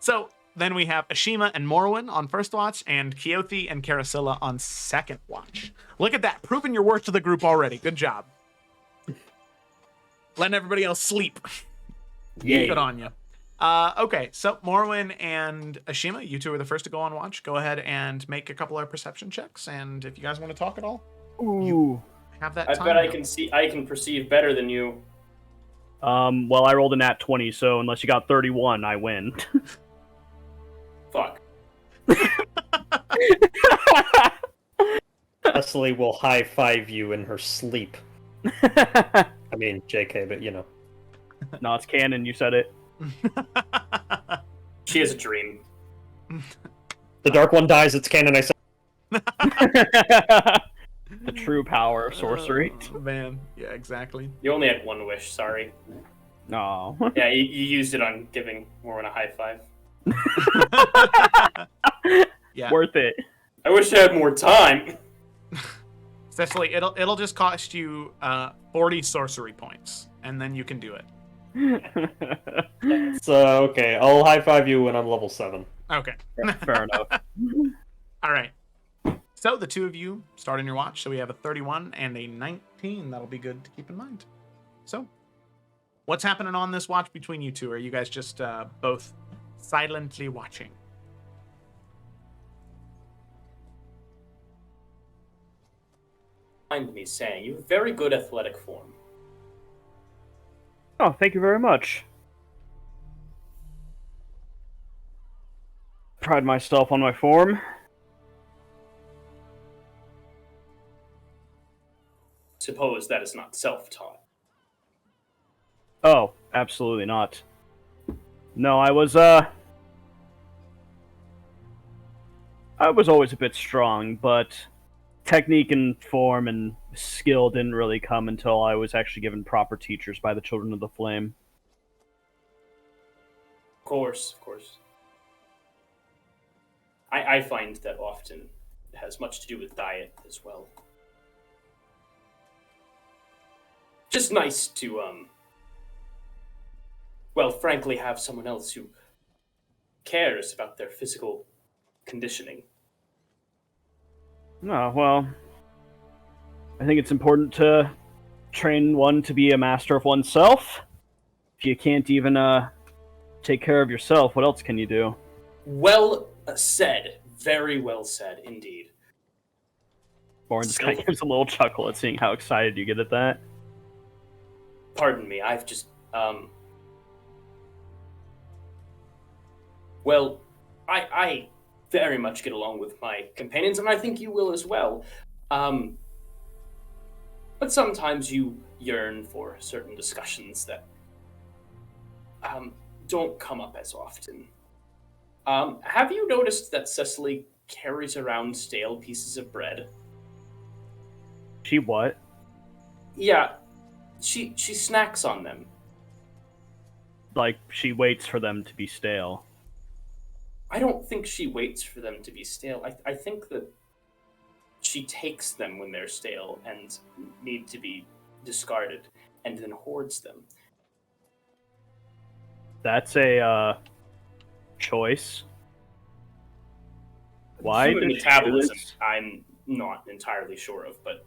so then we have Ashima and Morwen on first watch, and Keothi and Carasilla on second watch. Look at that, proving your worth to the group already. Good job. Letting everybody else sleep.
Yay.
Good on you. Okay, so Morwen and Ashima, you two are the first to go on watch. Go ahead and make a couple of perception checks, and if you guys want to talk at all,
Ooh.
have that
I
time.
bet I can perceive better than you.
Well, I rolled a nat 20, so unless you got 31, I win.
Fuck.
Cecily will high-five you in her sleep. I mean, JK, but you know.
No, it's canon. You said it.
She has a dream.
The Dark One dies, it's canon, I said.
The true power of sorcery.
Man, yeah, exactly.
You only had one wish, sorry.
No.
Yeah, you used it on giving Warren a high five.
Yeah.
Worth it.
I wish I had more time.
Cecily, it'll just cost you 40 sorcery points, and then you can do it.
So, okay, I'll high-five you when I'm level 7.
Okay.
Fair enough.
All right. So the two of you start on your watch. So we have a 31 and a 19. That'll be good to keep in mind. So what's happening on this watch between you two? Are you guys just both silently watching?
Mind me saying, you have very good athletic form.
Oh, thank you very much. Pride myself on my form.
Suppose that is not self-taught.
Oh, absolutely not. No, I was always a bit strong, but technique and form and skill didn't really come until I was actually given proper teachers by the Children of the Flame.
Of course. I find that often it has much to do with diet as well. Just nice to, well, frankly, have someone else who cares about their physical conditioning.
Oh, well, I think it's important to train one to be a master of oneself. If you can't even take care of yourself, what else can you do?
Well said. Very well said, indeed.
Warren just kind of gives a little chuckle at seeing how excited you get at that.
Pardon me, I've just, well, I very much get along with my companions, and I think you will as well. But sometimes you yearn for certain discussions that don't come up as often. Have you noticed that Cecily carries around stale pieces of bread?
She what?
Yeah, she snacks on them.
Like, she waits for them to be stale.
I don't think she waits for them to be stale. I think that she takes them when they're stale and need to be discarded, and then hoards them.
That's a choice. Why
Human
does
metabolism,
she do this?
I'm not entirely sure of, but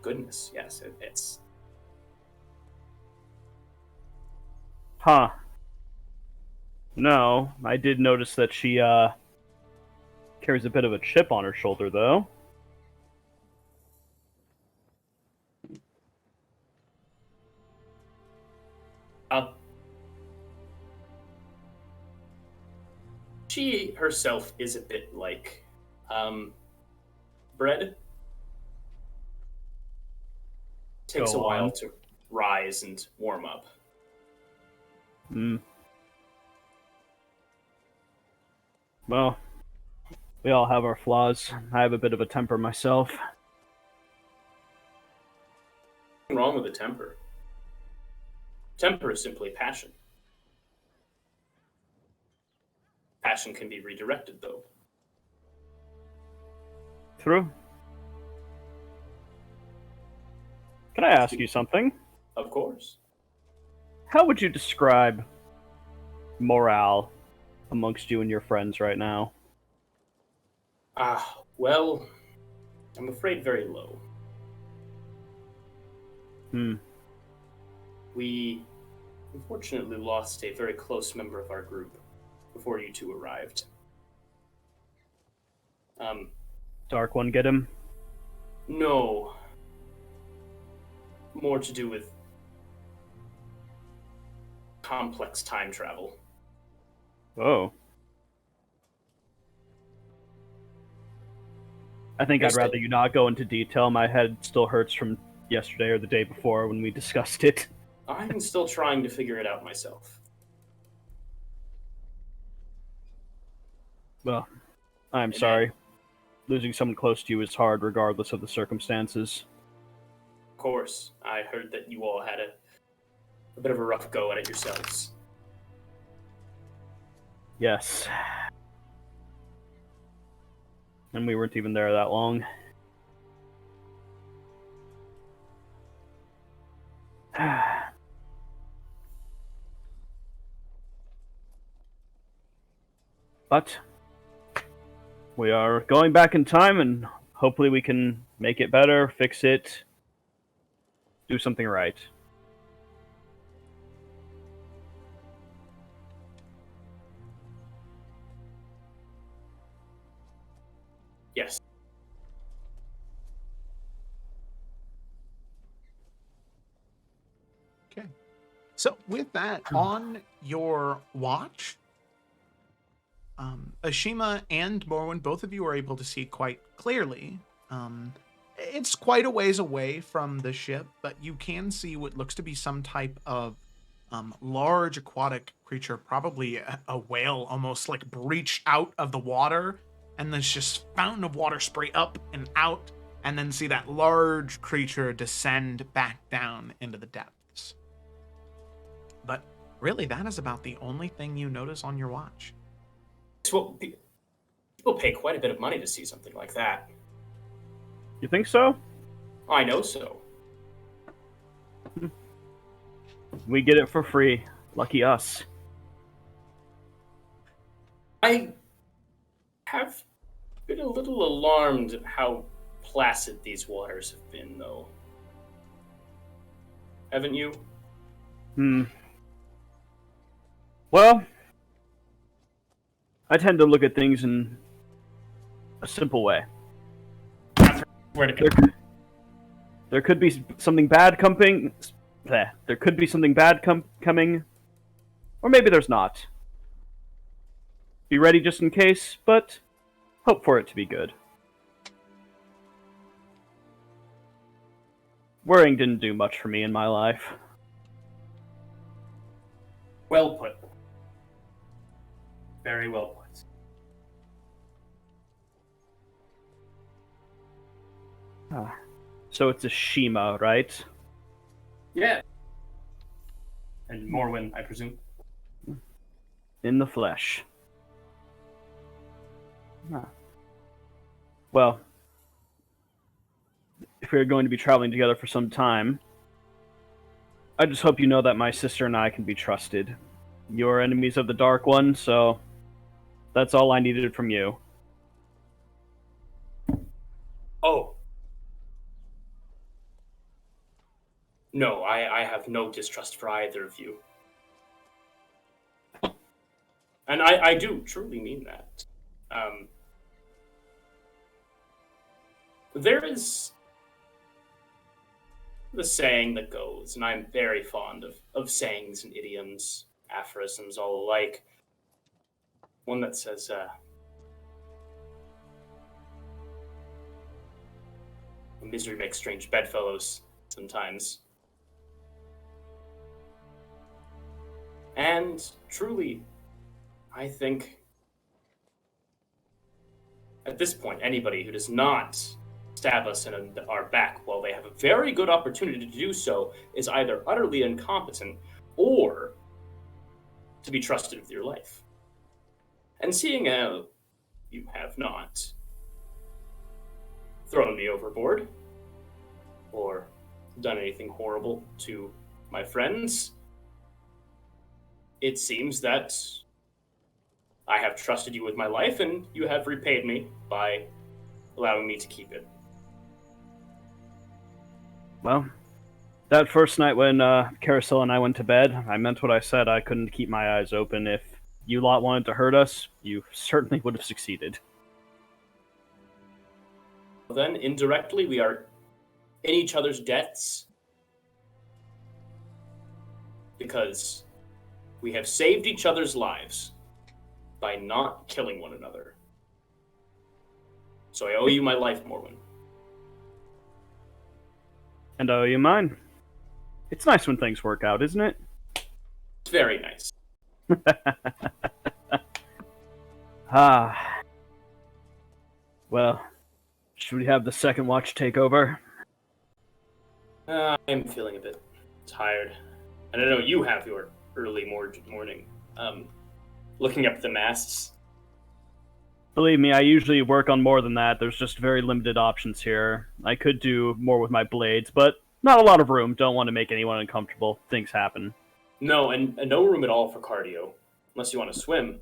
goodness, yes, it's...
Huh. No, I did notice that she carries a bit of a chip on her shoulder, though.
She herself is a bit like bread. Takes
Go
a while
on.
to rise and warm up.
Well, we all have our flaws. I have a bit of a temper myself.
Nothing wrong with a temper. Temper is simply passion. Passion can be redirected, though.
True. Can I ask you something?
Of course.
How would you describe morale amongst you and your friends right now?
Well, I'm afraid very low. We unfortunately lost a very close member of our group before you two arrived.
Dark One get him?
No. More to do with complex time travel.
Oh. I think I'd
Understood.
rather you not go into detail. My head still hurts from yesterday or the day before when we discussed it.
I'm still trying to figure it out myself.
Well, I'm sorry. Losing someone close to you is hard regardless of the circumstances.
Of course, I heard that you all had a bit of a rough go at it yourselves.
Yes. And we weren't even there that long. But we are going back in time, and hopefully we can make it better, fix it, do something right.
Yes.
Okay. So with that, on your watch, Ashima and Morwen, both of you are able to see quite clearly. It's quite a ways away from the ship, but you can see what looks to be some type of large aquatic creature, probably a whale, almost like breach out of the water, and there's just fountain of water spray up and out, and then see that large creature descend back down into the depths. But really, that is about the only thing you notice on your watch.
Well, people pay quite a bit of money to see something like that.
You think so?
I know so.
We get it for free. Lucky us.
I have been a little alarmed at how placid these waters have been, though. Haven't you?
Well, I tend to look at things in a simple way.
Where to go?
There could be something bad coming. There could be something bad coming, or maybe there's not. Be ready just in case, but hope for it to be good. Worrying didn't do much for me in my life.
Well put. Very well put.
So it's a Shima, right?
Yeah. And Morwen, I presume.
In the flesh. Well, if we're going to be traveling together for some time, I just hope you know that my sister and I can be trusted. You're enemies of the Dark One, so that's all I needed from you.
Oh. No, I have no distrust for either of you. And I do truly mean that. There is the saying that goes, and I'm very fond of sayings and idioms, aphorisms, all alike. One that says, misery makes strange bedfellows sometimes. And truly, I think at this point, anybody who does not stab us in our back while they have a very good opportunity to do so is either utterly incompetent or to be trusted with your life. And seeing how you have not thrown me overboard or done anything horrible to my friends, it seems that I have trusted you with my life, and you have repaid me by allowing me to keep it.
Well, that first night when Carousel and I went to bed, I meant what I said. I couldn't keep my eyes open. If you lot wanted to hurt us, you certainly would have succeeded.
Then, indirectly, we are in each other's debts because we have saved each other's lives by not killing one another. So I owe you my life, Morwen.
And I owe you mine. It's nice when things work out, isn't it?
It's very nice.
Ah. Well, should we have the second watch take over?
I'm feeling a bit tired. And I know you have your early morning. Looking up the masts.
Believe me, I usually work on more than that. There's just very limited options here. I could do more with my blades, but not a lot of room. Don't want to make anyone uncomfortable. Things happen.
No, and no room at all for cardio. Unless you want to swim,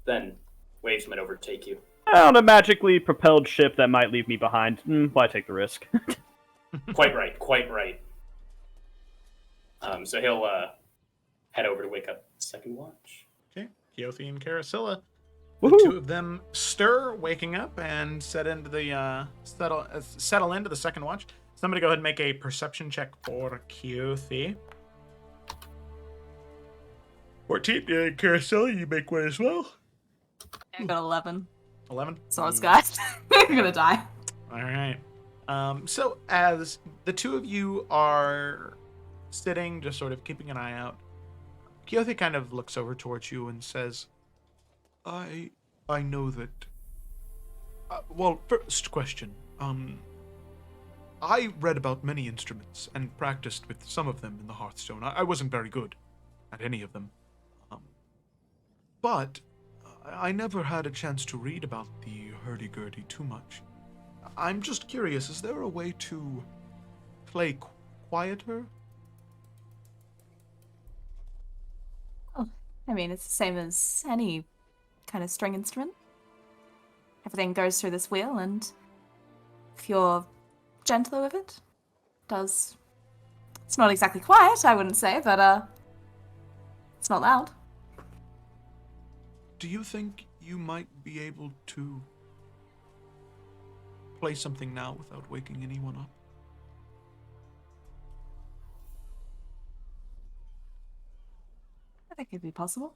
then waves might overtake you.
On a magically propelled ship that might leave me behind, why take the risk?
Quite right, quite right. So he'll head over to wake up the second watch.
Okay, Keothi and Carasilla. The
Woohoo!
two of them stir, waking up, and settle into the second watch. Somebody go ahead and make a perception check for Keothi. 14. Carasilla, you make one as well.
I got 11.
11.
So it's guys. I'm gonna die.
All right. So as the two of you are sitting, just sort of keeping an eye out, Keothi kind of looks over towards you and says, I know that... well, first question. I read about many instruments and practiced with some of them in the Hearthstone. I wasn't very good at any of them. But I never had a chance to read about the hurdy-gurdy too much. I'm just curious, is there a way to play quieter?
Oh, I mean, it's the same as any kind of string instrument. Everything goes through this wheel, and if you're gentler with it, does... It's not exactly quiet, I wouldn't say, but, it's not loud.
Do you think you might be able to play something now without waking anyone up?
I think it'd be possible.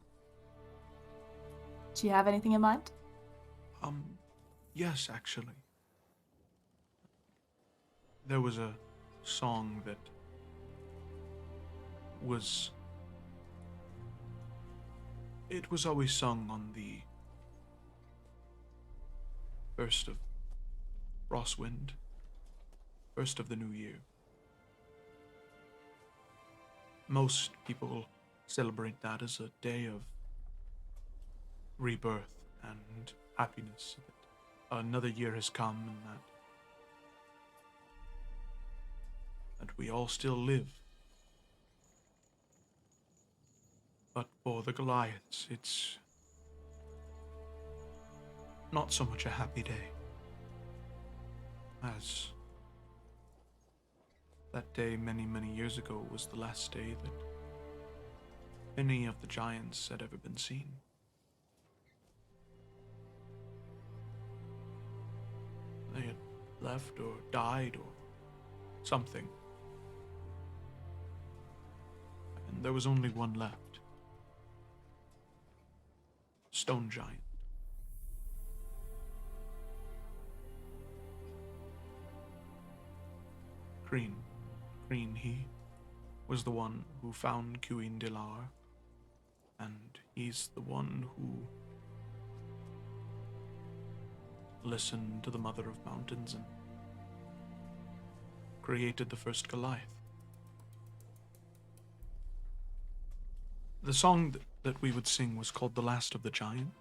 Do you have anything in mind?
Yes, actually. There was a song that was... It was always sung on the first of Frostwind, first of the new year. Most people celebrate that as a day of rebirth and happiness, that another year has come and that we all still live. But for the Goliaths, it's not so much a happy day as that day many, many years ago was the last day that any of the giants had ever been seen. They had left or died or something. And there was only one left. Stone giant. Green, he was the one who found Queen Dilar, and he's the one who listened to the Mother of Mountains and created the first Goliath. The song that we would sing was called The Last of the Giant,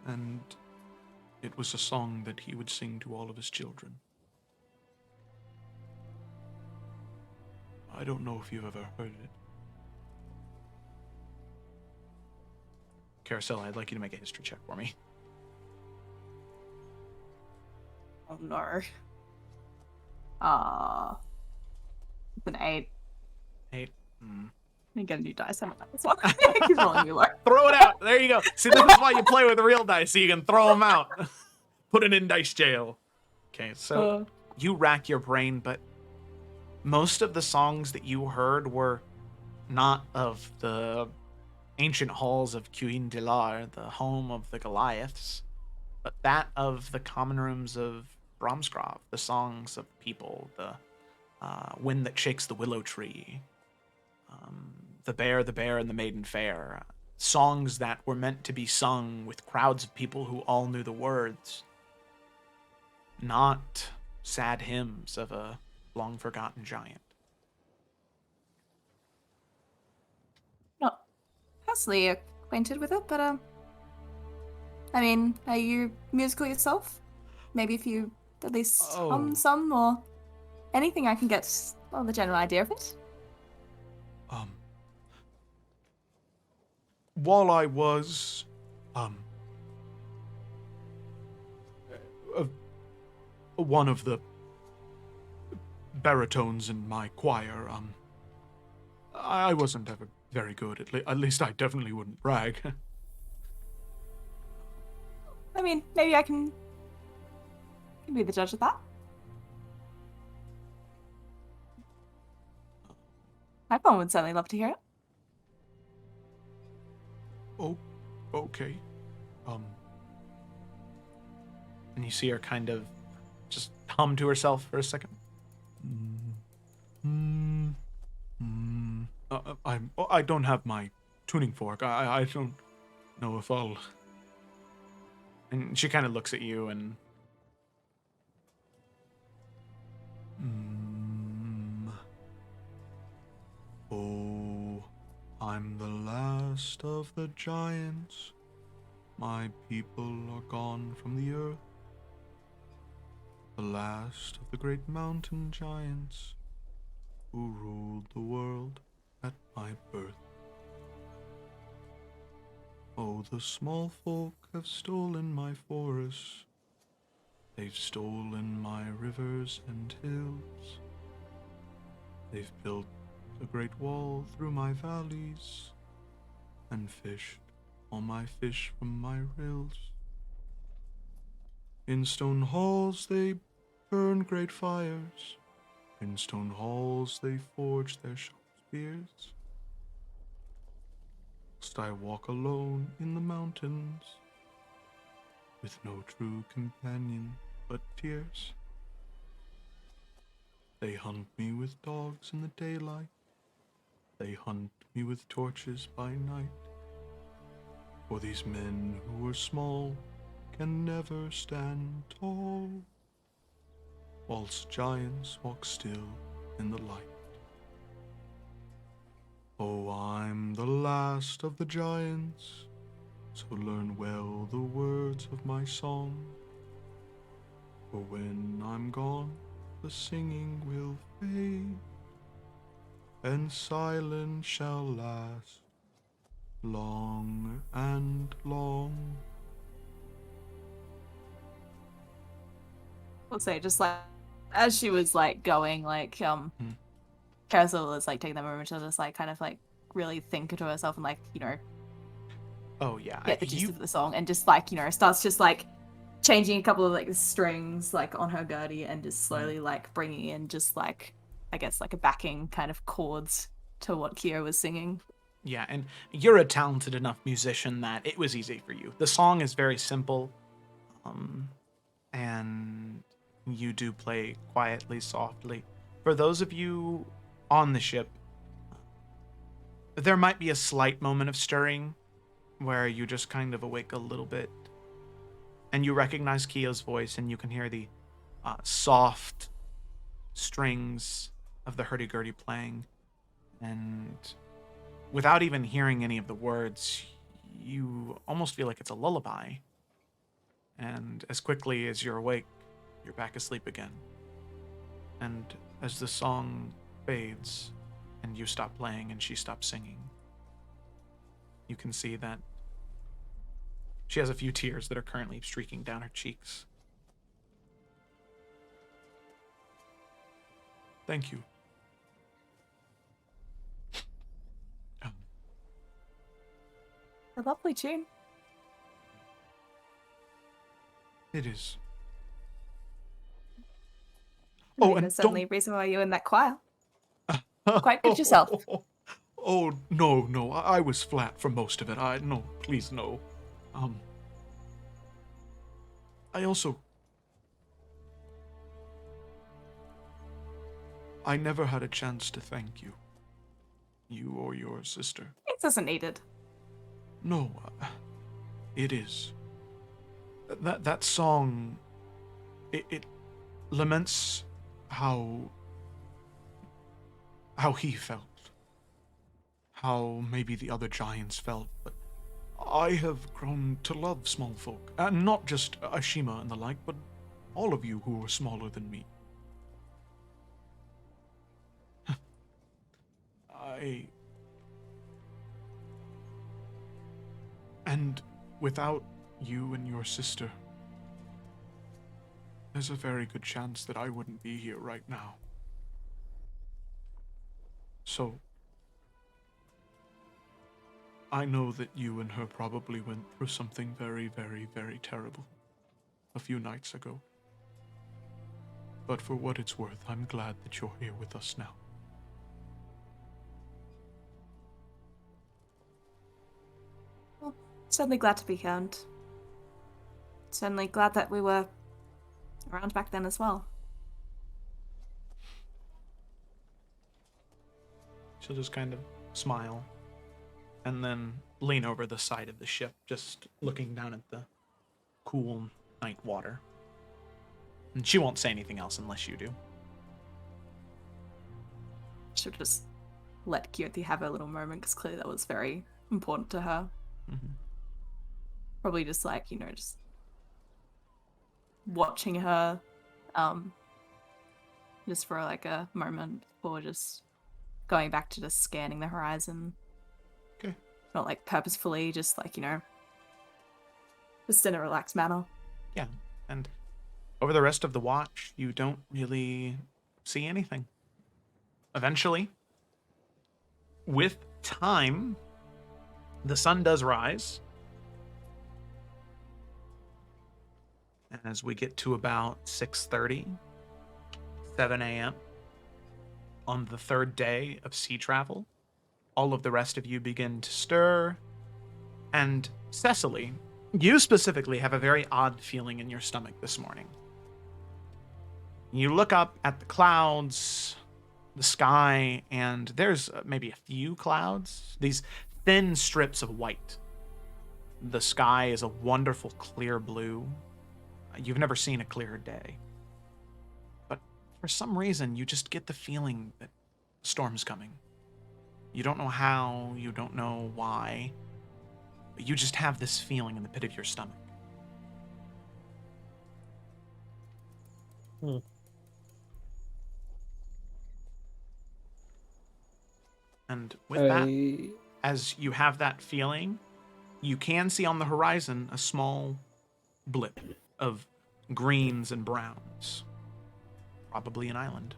and it was a song that he would sing to all of his children. I don't know if you've ever heard it.
Carousel, I'd like you to make a history check for me.
Oh no. It's an 8.
8.
Let me get a new dice. I don't know this one. He's rolling me low.
Throw it out. There you go. See, this is why you play with real dice, so you can throw them out. Put it in dice jail. Okay, so you rack your brain, but most of the songs that you heard were not of the ancient halls of Queen Dilar, the home of the Goliaths. but that of the common rooms of Bromsgrove, the songs of people, the wind that shakes the willow tree, the bear, and the maiden fair. Songs that were meant to be sung with crowds of people who all knew the words. Not sad hymns of a long-forgotten giant.
Not personally acquainted with it, but I mean, are you musical yourself? Maybe if you at least hum some or anything, I can get the general idea of it.
While I was one of the baritones in my choir, I wasn't ever very good. At least I definitely wouldn't brag.
I mean, maybe I can be the judge of that. My phone would certainly love to hear it.
Oh, okay.
And you see her kind of just hum to herself for a second.
I don't have my tuning fork. I don't know if I'll...
And she kind of looks at you and...
Oh, I'm the last of the giants. My people are gone from the earth. The last of the great mountain giants who ruled the world at my birth. Oh, the small folk have stolen my forests. They've stolen my rivers and hills. They've built a great wall through my valleys and fished all my fish from my rills. In stone halls they burn great fires. In stone halls they forge their sharp spears. Whilst I walk alone in the mountains, with no true companion but tears. They hunt me with dogs in the daylight. They hunt me with torches by night. For these men who are small can never stand tall, whilst giants walk still in the light. Oh, I'm the last of the giants, so learn well the words of my song. For when I'm gone, the singing will fade, and silence shall last long and long.
I'll say, just like as she was like going, like Carousel was like taking that moment to just like kind of like really think to herself and like, you know,
Oh, yeah.
get the gist of the song, and just like, you know, starts just like changing a couple of like the strings like on her girdie and just slowly like bringing in just like, I guess like a backing kind of chords to what Kira was singing.
Yeah, and you're a talented enough musician that it was easy for you. The song is very simple, and you do play quietly, softly. For those of you on the ship, there might be a slight moment of stirring where you just kind of awake a little bit, and you recognize Kio's voice, and you can hear the soft strings of the hurdy-gurdy playing, and without even hearing any of the words, you almost feel like it's a lullaby. And as quickly as you're awake, you're back asleep again. And as the song fades, and you stop playing and she stops singing, you can see that she has a few tears that are currently streaking down her cheeks.
Thank you.
A lovely tune.
It is.
I mean, there's certainly a reason why you're in that choir. Quite good yourself.
Oh, no, I was flat for most of it. No, please, no. I never had a chance to thank you. You or your sister.
It doesn't need it.
No, it is. That song, it laments how he felt. How maybe the other giants felt, but I have grown to love small folk. And not just Ashima and the like, but all of you who are smaller than me. And without you and your sister, there's a very good chance that I wouldn't be here right now. So, I know that you and her probably went through something very, very, very terrible a few nights ago. But for what it's worth, I'm glad that you're here with us now.
Well, certainly glad to be found. Certainly glad that we were around back then as well.
She'll just kind of smile and then lean over the side of the ship, just looking down at the cool night water. And she won't say anything else unless you do.
She'll just let Kyothi have her little moment, because clearly that was very important to her.
Mm-hmm.
Probably just like, just watching her, just for like a moment before just going back to just scanning the horizon.
Okay.
Not like purposefully, just like, just in a relaxed manner.
Yeah, and over the rest of the watch, you don't really see anything. Eventually, with time, the sun does rise. And as we get to about 6:30, 7 a.m., on the third day of sea travel, all of the rest of you begin to stir. And Cecily, you specifically have a very odd feeling in your stomach this morning. You look up at the clouds, the sky, and there's maybe a few clouds, these thin strips of white. The sky is a wonderful clear blue. You've never seen a clearer day. But for some reason, you just get the feeling that the storm's coming. You don't know how, you don't know why, but you just have this feeling in the pit of your stomach. And with that, as you have that feeling, you can see on the horizon a small blip of greens and browns. Probably an island.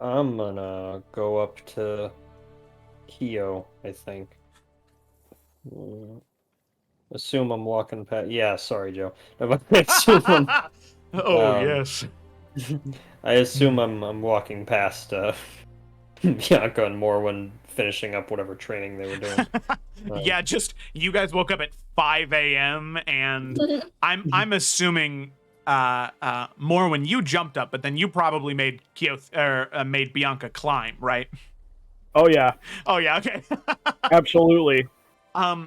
I'm gonna go up to Kyo, I think. Assume I'm walking past. Yeah, sorry, Joe.
Yes.
I assume I'm walking past Bianca and Morwen finishing up whatever training they were doing.
Yeah, just you guys woke up at 5 a.m. and I'm assuming more when you jumped up, but then you probably made made Bianca climb, right?
Oh yeah,
Okay.
absolutely.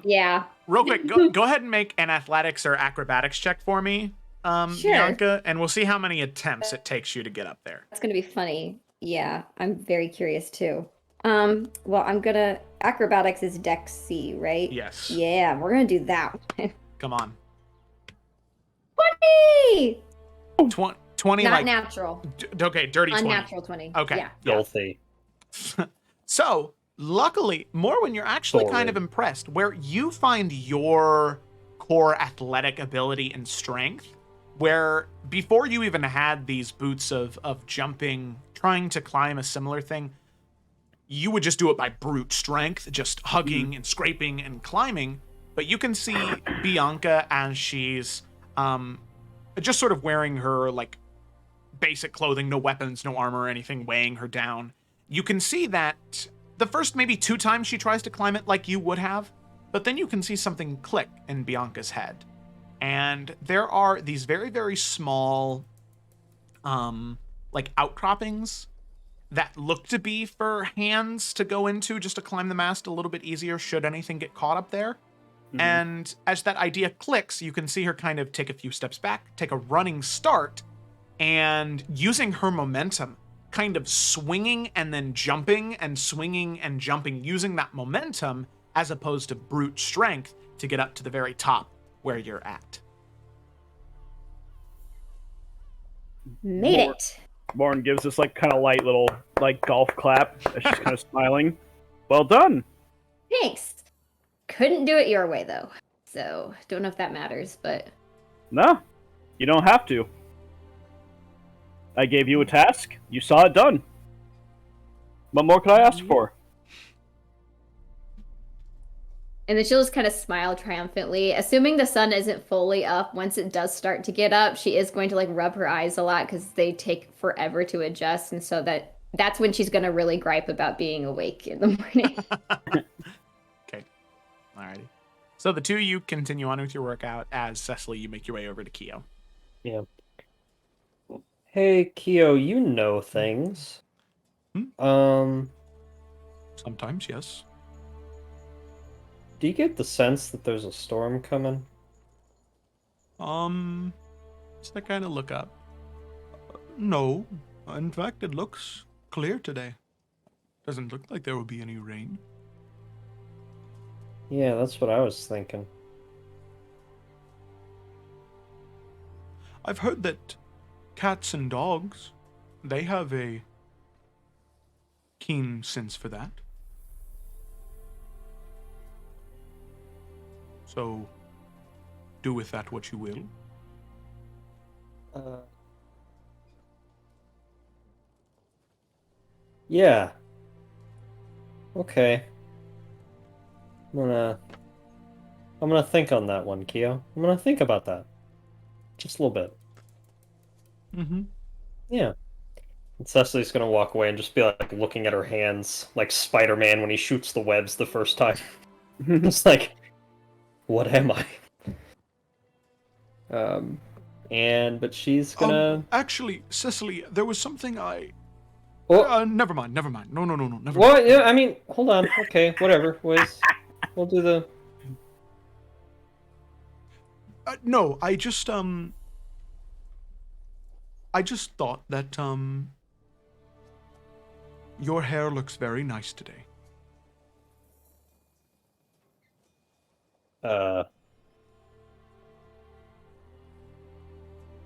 Yeah.
Real quick, go ahead and make an athletics or acrobatics check for me,
Sure.
Bianca, and we'll see how many attempts it takes you to get up there.
That's gonna be funny. Yeah, I'm very curious too. Well, I'm gonna acrobatics is Dex C, right?
Yes.
Yeah, we're gonna do that one.
Come on.
20!
20
Not
like
natural.
okay, dirty 20.
Unnatural 20.
Okay.
Yeah.
Filthy.
So, luckily, more when you're actually kind of impressed, where you find your core athletic ability and strength, where before you even had these boots of jumping, trying to climb a similar thing, you would just do it by brute strength, just hugging and scraping and climbing. But you can see Bianca as she's just sort of wearing her, like, basic clothing, no weapons, no armor or anything weighing her down. You can see that the first maybe 2 times she tries to climb it like you would have, but then you can see something click in Bianca's head. And there are these very, very small, like, outcroppings that look to be for hands to go into just to climb the mast a little bit easier should anything get caught up there. And as that idea clicks, you can see her kind of take a few steps back, take a running start, and using her momentum, kind of swinging and then jumping and swinging and jumping, using that momentum as opposed to brute strength to get up to the very top where you're at.
Made it.
Lauren gives this like kind of light little like golf clap as she's kind of smiling. Well done.
Thanks. Couldn't do it your way though, so don't know if that matters, but
No, you don't have to. I gave you a task. You saw it done. What more could I ask for?
and then she'll just kind of smile triumphantly. Assuming the sun isn't fully up, once it does start to get up, she is going to like rub her eyes a lot because they take forever to adjust, and so that's when she's gonna really gripe about being awake in the morning.
Okay. Alrighty. So the two of you continue on with your workout as Cecily, you make your way over to Keo.
Yeah. Hey, Keo, you know things.
Sometimes, yes.
Do you get the sense that there's a storm coming?
Just I kind of look up. No. In fact, it looks clear today. Doesn't look like there will be any rain.
Yeah, that's what I was thinking.
I've heard that cats and dogs, they have a keen sense for that. So, do with that what you will.
Yeah. Okay. I'm gonna think on that one, Keo. I'm gonna think about that. Just a little bit.
Mm-hmm.
Yeah. And Cecily's gonna walk away and just be like looking at her hands like Spider-Man when he shoots the webs the first time. It's like, what am I? But she's gonna
Actually, Cecily, there was something I...
Oh.
Never mind. No, never mind.
What? Yeah, I mean, hold on. Okay, whatever. We'll do the...
No, I just thought that, your hair looks very nice today.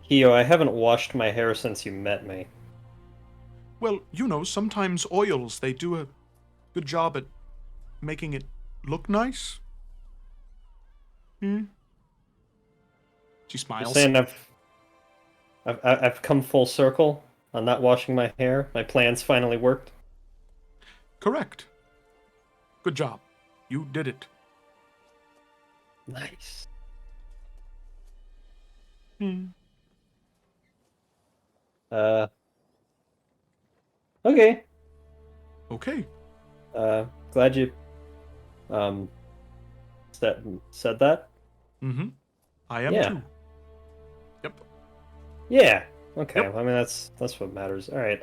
Keo, I haven't washed my hair since you met me.
Well, you know, sometimes oils, they do a good job at making it look nice.
She
You're
smiles.
saying I've come full circle on not washing my hair? My plans finally worked?
Correct. Good job. You did it.
Nice. Okay.
Okay.
Glad you said that.
Mm-hmm. I am
Yeah.
too. Yep.
Yeah. Okay.
Yep.
I mean that's what matters. All right.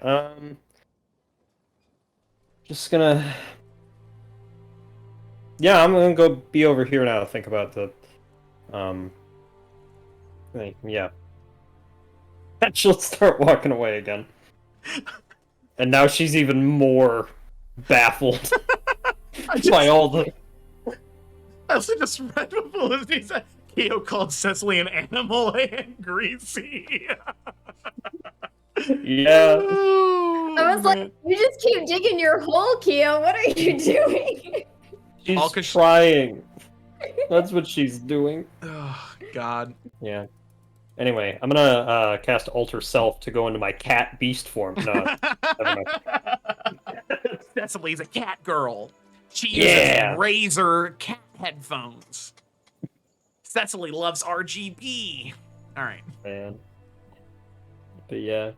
Just gonna. Yeah, I'm gonna go be over here now. Think about the thing. Yeah. And she'll start walking away again. And now she's even more baffled by all the.
I also just read before he said Keo called Cecily an animal and greasy.
Yeah.
I was like, you just keep digging your hole, Keo. What are you doing?
She's
All 'cause
trying. That's what she's doing.
Oh, God.
Yeah. Anyway, I'm gonna cast Alter Self to go into my cat beast form. No, never mind.
Cecily's a cat girl. She
Yeah.
uses Razer cat headphones. Cecily loves RGB. All right.
Man. But yeah.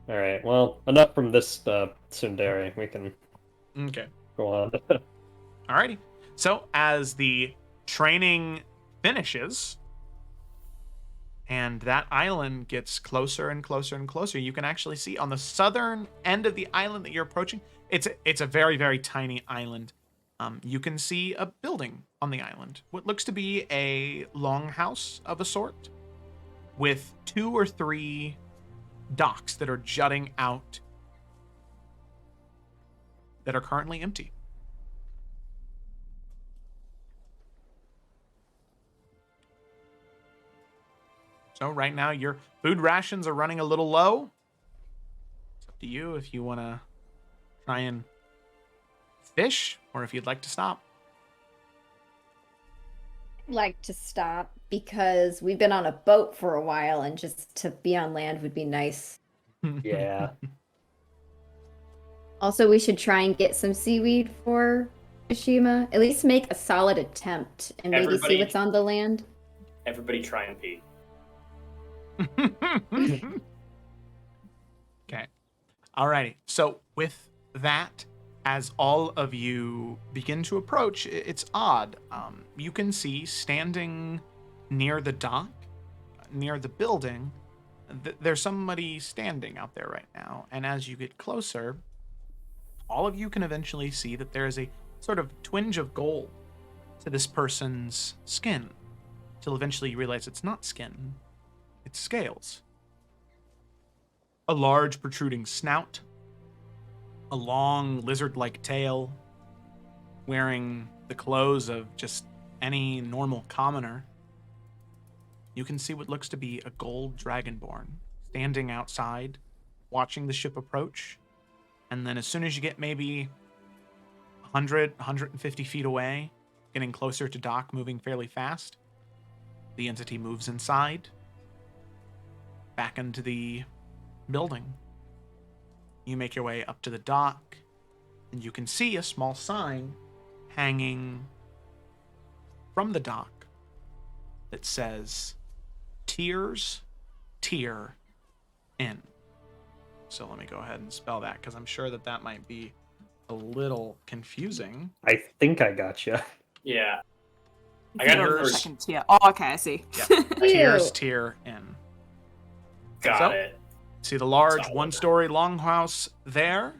All right. Well, enough from this tsundere. We can
Okay.
go on.
Alrighty. So as the training finishes, and that island gets closer and closer and closer, you can actually see on the southern end of the island that you're approaching. It's a very, very tiny island. You can see a building on the island, what looks to be a longhouse of a sort, with 2 or 3 docks that are jutting out that are currently empty. So right now your food rations are running a little low. It's up to you if you want to try and fish or if you'd like to stop.
Like to stop because we've been on a boat for a while and just to be on land would be nice.
Yeah.
Also, we should try and get some seaweed for Kashima. At least make a solid attempt and maybe
Everybody-
see what's on the land.
Everybody try and pee.
Okay. Alrighty. So with that, as all of you begin to approach, it's odd. You can see standing near the dock, near the building, there's somebody standing out there right now. And as you get closer, all of you can eventually see that there is a sort of twinge of gold to this person's skin, till eventually you realize it's not skin, it's scales. A large protruding snout, a long lizard-like tail, wearing the clothes of just any normal commoner. You can see what looks to be a gold dragonborn standing outside, watching the ship approach. And then as soon as you get maybe 100, 150 feet away, getting closer to dock, moving fairly fast, the entity moves inside, back into the building. You make your way up to the dock, and you can see a small sign hanging from the dock that says, Tears, Tier, Inn. So let me go ahead and spell that, because I'm sure that that might be a little confusing.
I think I gotcha.
Yeah. I
If
got
you're on the
hers.
second tier. Oh, okay, I see.
Yeah. Tears,
Ew.
Tier, Inn.
Got
So-
it.
See the large
Solid.
one-story longhouse there.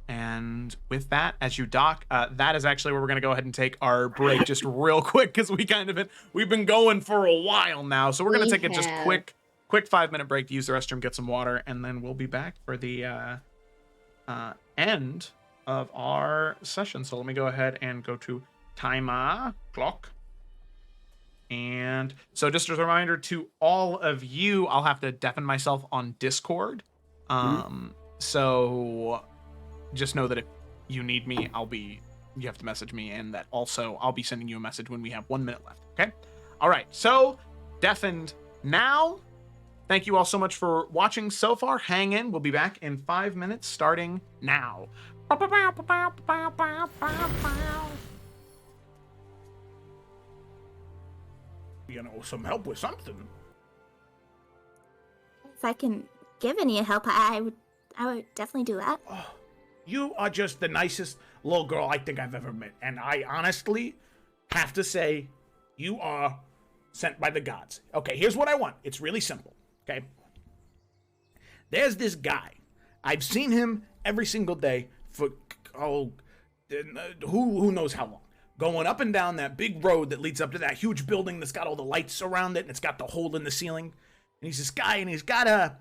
And with that, as you dock, that is actually where we're going to go ahead and take our break just real quick, because we've been going for a while now. So we're going to
We
take a just
have.
quick 5-minute break to use the restroom, get some water, and then we'll be back for the end of our session. So let me go ahead and go to timer clock. And so just as a reminder to all of you, I'll have to deafen myself on Discord. So just know that if you need me, you have to message me, and that also I'll be sending you a message when we have 1 minute left. Okay. All right. So deafened now. Thank you all so much for watching so far. Hang in. We'll be back in 5 minutes starting now. Some help with something.
If I can give any help, I would definitely do that.
You are just the nicest little girl I think I've ever met. And I honestly have to say, you are sent by the gods. Okay, here's what I want. It's really simple, okay? There's this guy. I've seen him every single day for, who knows how long. Going up and down that big road that leads up to that huge building that's got all the lights around it, and it's got the hole in the ceiling. And he's this guy, and he's got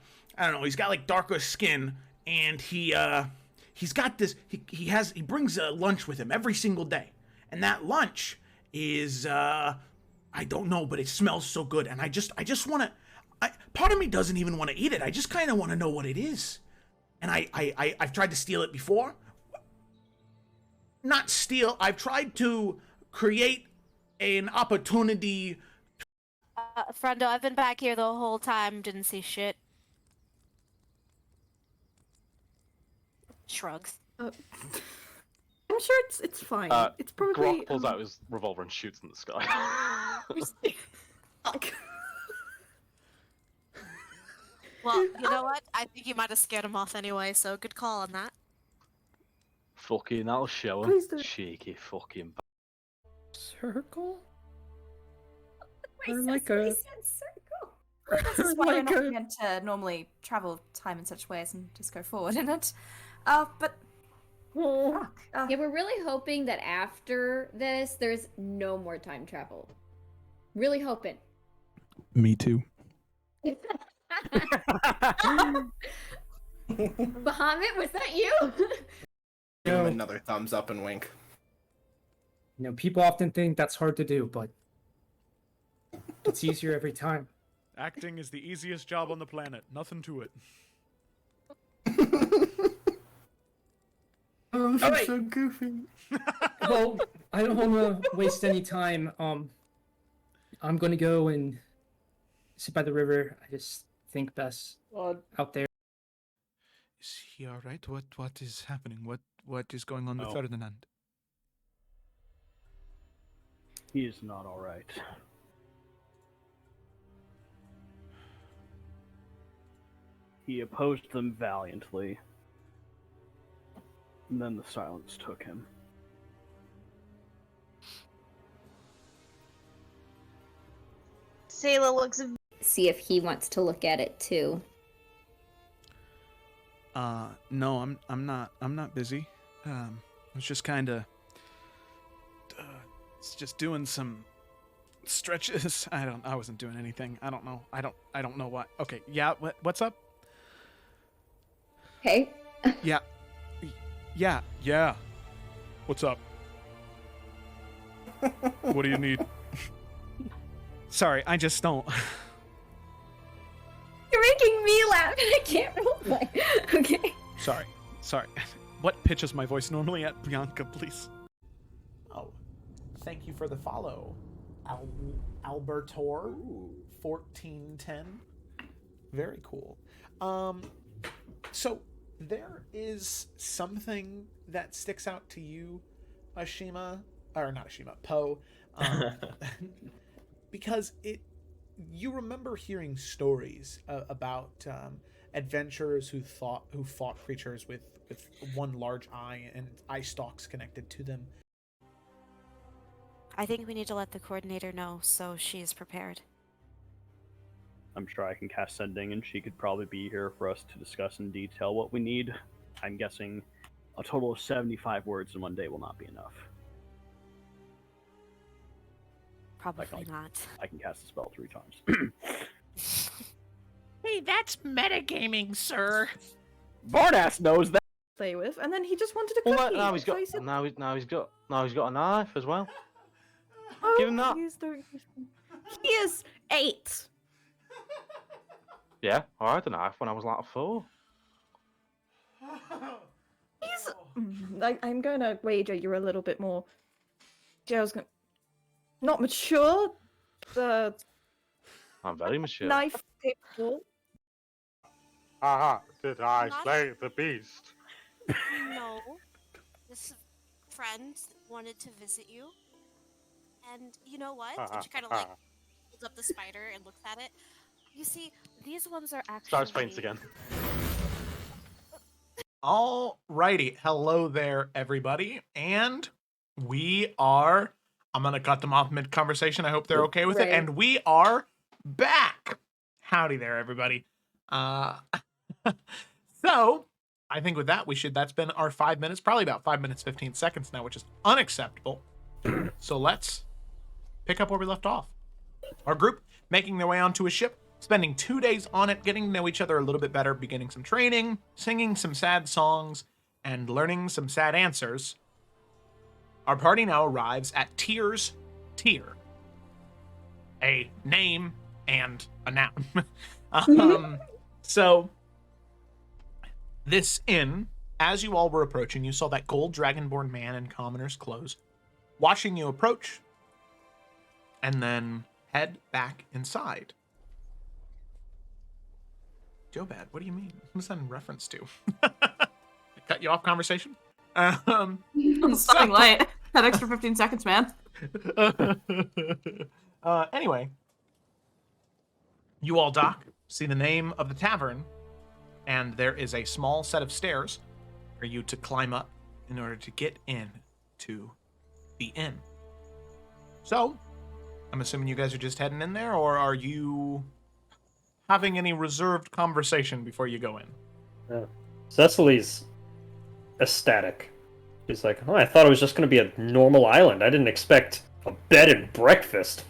he's got like darker skin, and he's got this, he brings a lunch with him every single day. And that lunch is, I don't know, but it smells so good. And I just want to, part of me doesn't even want to eat it. I just kind of want to know what it is. And I've tried to steal it before. Not steal, I've tried to create an opportunity.
Frendo, I've been back here the whole time, didn't see shit. Shrugs.
I'm sure it's fine. It's probably
Grok pulls out his revolver and shoots in the sky.
Well, you know what? I think you might have scared him off anyway, so good call on that.
Fucking, that'll show him.
Please do.
Cheeky fucking.
Circle?
We
Or
said-
like
we
a-
said circle.
This is why we're
like
not
a-
meant to normally travel time in such ways and just go forward in it. But fuck.
Yeah, we're really hoping that after this, there's no more time travel. Really hoping.
Me too.
Bahamut, was that you?
Give him
No.
another thumbs up and wink.
You know, people often think that's hard to do, but it's easier every time.
Acting is the easiest job on the planet. Nothing to it.
Oh, she's
Alright.
so goofy.
Well, I don't want to waste any time. I'm gonna go and sit by the river. I just think best out there.
Is he all right? What is happening? What is going on with
Oh.
Ferdinand?
He is not all right. He opposed them valiantly, and then the silence took him.
Sayla looks
See if he wants to look at it too.
No, I'm not busy. I was just kind of just doing some stretches. I wasn't doing anything. I don't know. I don't know what. Okay, yeah, what's up?
Okay.
Yeah. Yeah. What's up? What do you need? Sorry, I just don't.
You're making me laugh and I can't roleplay. Okay.
Sorry. What pitch is my voice normally at, Bianca, please?
Oh, thank you for the follow, Albertor 1410. Very cool. So there is something that sticks out to you, Ashima, or not Ashima, Poe, because you remember hearing stories about adventurers who fought creatures with one large eye and eye stalks connected to them.
I think we need to let the coordinator know so she is prepared.
I'm sure I can cast sending, and she could probably be here for us to discuss in detail what we need. I'm guessing a total of 75 words in one day will not be enough.
Probably
Like,
not.
I can cast the spell 3 times.
Hey, that's metagaming, sir.
Bardass knows that.
Play with, and then he just wanted a
Well,
cookie.
now he's
so
got
he said,
now he's got a knife as well.
"Oh,
give him that."
He is 8.
Yeah, I had a knife when I was like 4.
He's. I'm going to wager you're a little bit more. Joe's going. Not mature. The
I'm very mature.
knife capable.
Haha, did I
Not-
slay the beast?
No. This friend wanted to visit you. And you know what? And she kind of like holds up the spider and looks at it. You see, these ones are actually.
Starts faints again.
Alrighty, hello there, everybody, and we are. I'm gonna cut them off mid-conversation. I hope they're okay with it,
Right.
and we are back. Howdy there, everybody. So I think with that, that's been our 5 minutes, probably about 5 minutes 15 seconds now, which is unacceptable. So let's pick up where we left off. Our group making their way onto a ship, spending 2 days on it, getting to know each other a little bit better, beginning some training, singing some sad songs, and learning some sad answers. Our party now arrives at Tyr's Tyr, a name and a noun. So this inn, as you all were approaching, you saw that gold dragonborn man in commoner's clothes watching you approach and then head back inside. Jobad, what do you mean? What's that in reference to? Cut you off conversation?
I'm starting late. That extra 15 seconds, man.
Anyway, you all dock. see the name of the tavern, and there is a small set of stairs for you to climb up in order to get in to the inn. So, I'm assuming you guys are just heading in there, or are you having any reserved conversation before you go in?
Cecily's ecstatic. She's like, oh, I thought it was just going to be a normal island. I didn't expect a bed and breakfast.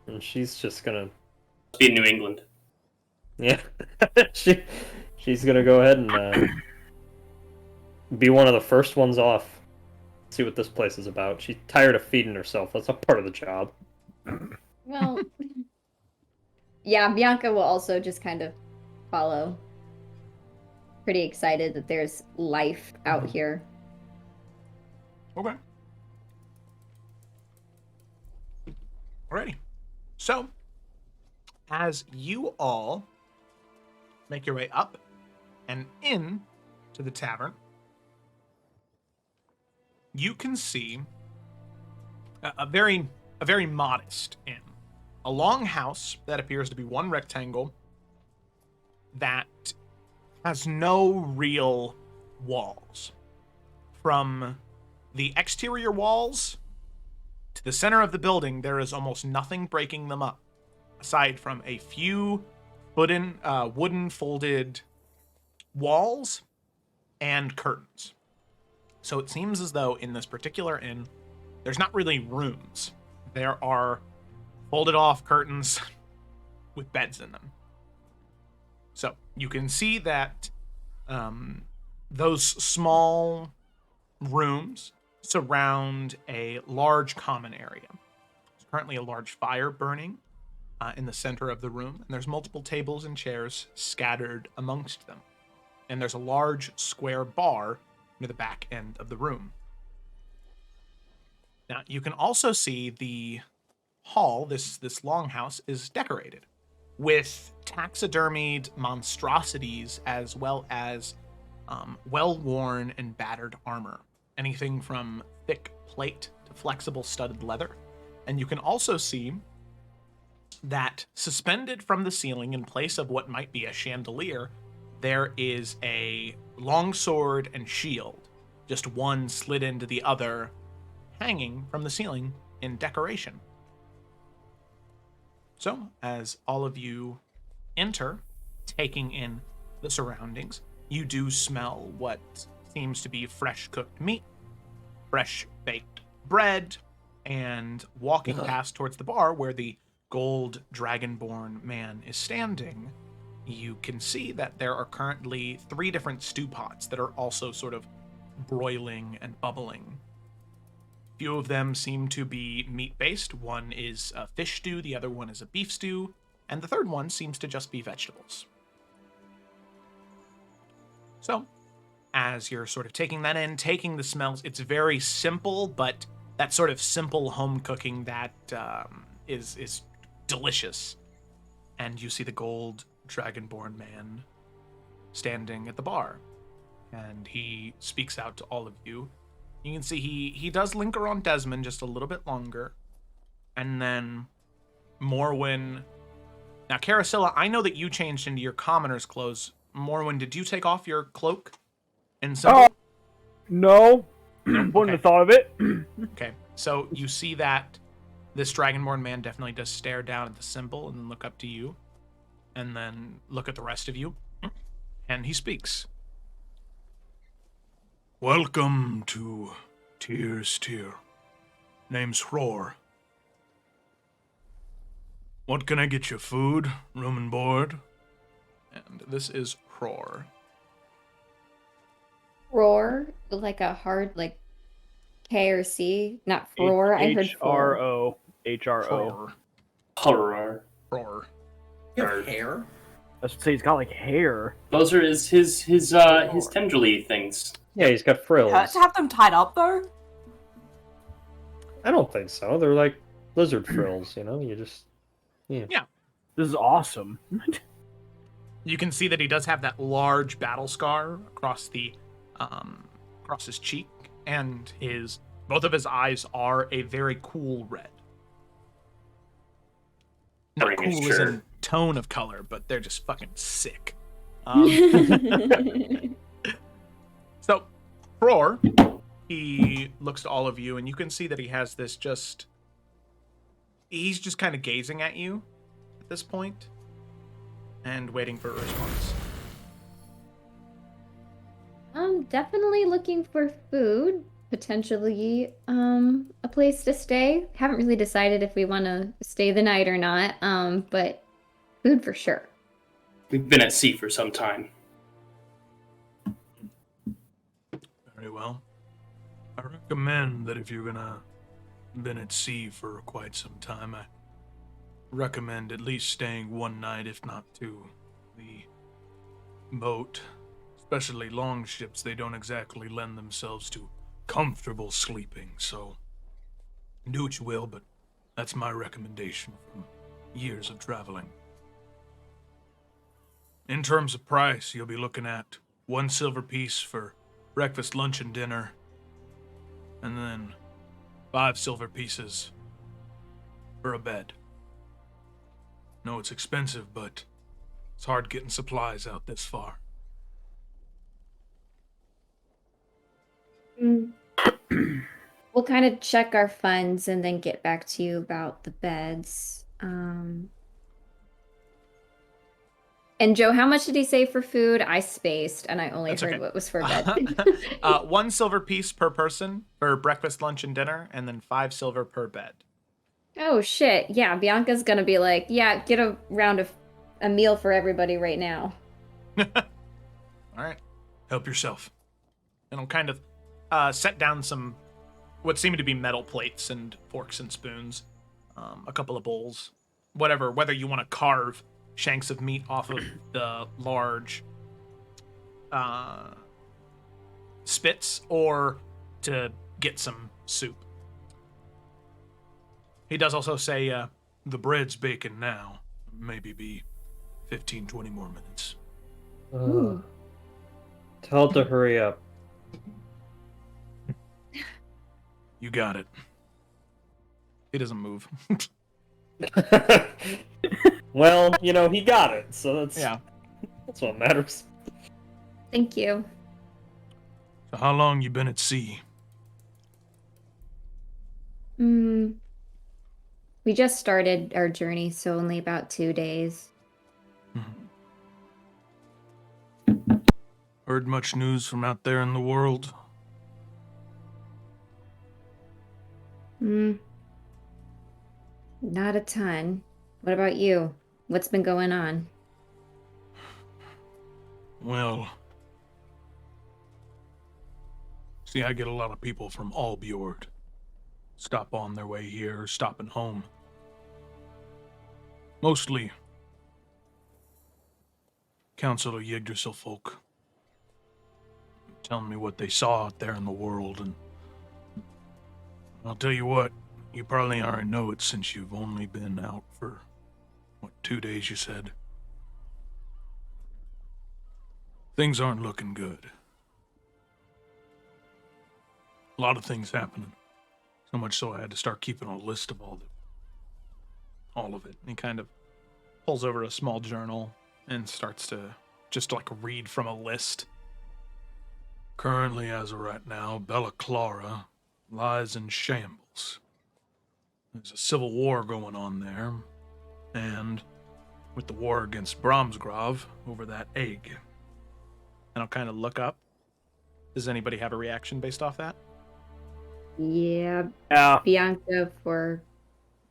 And she's just going to...
Be in New England.
Yeah. She's going to go ahead and be one of the first ones off. See what this place is about. She's tired of feeding herself. That's a part of the job.
Well, yeah, Bianca will also just kind of follow. Pretty excited that there's life out here.
Okay. Alrighty. So, as you all make your way up and in to the tavern, you can see a very modest inn. A long house that appears to be one rectangle that has no real walls. From the exterior walls to the center of the building, there is almost nothing breaking them up, aside from a few wooden folded walls and curtains. So it seems as though in this particular inn, there's not really rooms. There are folded off curtains with beds in them. So you can see that those small rooms surround a large common area. There's currently a large fire burning in the center of the room, and there's multiple tables and chairs scattered amongst them. And there's a large square bar near the back end of the room. Now, you can also see the hall, this longhouse, is decorated with taxidermied monstrosities as well as well-worn and battered armor. Anything from thick plate to flexible studded leather. And you can also see that suspended from the ceiling in place of what might be a chandelier, there is a longsword and shield, just one slid into the other, hanging from the ceiling in decoration. So, as all of you enter, taking in the surroundings, you do smell what seems to be fresh cooked meat, fresh baked bread, and walking past towards the bar where the gold dragonborn man is standing, you can see that there are currently 3 different stew pots that are also sort of broiling and bubbling. Few of them seem to be meat-based. One is a fish stew, the other one is a beef stew, and the third one seems to just be vegetables. So, as you're sort of taking that in, taking the smells, it's very simple, but that sort of simple home cooking that is delicious. And you see the gold dragonborn man standing at the bar, and he speaks out to all of you. You can see he does linger on Desmond just a little bit longer, and then Morwin. Now, Carasilla, I know that you changed into your commoner's clothes. Morwin, did you take off your cloak? And so,
no, wouldn't have thought of it.
Okay, so you see that this dragonborn man definitely does stare down at the symbol and then look up to you, and then look at the rest of you, and he speaks.
Welcome to Tyr's Tyr. Name's Roar. What can I get you? Food? Room and board?
And this is Roar.
Roar, like a hard, like K or C, not roar. I heard
H-R-O. H-R-O.
Horror.
Roar.
You have hair?
I was say he's got like hair.
Those are his tendrily things.
Yeah, he's got frills.
To have them tied up though?
I don't think so. They're like lizard frills, you know? You just...
Yeah.
This is awesome.
You can see that he does have that large battle scar across his cheek, and both of his eyes are a very cool red. Not cool as in tone of color, but they're just fucking sick. So, Roar, he looks to all of you, and you can see that he has this he's just kind of gazing at you at this point and waiting for a response.
I'm definitely looking for food, potentially a place to stay. Haven't really decided if we want to stay the night or not, but food for sure.
We've been at sea for some time.
Very well. I recommend that if you're gonna been at sea for quite some time, I recommend at least staying one night, if not two. The boat, especially long ships, they don't exactly lend themselves to comfortable sleeping, so do what you will, but that's my recommendation from years of traveling. In terms of price, you'll be looking at 1 silver piece for breakfast, lunch, and dinner, and then 5 silver pieces for a bed. No, it's expensive, but it's hard getting supplies out this far.
We'll kind of check our funds and then get back to you about the beds. And Joe, how much did he say for food? I spaced, and I only
That's
heard
okay.
what was for bed.
1 silver piece per person for breakfast, lunch, and dinner, and then 5 silver per bed.
Oh shit! Yeah, Bianca's gonna be like, yeah, get a round of a meal for everybody right now.
All right.
Help yourself.
And I'll kind of set down some what seem to be metal plates and forks and spoons, a couple of bowls, whatever. Whether you want to carve shanks of meat off of the large spits or to get some soup.
He does also say, the bread's baking now. Maybe be 15, 20 more minutes.
Tell it to hurry up.
You got it.
He doesn't move.
Well, he got it, so that's what matters.
Thank you.
So how long you been at sea?
We just started our journey, so only about 2 days.
Heard much news from out there in the world?
Not a ton. What about you? What's been going on?
Well, see, I get a lot of people from Albjord. Stop on their way here, stopping home. Mostly Council of Yggdrasil folk. Telling me what they saw out there in the world, and I'll tell you what, you probably already know it since you've only been out for, 2 days you said? Things aren't looking good. A lot of things happening. So much so I had to start keeping a list of all of it.
He kind of pulls over a small journal and starts to just read from a list.
Currently, as of right now, Bella Clara lies in shambles. There's a civil war going on there, and with the war against Brahmsgrove over that egg.
And I'll kind of look up. Does anybody have a reaction based off that?
Yeah, Bianca for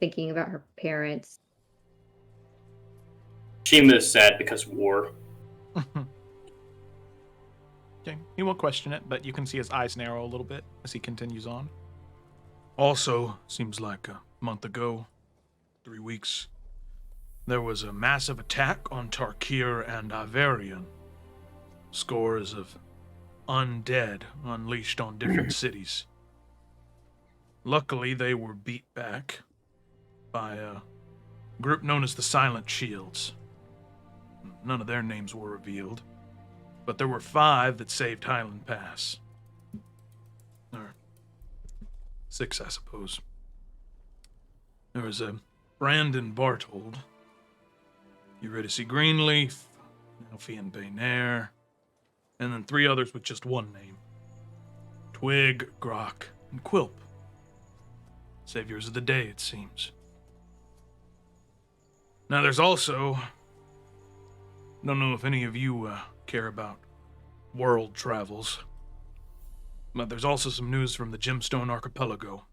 thinking about her parents.
Shima is sad because of war.
Okay, he won't question it, but you can see his eyes narrow a little bit as he continues on.
Also, seems like a month ago, 3 weeks, there was a massive attack on Tarkir and Iverian. Scores of undead unleashed on different cities. Luckily, they were beat back by a group known as the Silent Shields. None of their names were revealed, but there were 5 that saved Highland Pass. Or 6, I suppose. There was a Brandon Bartold, Eurydice Greenleaf, Elfian Baynair, and then 3 others with just one name. Twig, Grok, and Quilp. Saviors of the day, it seems. Now there's also... Don't know if any of you care about world travels, but there's also some news from the Gemstone Archipelago.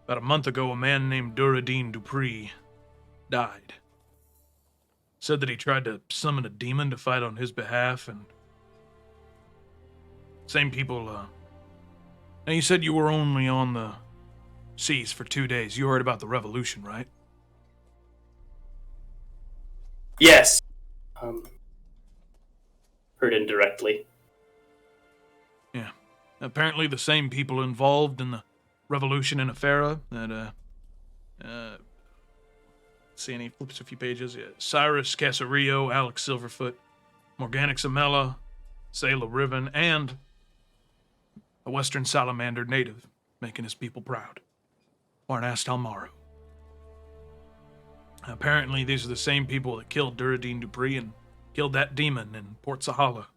About a month ago, a man named Duradine Dupree died. Said that he tried to summon a demon to fight on his behalf, and same people, Now you said you were only on the seas for 2 days. You heard about the revolution, right?
Yes. Heard indirectly.
Yeah. Apparently the same people involved in the revolution in Afera that, see, and he flips a few pages. Yeah. Cyrus Casario, Alex Silverfoot, Morganic Samela, Sayla Riven, and a Western Salamander native, making his people proud. Warnast Almaru. Apparently, these are the same people that killed Duradine Dupree and killed that demon in Port Sahala.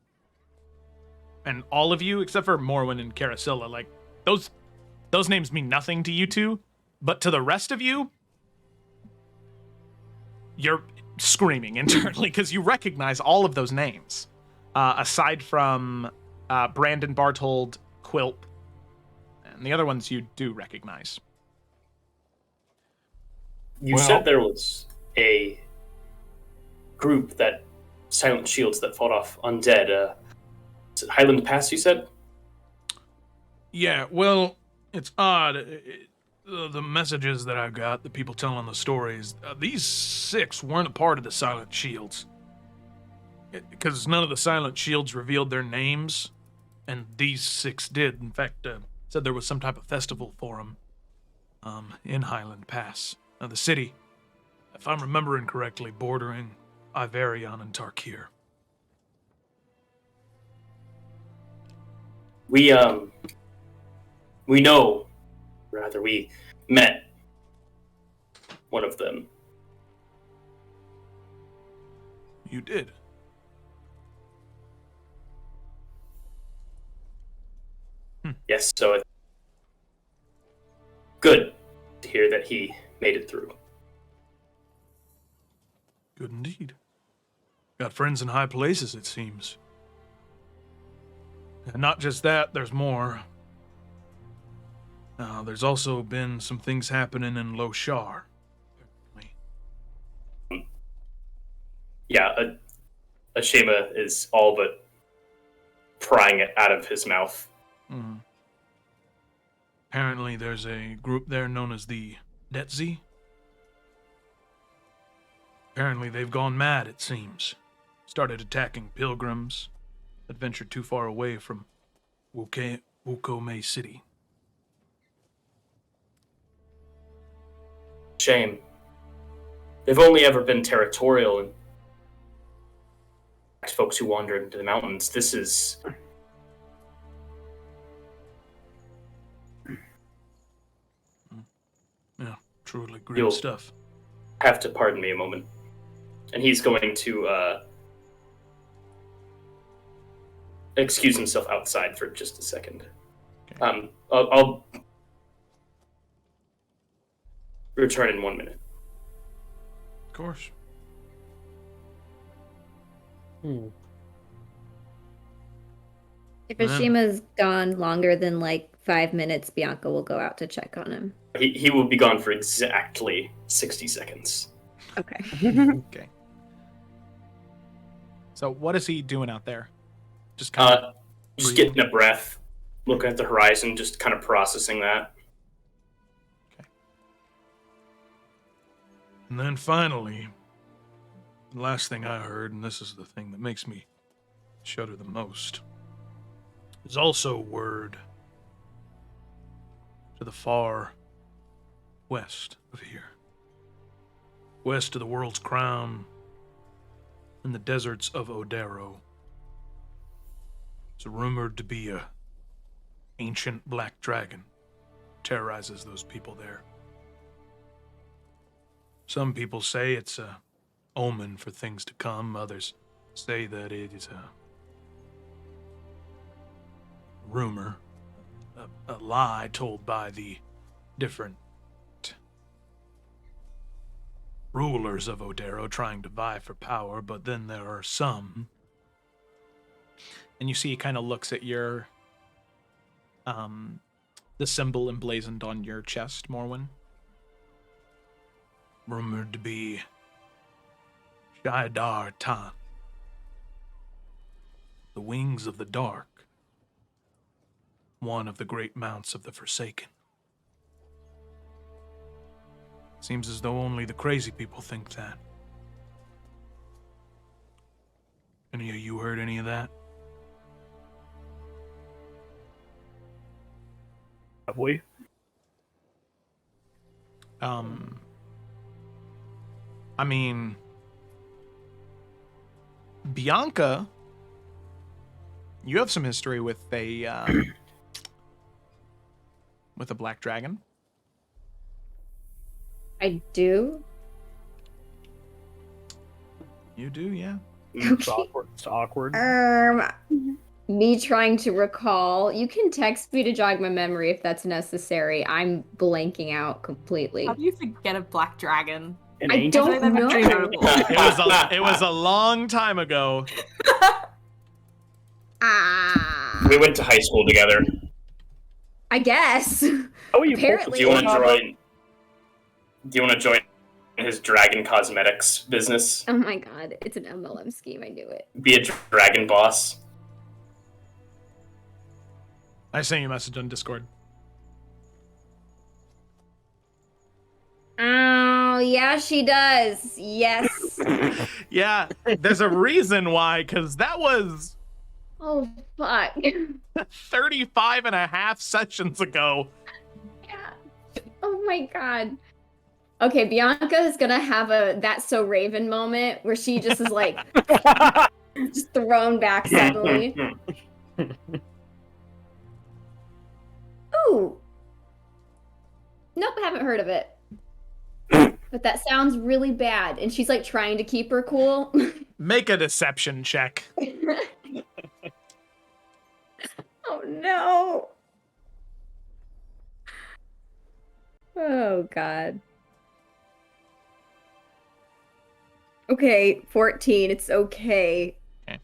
And all of you, except for Morwen and Carasilla, like, those names mean nothing to you two, but to the rest of you, you're screaming internally because you recognize all of those names, aside from Brandon Bartold, Quilp, and the other ones you do recognize.
You said there was a group that Silent Shields that fought off undead. Is it Highland Pass, you said?
Yeah, well, it's odd. The messages that I got, the people telling the stories, these 6 weren't a part of the Silent Shields. Because none of the Silent Shields revealed their names, and these 6 did. In fact, said there was some type of festival for them in Highland Pass. The city, if I'm remembering correctly, bordering Iverion and Tarkir.
We met one of them.
You did?
Yes, so it's good to hear that he made it through.
Good indeed. Got friends in high places, it seems. And not just that, there's more. There's also been some things happening in Loshar.
Yeah, Ashima is all but prying it out of his mouth.
Mm. Apparently there's a group there known as the Detzi. Apparently they've gone mad, it seems. Started attacking pilgrims that ventured too far away from Wukome City.
Shame. They've only ever been territorial and folks who wander into the mountains. This is...
Yeah, truly grim stuff.
Have to pardon me a moment. And he's going to excuse himself outside for just a second. Okay. I'll return in 1 minute.
Of course.
If Ashima's gone longer than like 5 minutes, Bianca will go out to check on him.
He will be gone for exactly 60 seconds.
Okay.
Okay. So what is he doing out there? Just kind of
just getting a breath, looking at the horizon, just kind of processing that.
Okay. And then finally, the last thing I heard, and this is the thing that makes me shudder the most, is also word to the far west of here. West of the world's crown, in the deserts of Odero. It's rumored to be a ancient black dragon terrorizes those people there. Some people say it's a omen for things to come. Others say that it is a rumor, a lie told by the different rulers of Odero trying to vie for power, but then there are some.
And you see he kind of looks at your the symbol emblazoned on your chest, Morwen.
Rumored to be Shaidar Tan, the wings of the dark, one of the great mounts of the Forsaken. Seems as though only the crazy people think that. Any of you heard any of that?
Have we?
I mean, Bianca, you have some history with a black dragon.
I do.
You do, yeah.
It's awkward. It's awkward.
Me trying to recall. You can text me to jog my memory if that's necessary. I'm blanking out completely.
How do you forget a black dragon?
I don't know.
It was a long time ago.
We went to high school together.
I guess.
Oh, you
apparently.
Do you want to join? Do you want to join his dragon cosmetics business?
Oh my god, it's an MLM scheme. I knew it.
Be a dragon boss.
I sent you a message on Discord.
Oh, yeah, she does. Yes.
Yeah, there's a reason why, because that was
Oh, fuck.
35 and a half sessions ago.
Yeah. Oh my god. Okay, Bianca is gonna have a That's So Raven moment where she just is like, just thrown back suddenly. Ooh. Nope, haven't heard of it. But that sounds really bad. And she's like trying to keep her cool.
Make a deception check.
Oh no. Oh god. Okay, 14. It's okay.
Okay. You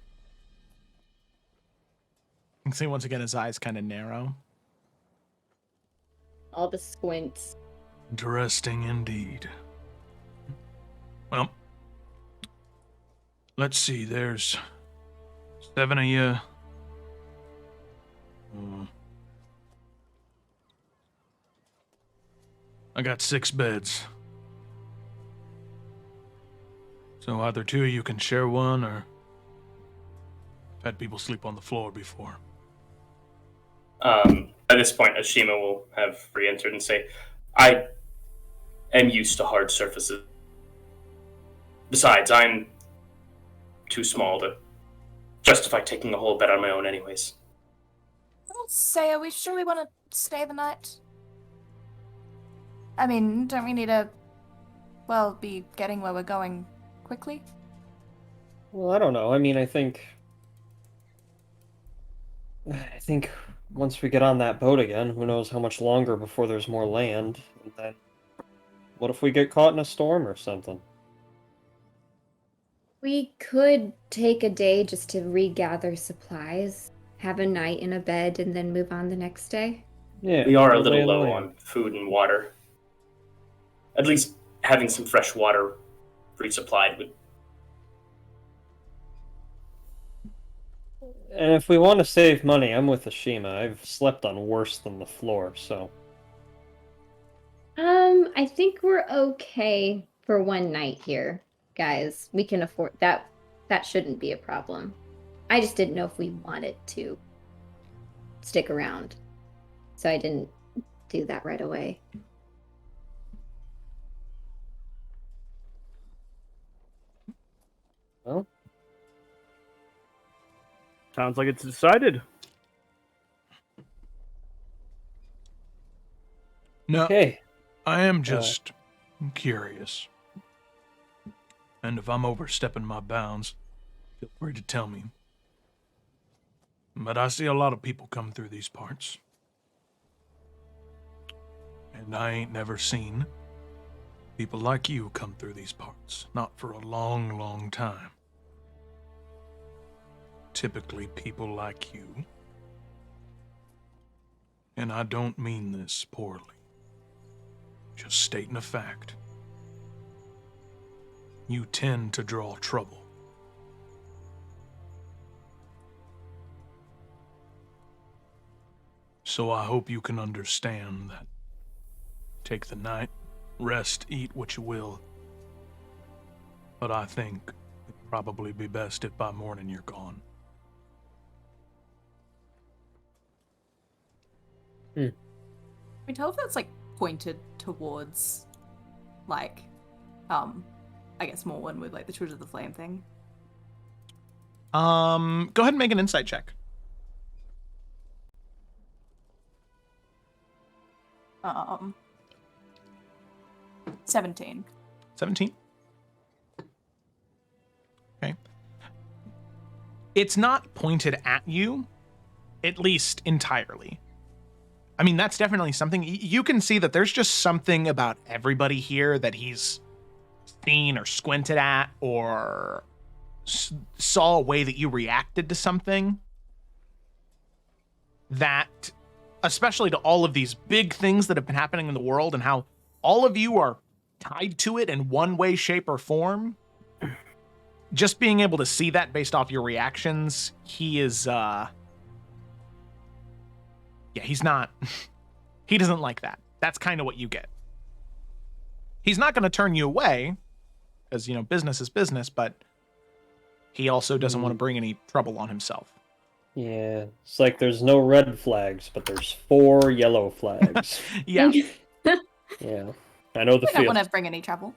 can see once again his eyes kind of narrow.
All the squints.
Interesting indeed. Well, let's see, there's 7 of you. I got 6 beds. So either 2 of you can share one, or I've had people sleep on the floor before.
At this point, Ashima will have re-entered and say, I am used to hard surfaces. Besides, I'm too small to justify taking a whole bed on my own anyways.
I'll say, are we sure we want to stay the night? I mean, don't we need to, well, be getting where we're going quickly?
Well, I don't know. I mean, I think once we get on that boat again, who knows how much longer before there's more land. And then what if we get caught in a storm or something?
We could take a day just to regather supplies, have a night in a bed, and then move on the next day.
Yeah,
We are a
lay
little
in the
low
lane.
on food and water. At least having some fresh water resupplied would.
And if we want to save money, I'm with Ashima. I've slept on worse than the floor, so.
I think we're okay for one night here, guys. We can afford that. That shouldn't be a problem. I just didn't know if we wanted to stick around, so I didn't do that right away.
Well,
sounds like it's decided.
No,
okay.
I am just curious. And if I'm overstepping my bounds, feel free to tell me. But I see a lot of people come through these parts. And I ain't never seen people like you come through these parts. Not for a long, long time. Typically people like you. And I don't mean this poorly. Just stating a fact. You tend to draw trouble. So I hope you can understand that. Take the night, rest, eat what you will. But I think it'd probably be best if by morning you're gone.
Can we tell if that's like pointed towards, like, I guess Morwen with like the Children of the Flame thing?
Go ahead and make an insight check.
17.
17. Okay. It's not pointed at you, at least entirely. I mean, that's definitely something. You can see that there's just something about everybody here that he's seen or squinted at or saw a way that you reacted to something that, especially to all of these big things that have been happening in the world and how all of you are tied to it in one way, shape, or form. Just being able to see that based off your reactions, he is, yeah, he's not, he doesn't like that. That's kind of what you get. He's not going to turn you away, because, you know, business is business, but he also doesn't want to bring any trouble on himself.
Yeah, it's like there's no red flags, but there's 4 yellow flags.
Yeah.
Yeah, I know the
We
feel.
don't want to bring any trouble.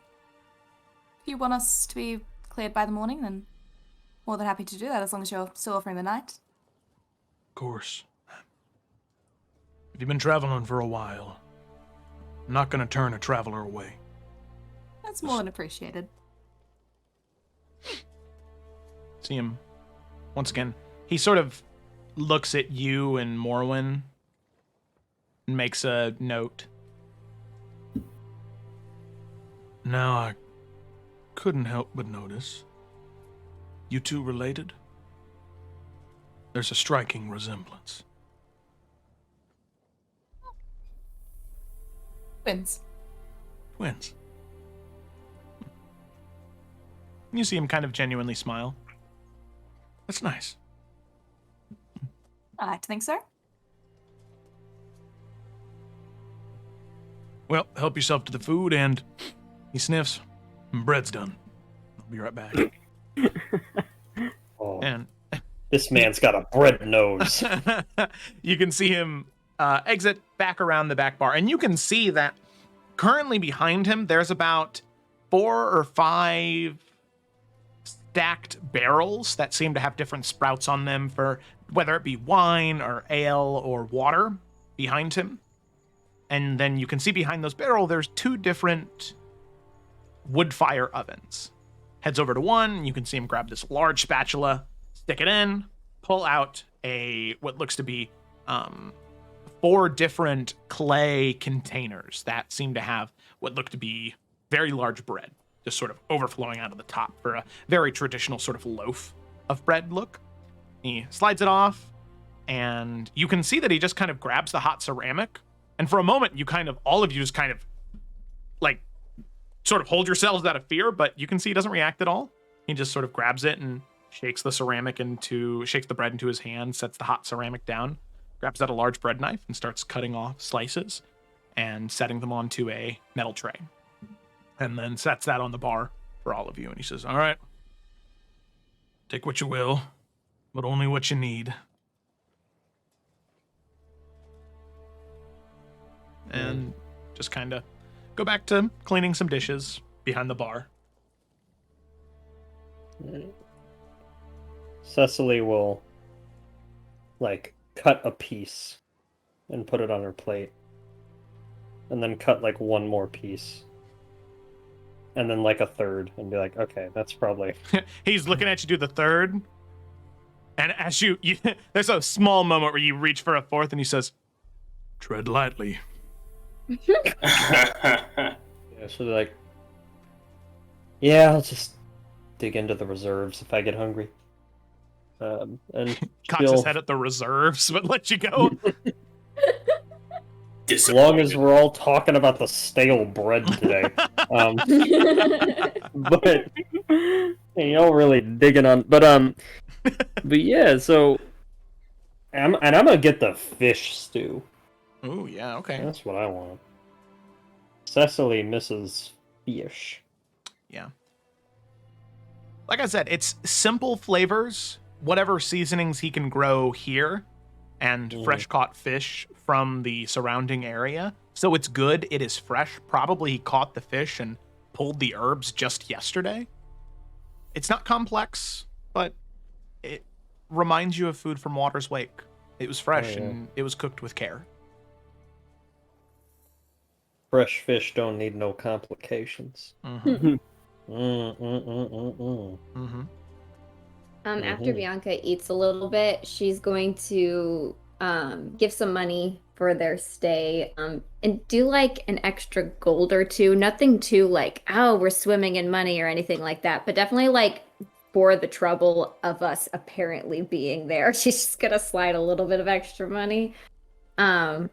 If you want us to be cleared by the morning, then more than happy to do that, as long as you're still offering the night.
Of course. If you've been traveling for a while, I'm not gonna turn a traveler away.
That's more than appreciated.
See him once again. He sort of looks at you and Morwen and makes a note.
Now I couldn't help but notice. You two related? There's a striking resemblance.
Twins.
Twins.
You see him kind of genuinely smile.
That's nice.
I like to think so.
Well, help yourself to the food, and he sniffs. Bread's done. I'll be right back.
Oh,
And
this man's got a bread nose.
you can see him exit back around the back bar, and you can see that currently behind him, there's about 4 or 5 stacked barrels that seem to have different sprouts on them for whether it be wine or ale or water behind him. And then you can see behind those barrels, there's 2 different wood fire ovens. Heads over to one, and you can see him grab this large spatula, stick it in, pull out what looks to be 4 different clay containers that seem to have what look to be very large bread, just sort of overflowing out of the top for a very traditional sort of loaf of bread look. He slides it off, and you can see that he just kind of grabs the hot ceramic. And for a moment, all of you just kind of, like, sort of hold yourselves out of fear, but you can see he doesn't react at all. He just sort of grabs it and shakes the bread into his hand, sets the hot ceramic down, grabs out a large bread knife and starts cutting off slices and setting them onto a metal tray. And then sets that on the bar for all of you. And he says, all right, take what you will, but only what you need. And just kind of go back to cleaning some dishes behind the bar.
Cecily will, like, cut a piece and put it on her plate. And then cut, like, one more piece. and then like a third, and be like, okay, that's probably.
He's looking at you do the third, and as you there's a small moment where you reach for a fourth, and he says,
Tread lightly.
Yeah, so they're like, yeah, I'll just dig into the reserves if I get hungry. And
cocks his head at the reserves, but let you go.
As long as we're all talking about the stale bread today. But you know, really digging on. But yeah. So, I'm gonna get the fish stew.
Oh yeah, okay.
That's what I want. Cecily misses fish.
Yeah. Like I said, it's simple flavors, whatever seasonings he can grow here, and fresh caught fish from the surrounding area. So it's good, it is fresh. Probably he caught the fish and pulled the herbs just yesterday. It's not complex, but it reminds you of food from Water's Wake. It was fresh and it was cooked with care.
Fresh fish don't need no complications.
Mm-hmm.
After Bianca eats a little bit, she's going to give some money for their stay and do like an extra gold or two. Nothing too like, oh, we're swimming in money or anything like that, but definitely like for the trouble of us apparently being there. She's just gonna slide a little bit of extra money. And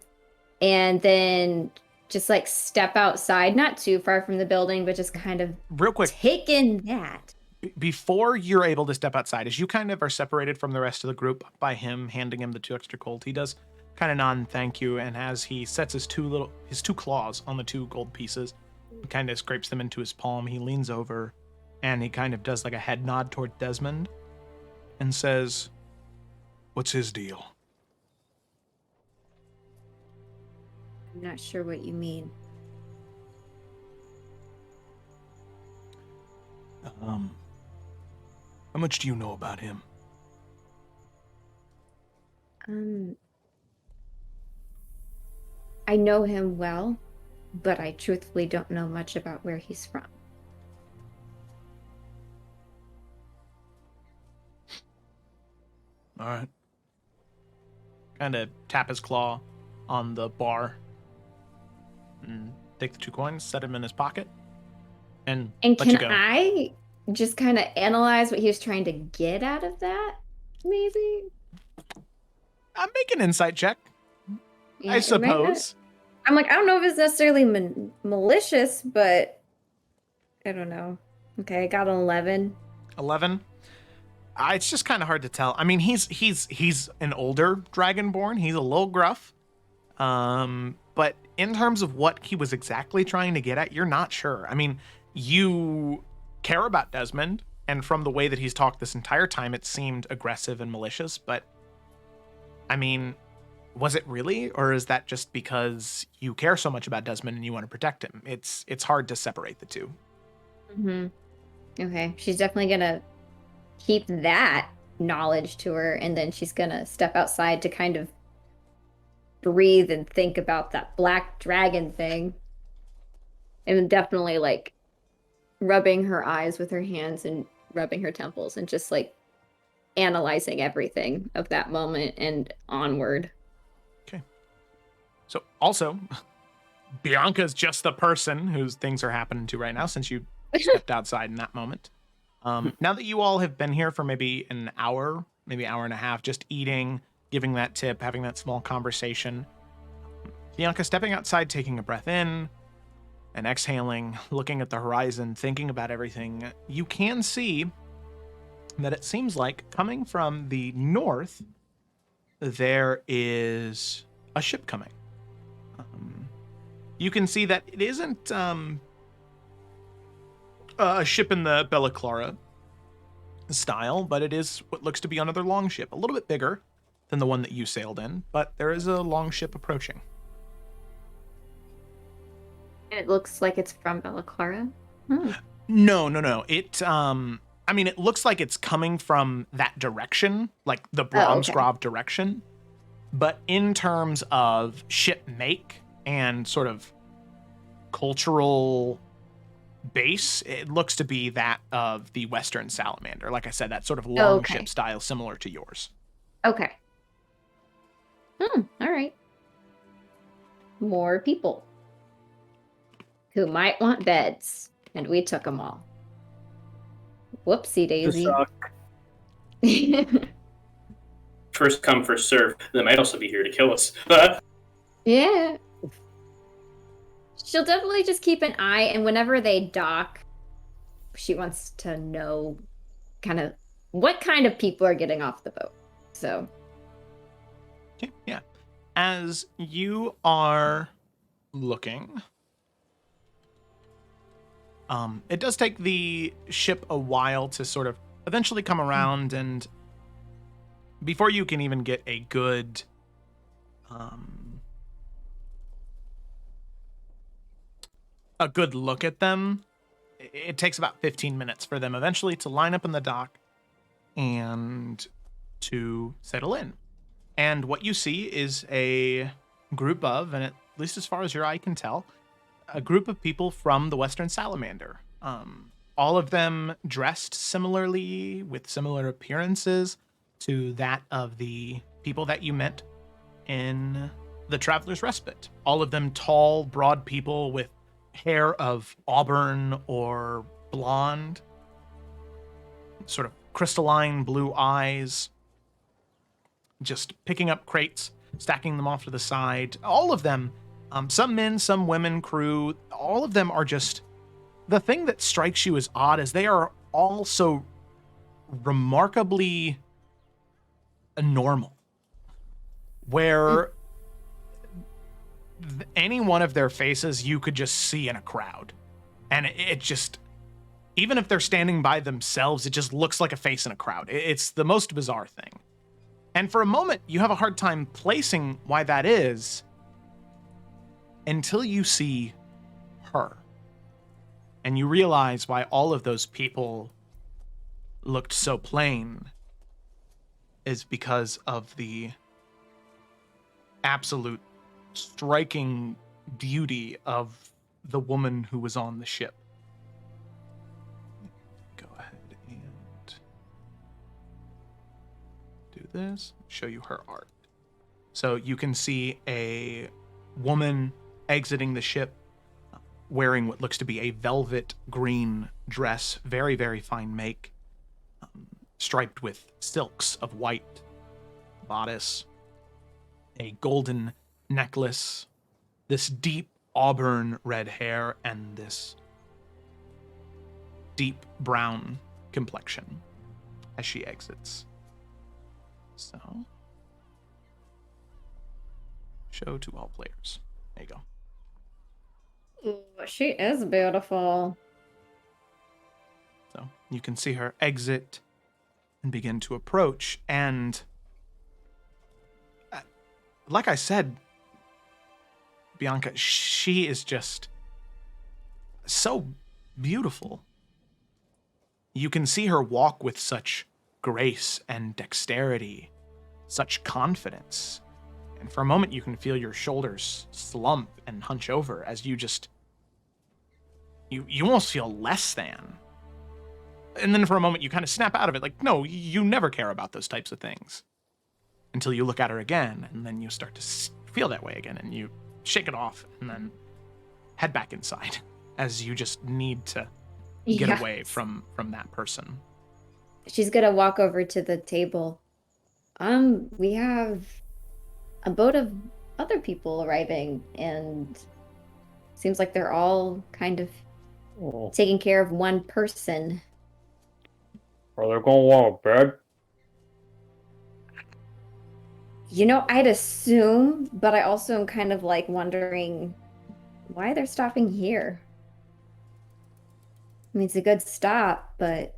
then just like step outside, not too far from the building, but just kind of
real quick
take in that.
Before you're able to step outside, as you kind of are separated from the rest of the group by him handing him the 2 extra gold, he does kind of nod and thank you, and as he sets his two claws on the 2 gold pieces, he kind of scrapes them into his palm, he leans over and he kind of does like a head nod toward Desmond and says,
"What's his deal?"
I'm not sure what you mean.
How much do you know about him?
I know him well, but I truthfully don't know much about where he's from.
All right.
kind of tap his claw on the bar and take the 2 coins, set them in his pocket, and let
can
you go.
I just kind of analyze what he was trying to get out of that? Maybe.
I'm making an insight check.
Yeah,
I suppose.
I'm like, I don't know if it's necessarily malicious, but I don't know. Okay, I got an 11.
11. It's just kind of hard to tell. I mean, he's an older dragonborn. He's a little gruff. But in terms of what he was exactly trying to get at, you're not sure. I mean, you care about Desmond, and from the way that he's talked this entire time, it seemed aggressive and malicious. But I mean, was it really, or is that just because you care so much about Desmond and you want to protect him? It's hard to separate the two.
Mm-hmm. Okay, she's definitely gonna keep that knowledge to her, and then she's gonna step outside to kind of breathe and think about that black dragon thing, and definitely like rubbing her eyes with her hands and rubbing her temples and just like analyzing everything of that moment and onward.
Okay. So also, Bianca's just the person whose things are happening to right now, since you stepped outside in that moment. Now that you all have been here for maybe an hour, maybe hour and a half, just eating, giving that tip, having that small conversation, Bianca stepping outside, taking a breath in and exhaling, looking at the horizon, thinking about everything, you can see that it seems like coming from the north, there is a ship coming. You can see that it isn't a ship in the Bella Clara style, but it is what looks to be another long ship, a little bit bigger than the one that you sailed in, but there is a long ship approaching.
And it looks like it's from Bella Clara.
No. It I mean, it looks like it's coming from that direction, like the Bromsgrove direction, but in terms of ship make and sort of cultural base, it looks to be that of the Western Salamander. Like I said, that sort of long
Okay.
ship style similar to yours.
Okay. All right. More people who might want beds, and we took them all. Whoopsie daisy.
suck.
First come, first serve. They might also be here to kill us.
Yeah. She'll definitely just keep an eye, and whenever they dock, she wants to know kind of what kind of people are getting off the boat. So,
Okay, yeah. As you are looking, it does take the ship a while to sort of eventually come around, and before you can even get a good look at them, it takes about 15 minutes for them eventually to line up in the dock and to settle in. And what you see is a group of, and at least as far as your eye can tell, a group of people from the Western Salamander. All of them dressed similarly, with similar appearances to that of the people that you met in the Traveler's Respite. All of them tall, broad people with hair of auburn or blonde, sort of crystalline blue eyes, just picking up crates, stacking them off to the side. All of them, some men, some women, crew, all of them are just, the thing that strikes you as odd is they are all so remarkably normal, where any one of their faces you could just see in a crowd. And it just, even if they're standing by themselves, it just looks like a face in a crowd. It's the most bizarre thing. And for a moment, you have a hard time placing why that is until you see her. And you realize why all of those people looked so plain is because of the absolute striking beauty of the woman who was on the ship. Go ahead and do this, show you her art. So you can see a woman exiting the ship wearing what looks to be a velvet green dress, very, very fine make, striped with silks of white, bodice, a golden necklace, this deep auburn red hair, and this deep brown complexion as she exits. So, show to all players. There you go.
ooh, she is beautiful.
So you can see her exit and begin to approach. And like I said, Bianca, she is just so beautiful. You can see her walk with such grace and dexterity, such confidence. And for a moment, you can feel your shoulders slump and hunch over as you just, you almost feel less than. And then for a moment, you kind of snap out of it, like, no, you never care about those types of things. Until you look at her again, and then you start to feel that way again, and you shake it off, and then head back inside, as you just need to get away from that person.
She's gonna walk over to the table. We have a boat of other people arriving, and seems like they're all kind of taking care of one person.
Are they gonna want a bed?
You know, I'd assume, but I also am kind of like wondering why they're stopping here. I mean, it's a good stop, but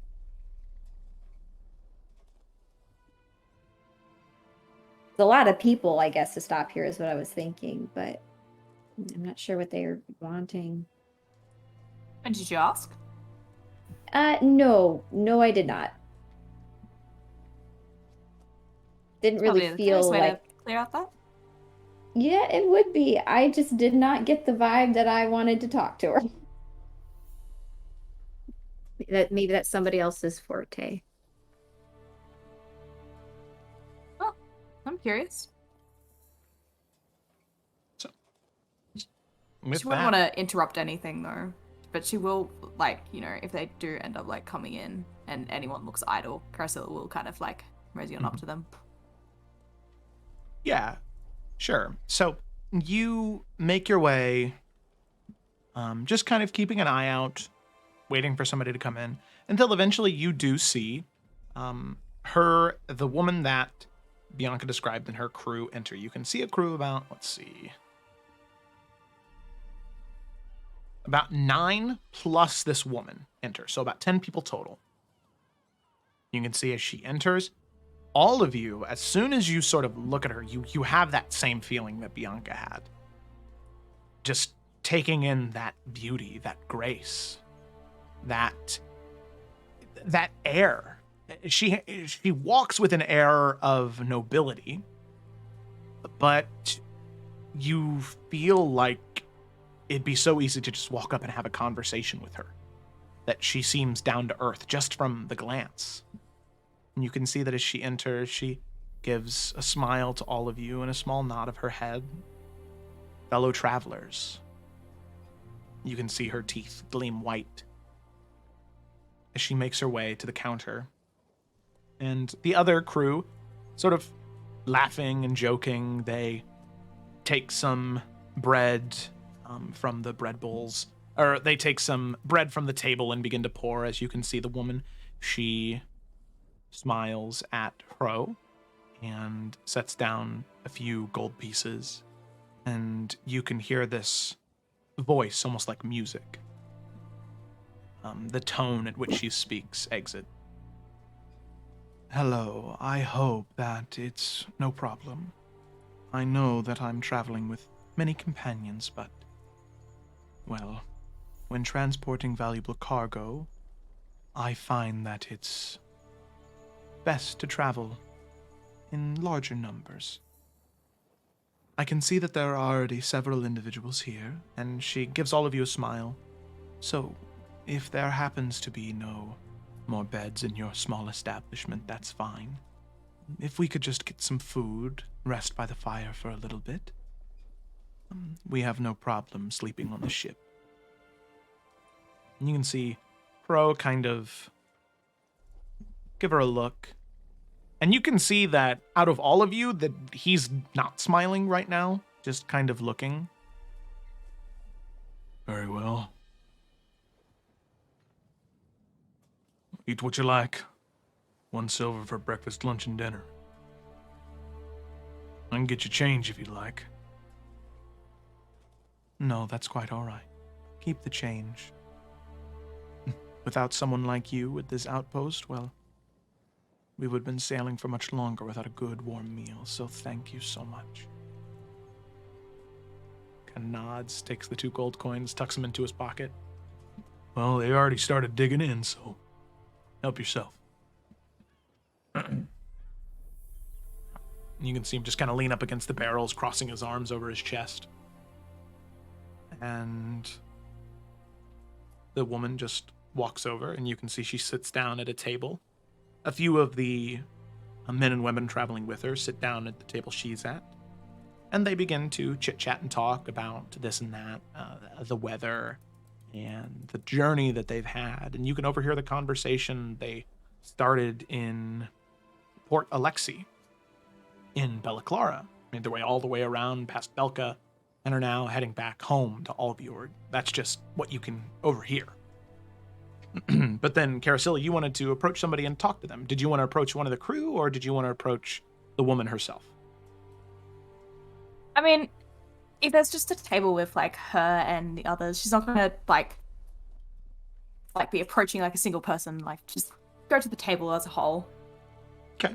it's a lot of people, I guess, to stop here is what I was thinking, but I'm not sure what they're wanting.
And did you ask?
No, I did not. Didn't really
Probably the
feel
clearest way
like.
to clear out that.
Yeah, it would be. I just did not get the vibe that I wanted to talk to her. maybe that's somebody else's forte.
Oh, I'm curious.
With
She wouldn't
that,
want to interrupt anything though, but she will, like, you know, if they do end up like coming in and anyone looks idle, Caracilla will kind of like raise on up to them.
yeah, sure. So you make your way, just kind of keeping an eye out, waiting for somebody to come in, until eventually you do see the woman that Bianca described and her crew enter. You can see a crew about, let's see, about 9 plus this woman enter. So about 10 people total. You can see as she enters, all of you, as soon as you sort of look at her, you have that same feeling that Bianca had. Just taking in that beauty, that grace, that air. She walks with an air of nobility, but you feel like it'd be so easy to just walk up and have a conversation with her. That she seems down to earth just from the glance. And you can see that as she enters, she gives a smile to all of you and a small nod of her head. Fellow travelers. You can see her teeth gleam white as she makes her way to the counter. And the other crew, sort of laughing and joking, they take some bread from the bread bowls, or they take some bread from the table and begin to pour. As you can see, the woman, she smiles at Hro and sets down a few gold pieces, and you can hear this voice, almost like music. The tone at which she speaks exit.
Hello, I hope that it's no problem. I know that I'm traveling with many companions, but, well, when transporting valuable cargo, I find that it's best to travel in larger numbers. I can see that there are already several individuals here, and she gives all of you a smile. So, if there happens to be no more beds in your small establishment, that's fine. If we could just get some food, rest by the fire for a little bit, we have no problem sleeping on the ship. And you can see Hro kind of give her a look. And you can see that out of all of you, that he's not smiling right now, just kind of looking. Very well. Eat what you like. 1 silver for breakfast, lunch, and dinner. I can get you change if you'd like.
No, that's quite all right. Keep the change. Without someone like you at this outpost, well, we would have been sailing for much longer without a good warm meal, so thank you so much. Kind of nods, takes the 2 gold coins, tucks them into his pocket.
Well, they already started digging in, so help yourself.
You can see him just kind of lean up against the barrels, crossing his arms over his chest. And the woman just walks over, and you can see she sits down at a table. A few of the men and women traveling with her sit down at the table she's at, and they begin to chit-chat and talk about this and that, the weather, and the journey that they've had. And you can overhear the conversation. They started in Port Alexi in Bella Clara, made their way all the way around past Belka, and are now heading back home to Albiord. That's just what you can overhear. But then, Caracilla, you wanted to approach somebody and talk to them. Did you want to approach one of the crew, or did you want to approach the woman herself?
I mean, if there's just a table with like her and the others, she's not gonna like be approaching like a single person. Like, just go to the table as a whole.
Okay.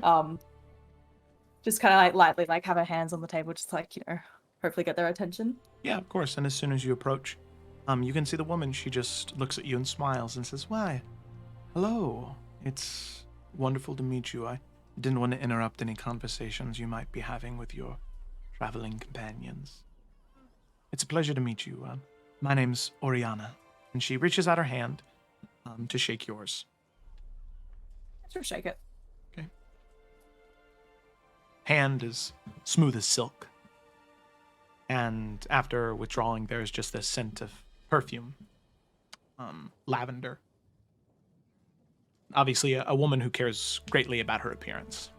Just kind of like lightly like have her hands on the table, just like, you know, hopefully get their attention.
Yeah, of course. And as soon as you approach, you can see the woman. She just looks at you and smiles and says, "Why, hello. It's wonderful to meet you. I didn't want to interrupt any conversations you might be having with your traveling companions. It's a pleasure to meet you. My name's Oriana." And she reaches out her hand, to shake yours.
Sure, shake it.
Okay. Hand is smooth as silk. And after withdrawing, there's just this scent of perfume. Lavender. Obviously, a woman who cares greatly about her appearance.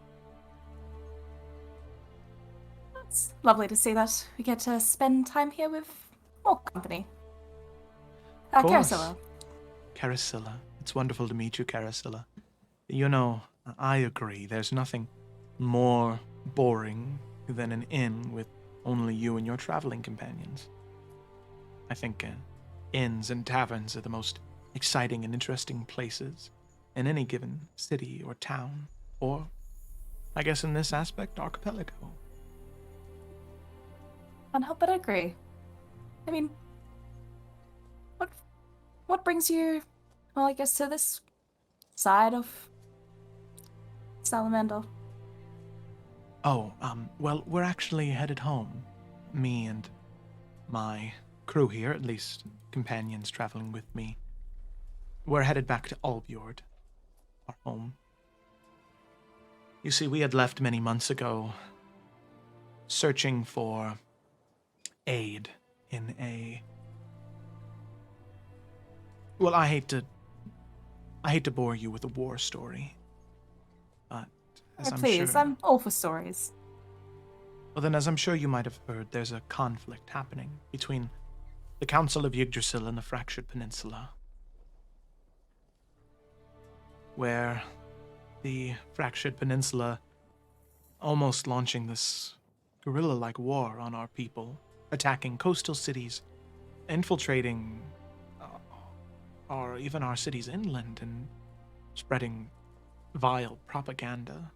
It's lovely to see that we get to spend time here with more company.
Of course.
Carasilla.
Carasilla. It's wonderful to meet you, Carasilla. You know, I agree. There's nothing more boring than an inn with only you and your traveling companions. I think inns and taverns are the most exciting and interesting places in any given city or town, or, I guess in this aspect, archipelago.
Can't help but agree. I mean, what brings you, well, I guess, to this side of Salamander?
Oh, well, we're actually headed home. Me and my crew here, at least companions traveling with me. We're headed back to Albjord, our home. You see, we had left many months ago, searching for aid in a... Well, I hate to bore you with a war story, but as I'm
Please,
sure...
I'm all for stories.
Well then, as I'm sure you might have heard, there's a conflict happening between the Council of Yggdrasil and the Fractured Peninsula, where the Fractured Peninsula almost launching this guerrilla-like war on our people, attacking coastal cities, infiltrating even our cities inland, and spreading vile propaganda.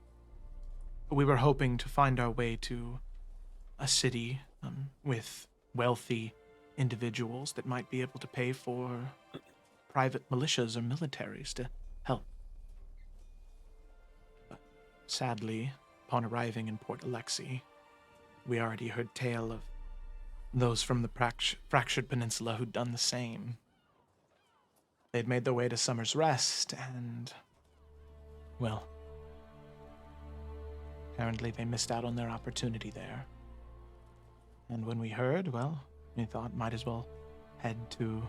We were hoping to find our way to a city with wealthy individuals that might be able to pay for private militias or militaries to help. But sadly, upon arriving in Port Alexei, we already heard tale of those from the Fractured Peninsula who'd done the same. They'd made their way to Summer's Rest, and, well, apparently they missed out on their opportunity there. And when we heard, well, we thought might as well head to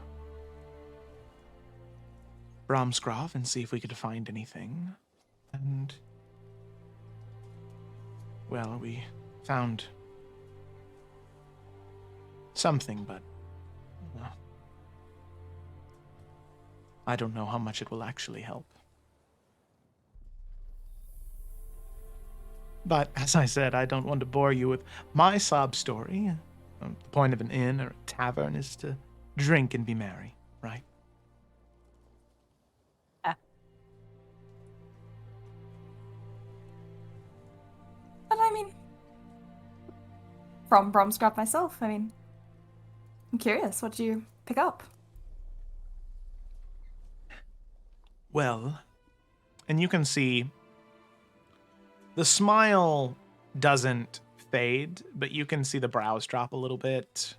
Bromsgrove and see if we could find anything. And, well, we found something, but I don't know how much it will actually help. But, as I said, I don't want to bore you with my sob story. The point of an inn or a tavern is to drink and be merry, right?
But I mean, from Bromsgrove myself, I mean, I'm curious, what did you pick up?
Well, and you can see the smile doesn't fade, but you can see the brows drop a little bit.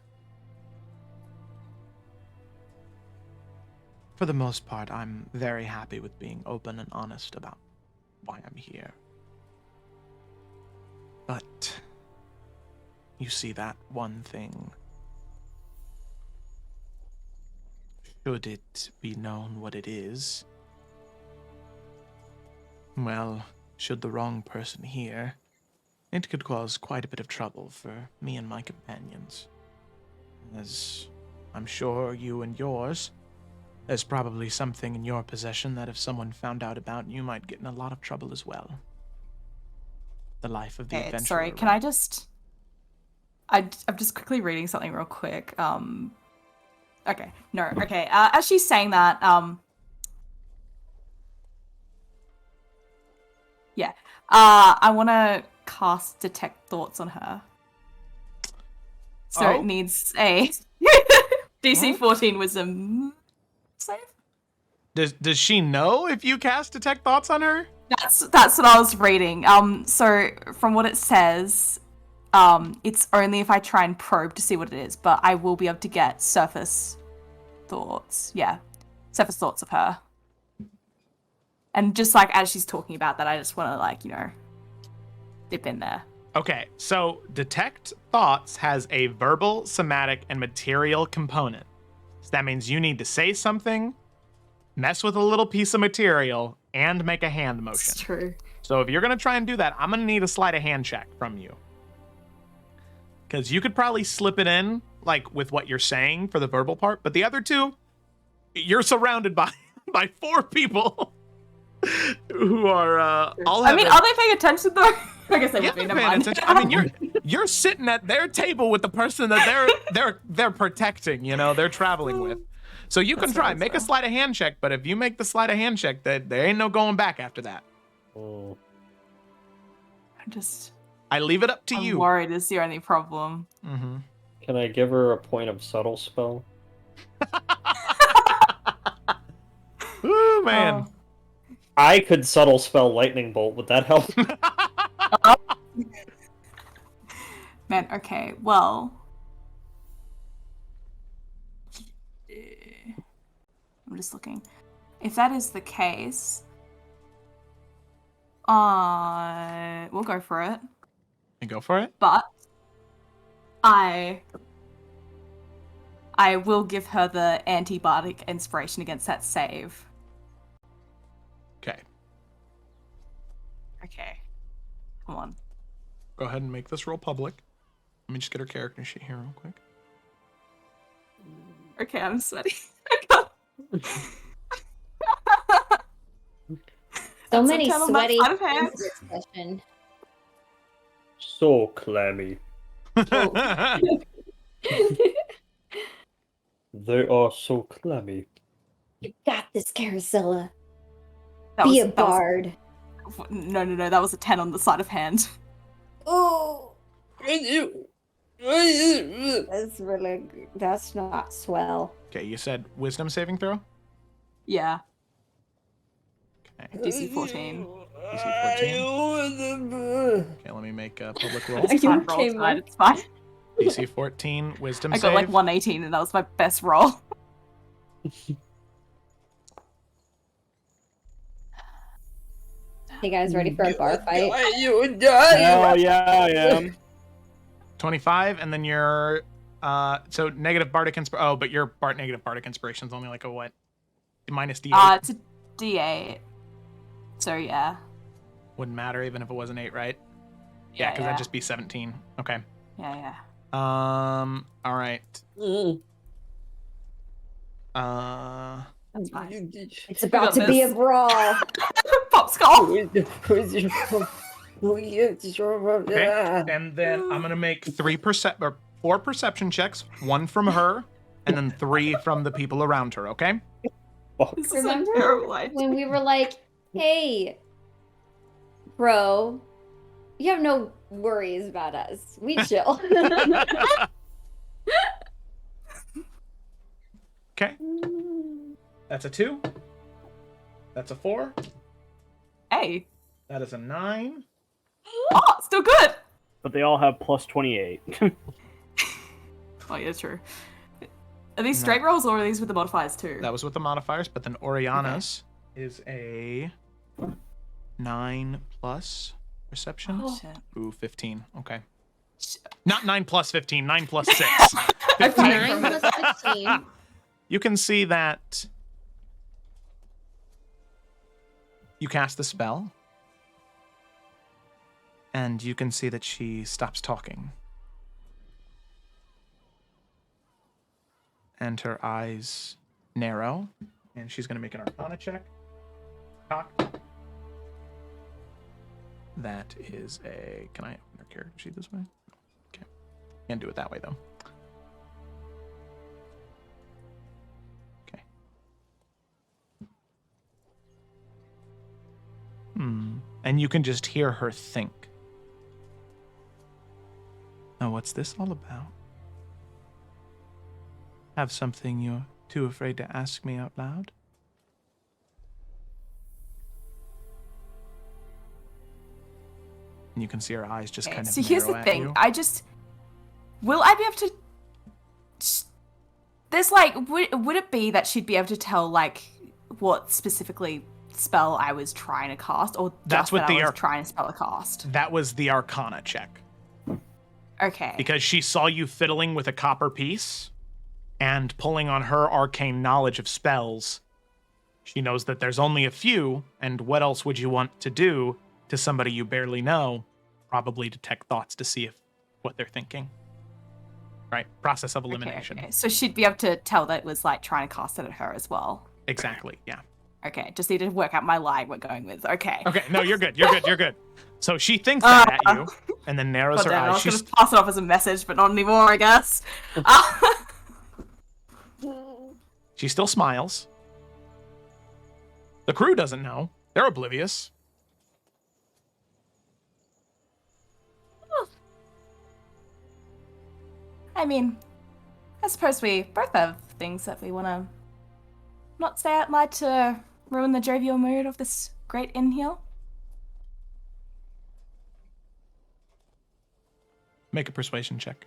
For the most part, I'm very happy with being open and honest about why I'm here. But you see that one thing. Should it be known what it is, well, should the wrong person hear, it could cause quite a bit of trouble for me and my companions. As I'm sure you and yours, there's probably something in your possession that if someone found out about, you might get in a lot of trouble as well. The life of the adventurer.
Sorry, can I just... I'm just quickly reading something real quick. Okay, no, okay. As she's saying that, yeah. I want to cast Detect Thoughts on her. So it needs a DC 14 Wisdom save.
Does she know if you cast Detect Thoughts on her?
That's what I was reading. So from what it says, it's only if I try and probe to see what it is, but I will be able to get surface thoughts. Yeah, surface thoughts of her. And just like as she's talking about that, I just want to like, dip in there.
Okay, so Detect Thoughts has a verbal, somatic, and material component. So that means you need to say something, mess with a little piece of material, and make a hand motion.
It's true.
So if you're going to try and do that, I'm going to need a sleight of hand check from you. Because you could probably slip it in, like, with what you're saying for the verbal part, but the other two, you're surrounded by 4 people who are all
I mean, are they paying attention though? I guess they would be.
they're
Never
paying
mind.
attention. I mean, you're sitting at their table with the person that they're protecting, they're traveling with. So you can try, make a sleight of hand check, but if you make the sleight of hand check, there ain't no going back after that.
Oh.
I leave it up to
I'm
you.
worried is the only problem.
Mm-hmm.
Can I give her a point of subtle spell?
Ooh, man.
I could subtle spell lightning bolt. Would that help?
Man, okay, well. I'm just looking. If that is the case, we'll go for it.
You go for it?
But I will give her the antibiotic inspiration against that save.
Okay.
Okay. Come on.
Go ahead and make this roll public. Let me just get her character sheet here real quick.
Okay, I'm sweaty.
So many
tell 'em
sweaty
that's out of hand.
hands this session.
So clammy. They are so clammy.
You got this, Carosilla.
That
Be
was-
a
that was-
bard.
No, that was a 10 on the sleight of hand.
Oh. That's not swell.
Okay, you said wisdom saving throw?
Yeah.
Okay.
DC 14.
DC 14. Okay, let me make a public roll.
It's fine, roll tonight, it's fine.
DC 14, wisdom
I
save.
got like 118 and that was my best roll.
You guys ready for a bar fight?
Hell yeah, I am.
25, and then your so negative bardic inspiration. Oh, but your negative bardic inspiration is only like a what? Minus D8.
It's a D8. So yeah.
Wouldn't matter even if it was an 8, right?
Yeah,
because that'd just be 17. Okay.
Yeah.
All right.
That's fine.
It's about to be a brawl.
Popsicle.
Okay. And then I'm gonna make 4 perception checks, 1 from her, and then 3 from the people around her. Okay.
This is a
Remember
terrible idea.
when we were like, "Hey, bro, you have no worries about us. We chill."
Okay. That's a 2. That's a 4.
Hey.
That is a 9.
Oh, still good.
But they all have plus 28.
Oh yeah, true. Are these straight rolls or are these with the modifiers too?
That was with the modifiers, but then Oriana's is a 9 plus perception.
Oh, shit.
Ooh, 15. Okay. Not 9 plus 15, 9 plus 6.
9 plus 15.
You can see that you cast the spell, and you can see that she stops talking. And her eyes narrow, and she's going to make an Arcana check. Cock. That is a... Can I open her character sheet this way? Okay. Can't do it that way, though. Okay. And you can just hear her think. Now, what's this all about? Have something you're too afraid to ask me out loud? And you can see her eyes just kind of
So here's the
narrow at
thing.
you.
Will I be able to... There's like... Would it be that she'd be able to tell like what specifically spell I was trying to cast, or
That's
just
what
that
the
I was trying to spell a cast?
That was the Arcana check.
Okay.
Because she saw you fiddling with a copper piece and pulling on her arcane knowledge of spells. She knows that there's only a few, and what else would you want to do to somebody you barely know? Probably detect thoughts to see if what they're thinking. Right? Process of elimination.
Okay. So she'd be able to tell that it was like trying to cast it at her as well.
Exactly, yeah.
Okay, just need to work out my line we're going with. Okay.
Okay, no, you're good. You're good. So she thinks that at you, and then narrows her
I
eyes.
was going to pass it off as a message, but not anymore, I guess.
She still smiles. The crew doesn't know. They're oblivious.
I mean, I suppose we both have things that we want to not say out loud to ruin the jovial mood of this great inn here.
Make a persuasion check.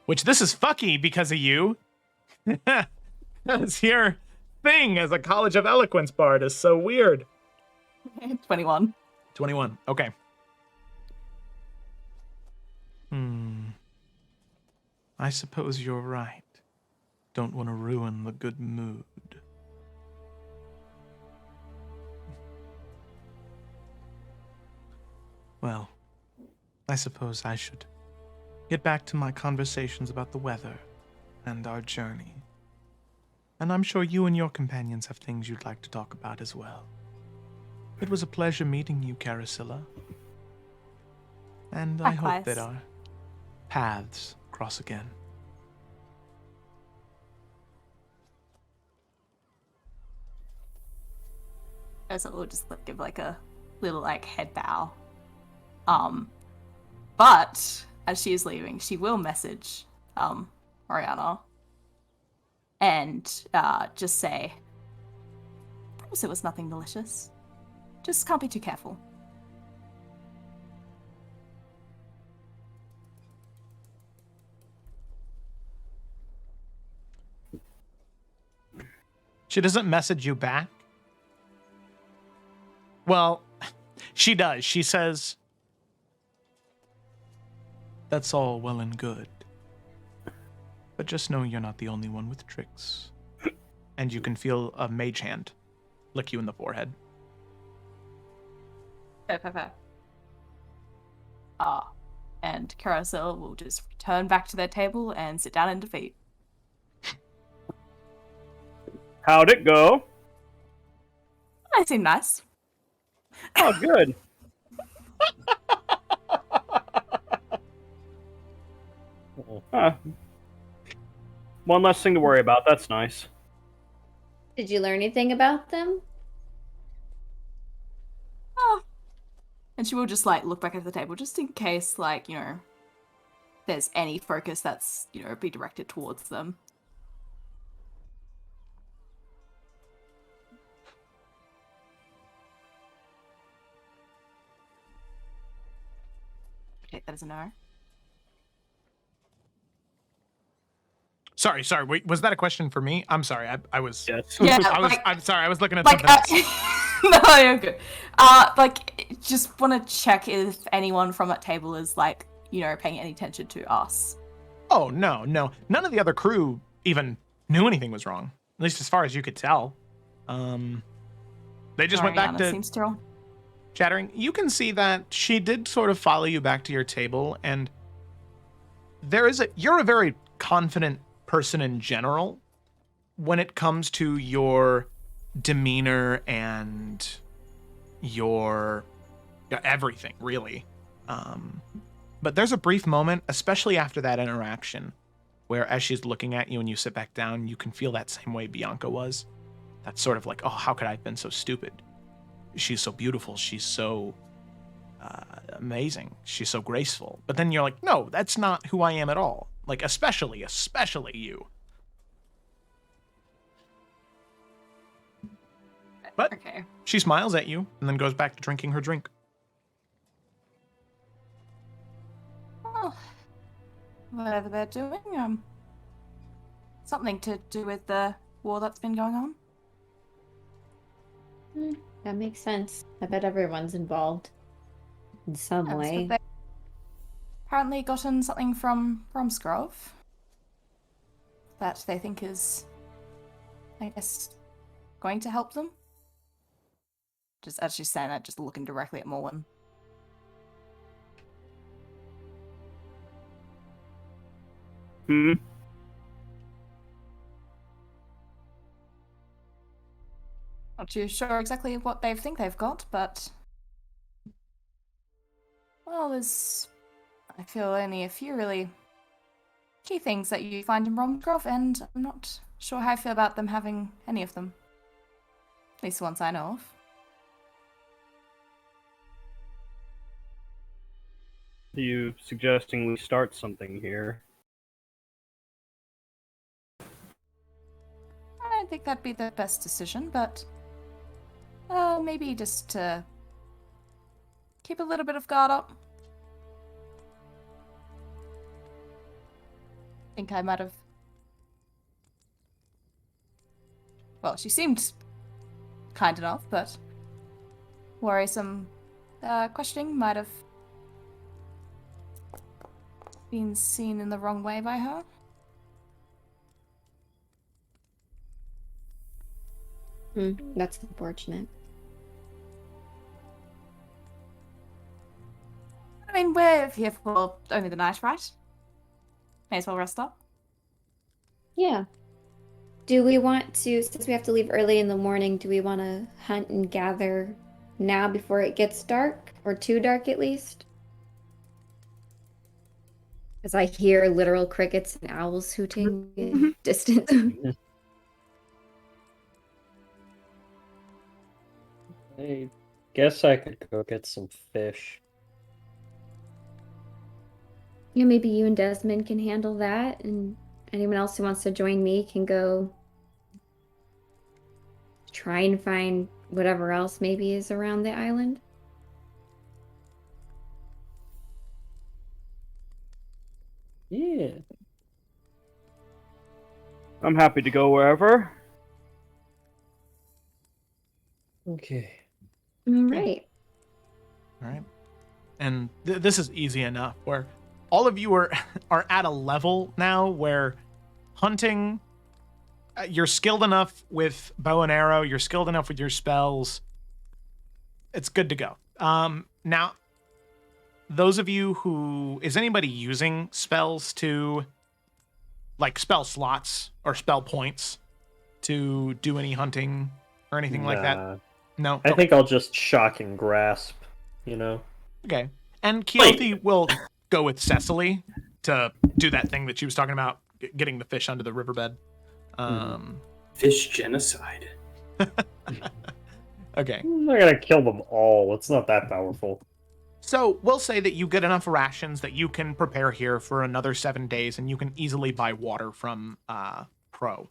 Which this is fucky because of you. That's your thing as a College of Eloquence bard is so weird.
21.
21. Okay. I suppose you're right. Don't want to ruin the good mood. Well, I suppose I should get back to my conversations about the weather and our journey. And I'm sure you and your companions have things you'd like to talk about as well. It was a pleasure meeting you, Carasilla. And I hope that our paths cross again.
So we'll just give like a little like head bow. But as she is leaving, she will message Oriana and just say, promise it was nothing malicious. Just can't be too careful.
She doesn't message you back? Well, she does. She says, that's all well and good. But just know you're not the only one with tricks. And you can feel a mage hand lick you in the forehead.
Fair. And Carousel will just return back to their table and sit down in defeat.
How'd it go?
I seem nice.
Oh, good. One less thing to worry about. That's nice.
Did you learn anything about them?
Oh. And she will just like look back at the table just in case, like, there's any focus that's, be directed towards them. Take that as a no.
Sorry. Wait, was that a question for me? I'm sorry. I was.
Yes.
Yeah,
I'm sorry. I was looking at
like,
something else.
No, you're good. Just want to check if anyone from that table is paying any attention to us.
Oh, no. None of the other crew even knew anything was wrong. At least as far as you could tell. They just went back to
seems to
chattering. You can see that she did sort of follow you back to your table, and you're a very confident person in general when it comes to your demeanor and your everything, really. But there's a brief moment, especially after that interaction, where as she's looking at you and you sit back down, you can feel that same way Bianca was. That's sort of like, oh, how could I have been so stupid? She's so beautiful. She's so amazing. She's so graceful. But then you're like, no, that's not who I am at all. Like, especially you. But
okay.
She smiles at you and then goes back to drinking her drink.
Oh, whatever they're doing, something to do with the war that's been going on.
That makes sense. I bet everyone's involved in some
Yes,
way.
but they apparently gotten something from Bromsgrove that they think is, I guess, going to help them. Just as she's saying that, just looking directly at Morwen.
Hmm.
Not too sure exactly what they think they've got, but well, there's, I feel, only a few really key things that you find in Bromsgrove, and I'm not sure how I feel about them having any of them. At least the ones I know of.
Are you suggesting we start something here?
I don't think that'd be the best decision, but maybe just to keep a little bit of guard up. I think I might have. Well, she seemed kind enough, but worrisome questioning might have been seen in the wrong way by her.
That's unfortunate.
I mean, we're here for only the night, right? May as well rest up.
Yeah. Do we want to, since we have to leave early in the morning, do we want to hunt and gather now before it gets dark? Or too dark at least? Because I hear literal crickets and owls hooting in distance.
I guess I could go get some fish.
Yeah, maybe you and Desmond can handle that, and anyone else who wants to join me can go try and find whatever else maybe is around the island.
Yeah.
I'm happy to go wherever.
Okay.
All right.
All right. And this is easy enough where all of you are at a level now where hunting, you're skilled enough with bow and arrow, you're skilled enough with your spells. It's good to go. Now, those of you who, is anybody using spells to, like spell slots or spell points to do any hunting or anything like that? No?
I think I'll just shock and grasp, you know?
Okay. And Keothi will go with Cecily to do that thing that she was talking about, getting the fish under the riverbed.
Fish genocide.
Okay.
I'm not gonna kill them all. It's not that powerful.
So we'll say that you get enough rations that you can prepare here for another 7 days, and you can easily buy water from Pro.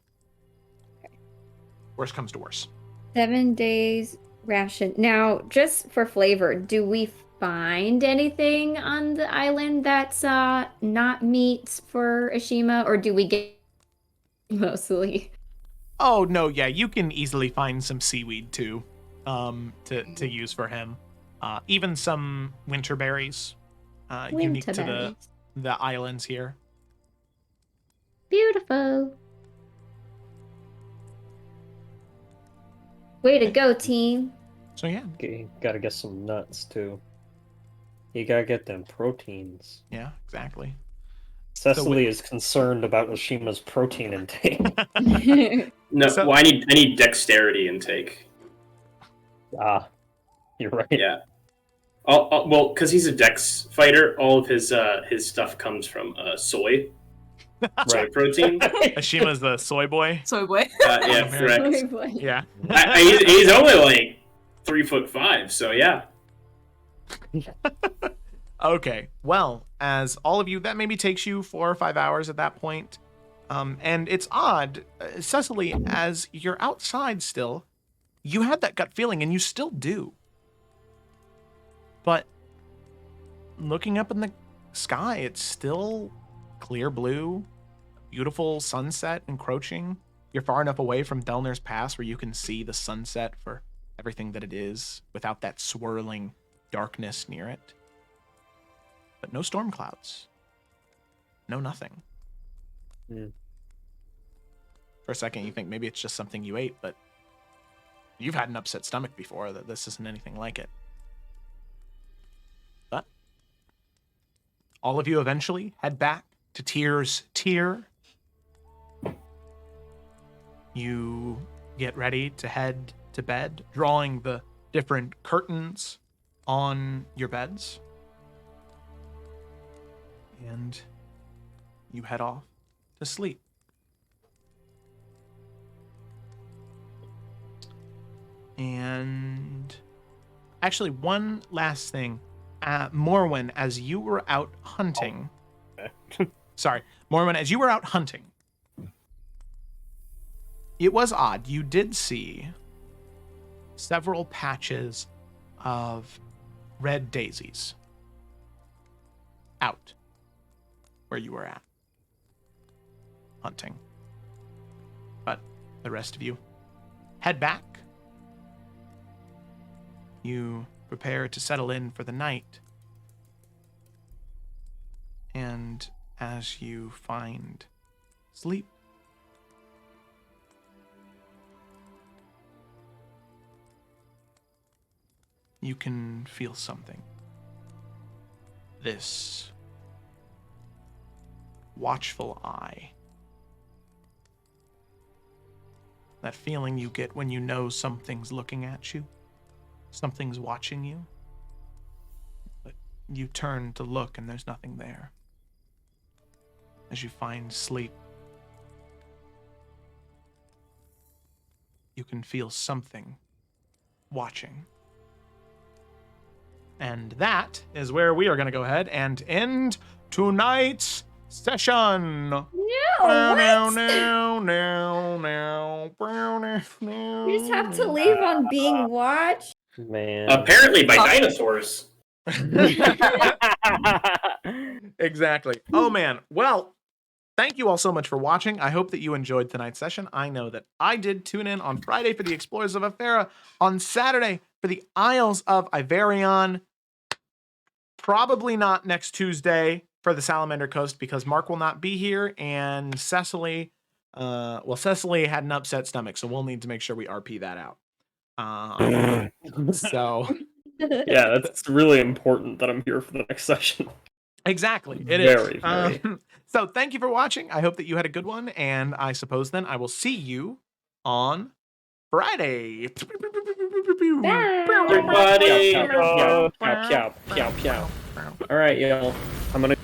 Worst comes to worst.
7 days ration. Now, just for flavor, do we find anything on the island that's not meat for Ashima, or do we get mostly?
Oh no, yeah, you can easily find some seaweed too, to use for him. Even some winter berries, unique to the islands here.
Beautiful. Way to go, team.
So yeah.
Okay, gotta get some nuts too. You gotta get them proteins.
Yeah, exactly.
Cecily is concerned about Oshima's protein intake.
No, well, I need dexterity intake.
Ah, you're right.
Yeah. Well, because he's a dex fighter, all of his stuff comes from soy. Soy protein.
Ashima's the soy boy.
Soy boy.
Yeah, correct.
Soy boy.
Yeah.
He's only like 3'5", so yeah.
Okay, well, as all of you, that maybe takes you 4 or 5 hours at that point. And it's odd, Cecily, as you're outside still, you had that gut feeling, and you still do. But looking up in the sky, it's still clear blue, beautiful sunset encroaching. You're far enough away from Delner's Pass where you can see the sunset for everything that it is without that swirling darkness near it. But no storm clouds. No nothing.
Mm.
For a second, you think maybe it's just something you ate, but you've had an upset stomach before, that this isn't anything like it. But all of you eventually head back to Tyr's Tier. You get ready to head to bed, drawing the different curtains on your beds. And you head off to sleep. And actually, one last thing. Morwen, as you were out hunting... Sorry. Morwen, as you were out hunting, it was odd. You did see several patches of red daisies out where you were at hunting. But the rest of you head back. You prepare to settle in for the night. And as you find sleep, you can feel something. This watchful eye. That feeling you get when you know something's looking at you. Something's watching you. But you turn to look and there's nothing there. As you find sleep, you can feel something watching. And that is where we are going to go ahead and end tonight's session.
No,
You
just have to leave on being watched.
Man.
Apparently by dinosaurs.
Exactly. Oh, man. Well, thank you all so much for watching. I hope that you enjoyed tonight's session. I know that I did. Tune in on Friday for the Explorers of Afera, on Saturday for the Isles of Iverion. Probably not next Tuesday for the Salamander Coast because Mark will not be here, and Cecily, Cecily had an upset stomach, so we'll need to make sure we RP that out. So
yeah, that's really important that I'm here for the next session.
Exactly. It
Very.
So thank you for watching. I hope that you had a good one, and I suppose then I will see you on Friday.
Everybody. All right, y'all. I'm gonna